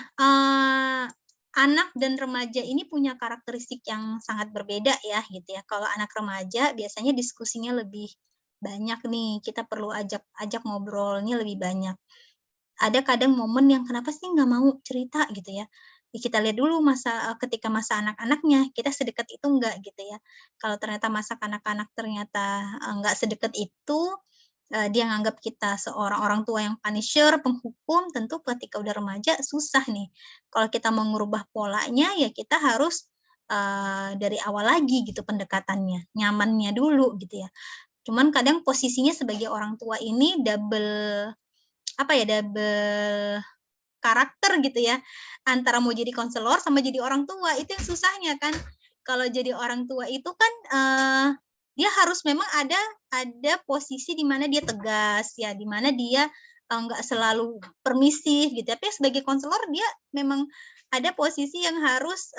anak dan remaja ini punya karakteristik yang sangat berbeda ya, gitu ya. Kalau anak remaja biasanya diskusinya lebih banyak nih, kita perlu ajak ngobrolnya lebih banyak. Ada kadang momen yang kenapa sih nggak mau cerita gitu ya. Kita lihat dulu ketika masa anak-anaknya, kita sedekat itu enggak gitu ya. Kalau ternyata masa kanak-kanak ternyata enggak sedekat itu, dia nganggap kita seorang orang tua yang punisher, penghukum, tentu ketika udah remaja susah nih. Kalau kita mau ngubah polanya, ya kita harus dari awal lagi gitu pendekatannya, nyamannya dulu gitu ya. Cuman kadang posisinya sebagai orang tua ini double karakter gitu ya, antara mau jadi konselor sama jadi orang tua, itu yang susahnya kan. Kalau jadi orang tua itu kan dia harus memang ada posisi di mana dia tegas ya, di mana dia nggak selalu permisif gitu. Tapi sebagai konselor dia memang ada posisi yang harus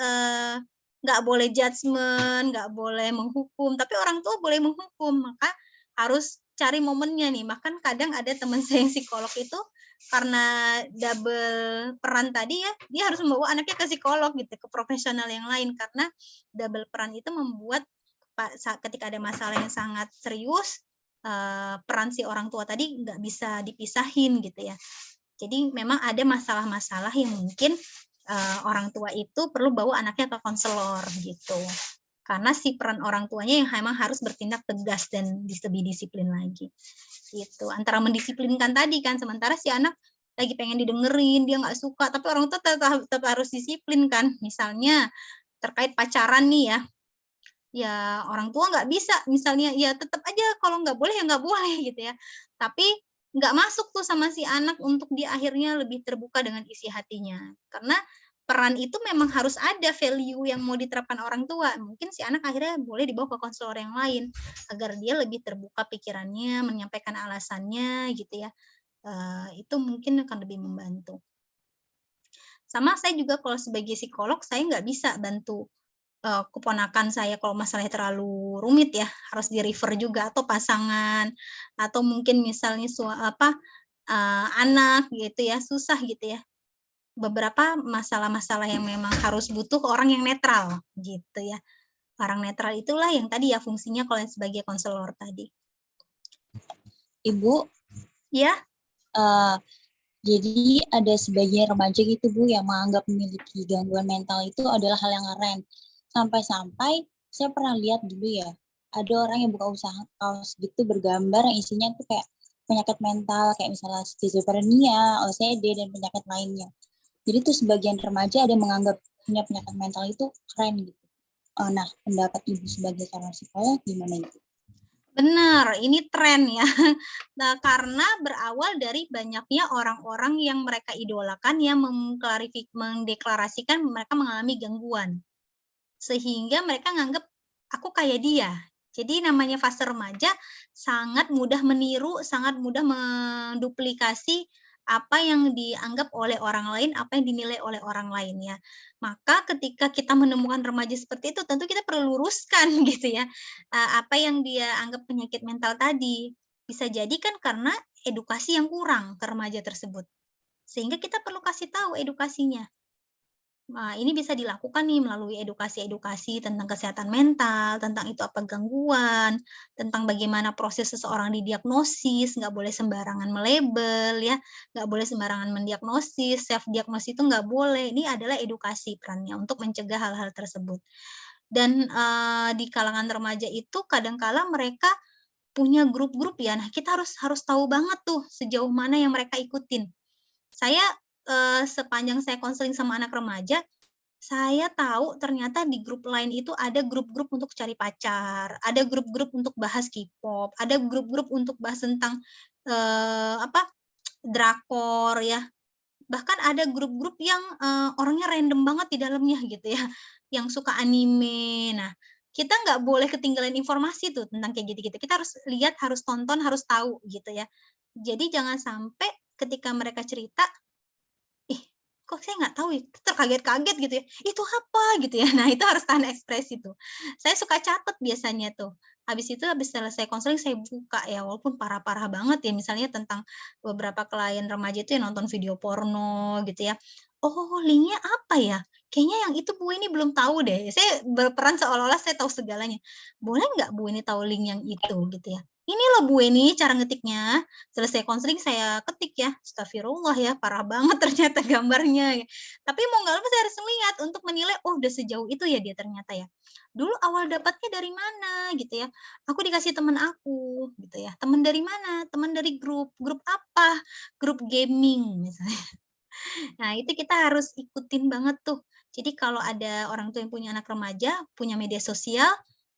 nggak boleh judgement, nggak boleh menghukum, tapi orang tua boleh menghukum, maka harus cari momennya nih. Bahkan kadang ada teman saya yang psikolog itu karena double peran tadi ya, dia harus membawa anaknya ke psikolog gitu, ke profesional yang lain, karena double peran itu membuat ketika ada masalah yang sangat serius, peran si orang tua tadi nggak bisa dipisahin gitu ya. Jadi memang ada masalah-masalah yang mungkin orang tua itu perlu bawa anaknya ke konselor gitu. Karena si peran orang tuanya yang memang harus bertindak tegas dan lebih disiplin lagi. Gitu. Antara mendisiplinkan tadi kan, sementara si anak lagi pengen didengerin, dia nggak suka, tapi orang tua tetap harus disiplin kan. Misalnya terkait pacaran nih ya orang tua nggak bisa, misalnya ya tetap aja kalau nggak boleh ya nggak boleh gitu ya. Tapi nggak masuk tuh sama si anak untuk dia akhirnya lebih terbuka dengan isi hatinya. Karena peran itu memang harus ada value yang mau diterapkan orang tua. Mungkin si anak akhirnya boleh dibawa ke konselor yang lain agar dia lebih terbuka pikirannya, menyampaikan alasannya gitu ya. Itu mungkin akan lebih membantu. Sama saya juga kalau sebagai psikolog saya nggak bisa bantu keponakan saya kalau masalahnya terlalu rumit ya, harus di-refer juga, atau pasangan, atau mungkin misalnya anak gitu ya, susah gitu ya. Beberapa masalah-masalah yang memang harus butuh orang yang netral gitu ya. Orang netral itulah yang tadi ya fungsinya kalau sebagai konselor tadi. Ibu, Ya, jadi ada sebagian remaja gitu Bu yang menganggap memiliki gangguan mental itu adalah hal yang keren. Sampai-sampai saya pernah lihat dulu ya, ada orang yang buka usaha kaos gitu bergambar yang isinya tuh kayak penyakit mental, kayak misalnya skizofrenia, OCD, dan penyakit lainnya. Jadi tuh sebagian remaja ada yang menganggap punya penyakit mental itu keren gitu. Nah, pendapat Ibu sebagai seorang psikolog gimana itu? benar, ini tren ya. Nah, karena berawal dari banyaknya orang-orang yang mereka idolakan yang mendeklarasikan mereka mengalami gangguan. Sehingga mereka nganggep aku kayak dia. Jadi namanya fase remaja sangat mudah meniru, sangat mudah menduplikasi apa yang dianggap oleh orang lain, apa yang dinilai oleh orang lain ya. Maka ketika kita menemukan remaja seperti itu, tentu kita perlu luruskan gitu ya, apa yang dia anggap penyakit mental tadi. Bisa jadi kan karena edukasi yang kurang ke remaja tersebut. Sehingga kita perlu kasih tahu edukasinya. Nah, ini bisa dilakukan nih melalui edukasi-edukasi tentang kesehatan mental, tentang itu apa gangguan, tentang bagaimana proses seseorang didiagnosis, nggak boleh sembarangan melabel ya, nggak boleh sembarangan mendiagnosis, self diagnosis itu nggak boleh. Ini adalah edukasi perannya untuk mencegah hal-hal tersebut. Dan di kalangan remaja itu kadangkala mereka punya grup-grup ya. Nah, kita harus tahu banget tuh sejauh mana yang mereka ikutin. Saya sepanjang saya konseling sama anak remaja, saya tahu ternyata di grup lain itu ada grup-grup untuk cari pacar, ada grup-grup untuk bahas K-pop, ada grup-grup untuk bahas tentang, drakor ya. Bahkan ada grup-grup yang, orangnya random banget di dalamnya gitu ya, yang suka anime. Nah, kita nggak boleh ketinggalan informasi tuh tentang kayak gitu-gitu. Kita harus lihat, harus tonton, harus tahu gitu ya. Jadi jangan sampai ketika mereka cerita, "Ih, kok saya nggak tahu ya?" Terkaget-kaget gitu ya, "Itu apa?" Gitu ya. Nah, itu harus tahan ekspresi tuh. Saya suka catat biasanya tuh. Habis itu, habis selesai konseling saya buka ya, walaupun parah-parah banget ya, misalnya tentang beberapa klien remaja itu yang nonton video porno gitu ya. "Oh, linknya apa ya? Kayaknya yang itu Bu ini belum tahu deh." Saya berperan seolah-olah saya tahu segalanya. "Boleh nggak Bu ini tahu link yang itu?" Gitu ya. "Ini loh Bu ini cara ngetiknya." Selesai konseling saya ketik ya, astagfirullah ya, parah banget ternyata gambarnya ya. Tapi mau nggak mau saya harus lihat untuk menilai, oh udah sejauh itu ya dia ternyata ya. Dulu awal dapatnya dari mana gitu ya, aku dikasih teman aku gitu ya. Teman dari mana? Teman dari grup. Grup apa? Grup gaming misalnya. Nah itu kita harus ikutin banget tuh. Jadi kalau ada orang tua yang punya anak remaja, punya media sosial,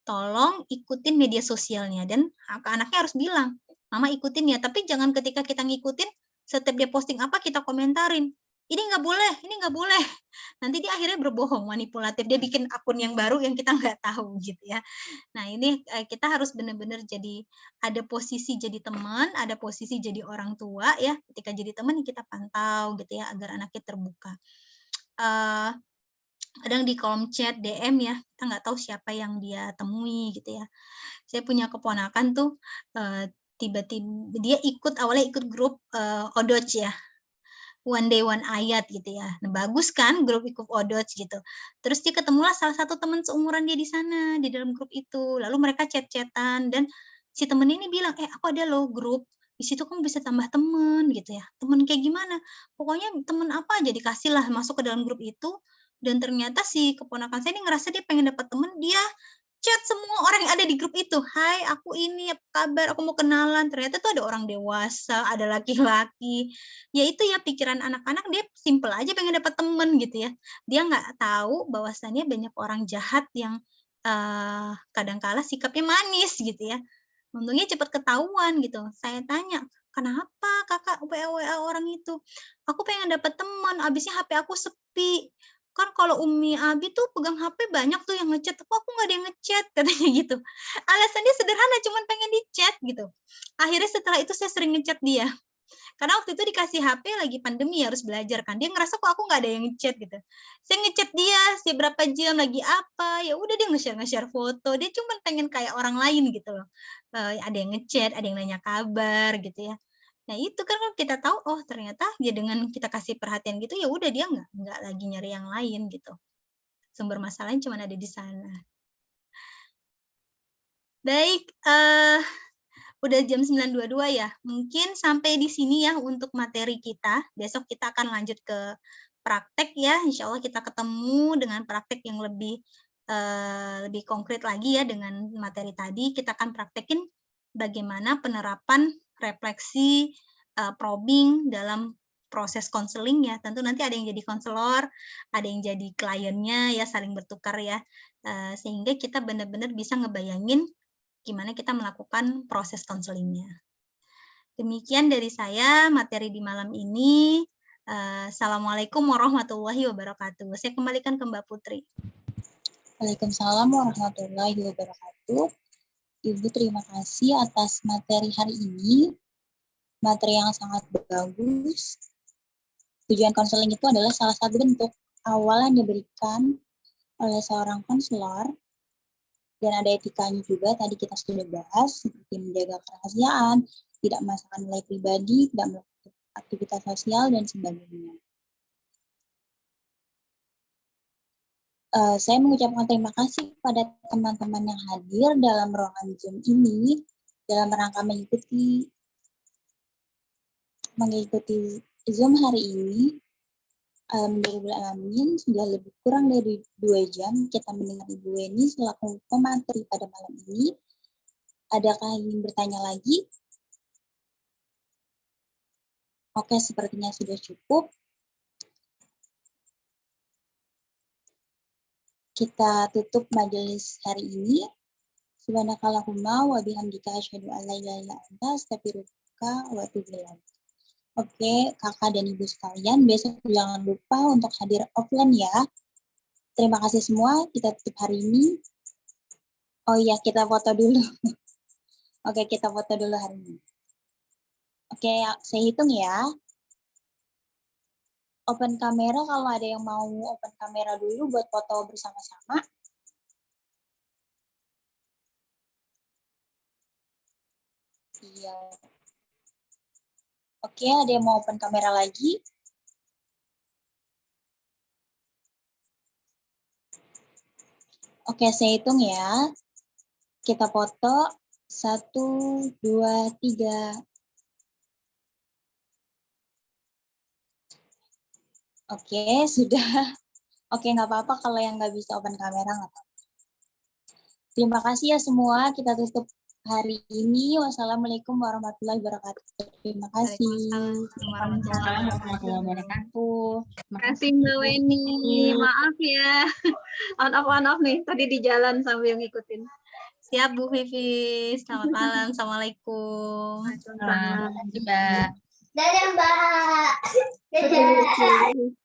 tolong ikutin media sosialnya dan anaknya harus bilang, "Mama ikutin ya," tapi jangan ketika kita ngikutin, setiap dia posting apa kita komentarin, "Ini nggak boleh ini nggak boleh." Nanti dia akhirnya berbohong, manipulatif, dia bikin akun yang baru yang kita nggak tahu gitu ya. Nah ini, kita harus benar-benar jadi ada posisi jadi teman, ada posisi jadi orang tua ya, ketika jadi teman kita pantau gitu ya, agar anaknya terbuka. Eee Kadang di kolom chat DM ya, kita nggak tahu siapa yang dia temui gitu ya. Saya punya keponakan tuh, tiba-tiba dia awalnya ikut grup Odoc ya, One Day One Ayat gitu ya. Nah, bagus kan grup ikut Odoc gitu. Terus dia ketemulah salah satu teman seumuran dia di sana, di dalam grup itu. Lalu mereka chat-chatan dan si temen ini bilang, aku ada loh grup, di situ kamu bisa tambah temen gitu ya. Temen kayak gimana? Pokoknya temen apa aja dikasih lah masuk ke dalam grup itu. Dan ternyata si keponakan saya ini ngerasa dia pengen dapat temen, dia chat semua orang yang ada di grup itu. Hai, aku ini, apa kabar? Aku mau kenalan. Ternyata tuh ada orang dewasa, ada laki-laki. Ya itu ya pikiran anak-anak, dia simple aja pengen dapat temen gitu ya. Dia nggak tahu bahwasannya banyak orang jahat yang kadang-kala sikapnya manis gitu ya. Untungnya cepat ketahuan gitu. Saya tanya, kenapa kakak WA orang itu? Aku pengen dapat teman, abisnya HP aku sepi. Kan kalau Umi Abi tuh pegang HP banyak tuh yang ngechat, kok aku nggak ada yang ngechat, katanya gitu. Alasannya sederhana, cuman pengen di-chat gitu. Akhirnya setelah itu saya sering ngechat dia. Karena waktu itu dikasih HP lagi pandemi harus belajar kan. Dia ngerasa kok aku nggak ada yang ngechat gitu. Saya ngechat dia sih berapa jam lagi apa. Ya udah dia nge-share foto. Dia cuma pengen kayak orang lain gitu loh. Ada yang ngechat, ada yang nanya kabar gitu ya. Nah itu kan kalau kita tahu oh ternyata ya dengan kita kasih perhatian gitu ya udah dia nggak lagi nyari yang lain gitu. Sumber masalahnya cuma ada di sana. Baik, udah jam 9.22 ya. Mungkin sampai di sini ya untuk materi kita. Besok kita akan lanjut ke praktek ya. Insya Allah kita ketemu dengan praktek yang lebih konkret lagi ya dengan materi tadi. Kita akan praktekin bagaimana penerapan refleksi probing dalam proses konseling ya. Tentu nanti ada yang jadi konselor, ada yang jadi kliennya ya, saling bertukar ya. Sehingga kita benar-benar bisa ngebayangin gimana kita melakukan proses konselingnya. Demikian dari saya materi di malam ini. Assalamualaikum warahmatullahi wabarakatuh. Saya kembalikan ke Mbak Putri. Waalaikumsalam warahmatullahi wabarakatuh. Ibu terima kasih atas materi hari ini. Materi yang sangat bagus. Tujuan konseling itu adalah salah satu bentuk awal yang diberikan oleh seorang konselor. Dan ada etikanya juga, tadi kita sudah bahas, seperti menjaga kerahasiaan, tidak memasukkan nilai pribadi, tidak melakukan aktivitas sosial, dan sebagainya. Saya mengucapkan terima kasih kepada teman-teman yang hadir dalam ruangan Zoom ini, dalam rangka mengikuti Zoom hari ini. Alhamdulillah, sudah lebih kurang dari 2 jam kita mendengar Ibu Weni selaku pemateri pada malam ini. Adakah ingin bertanya lagi? Oke, sepertinya sudah cukup. Kita tutup majelis hari ini. Subhanakallahumma wa bihamdika asyhadu an la ilaha illa anta astaghfiruka wa atubu ilaik. Oke, kakak dan ibu sekalian, besok jangan lupa untuk hadir offline ya. Terima kasih semua, kita tutup hari ini. Oh iya, kita foto dulu. Oke, kita foto dulu hari ini. Oke, saya hitung ya. Open kamera, kalau ada yang mau open kamera dulu buat foto bersama-sama. Iya. Oke, ada yang mau open kamera lagi? Oke, saya hitung ya. Kita foto. 1, 2, 3. Oke, sudah. Oke, nggak apa-apa kalau yang nggak bisa open kamera, nggak apa-apa. Terima kasih ya semua. Kita tutup hari ini. Wassalamualaikum warahmatullahi wabarakatuh. Terima kasih. Waalaikumsalam warahmatullahi wabarakatuh. Terima kasih Mbak Weni. Maaf ya. On-off nih. Tadi di jalan sambil ngikutin. Siap Bu Vivi. Selamat malam. Assalamualaikum. Waalaikumsalam. Mbak. Dadah Mbak. Dadah.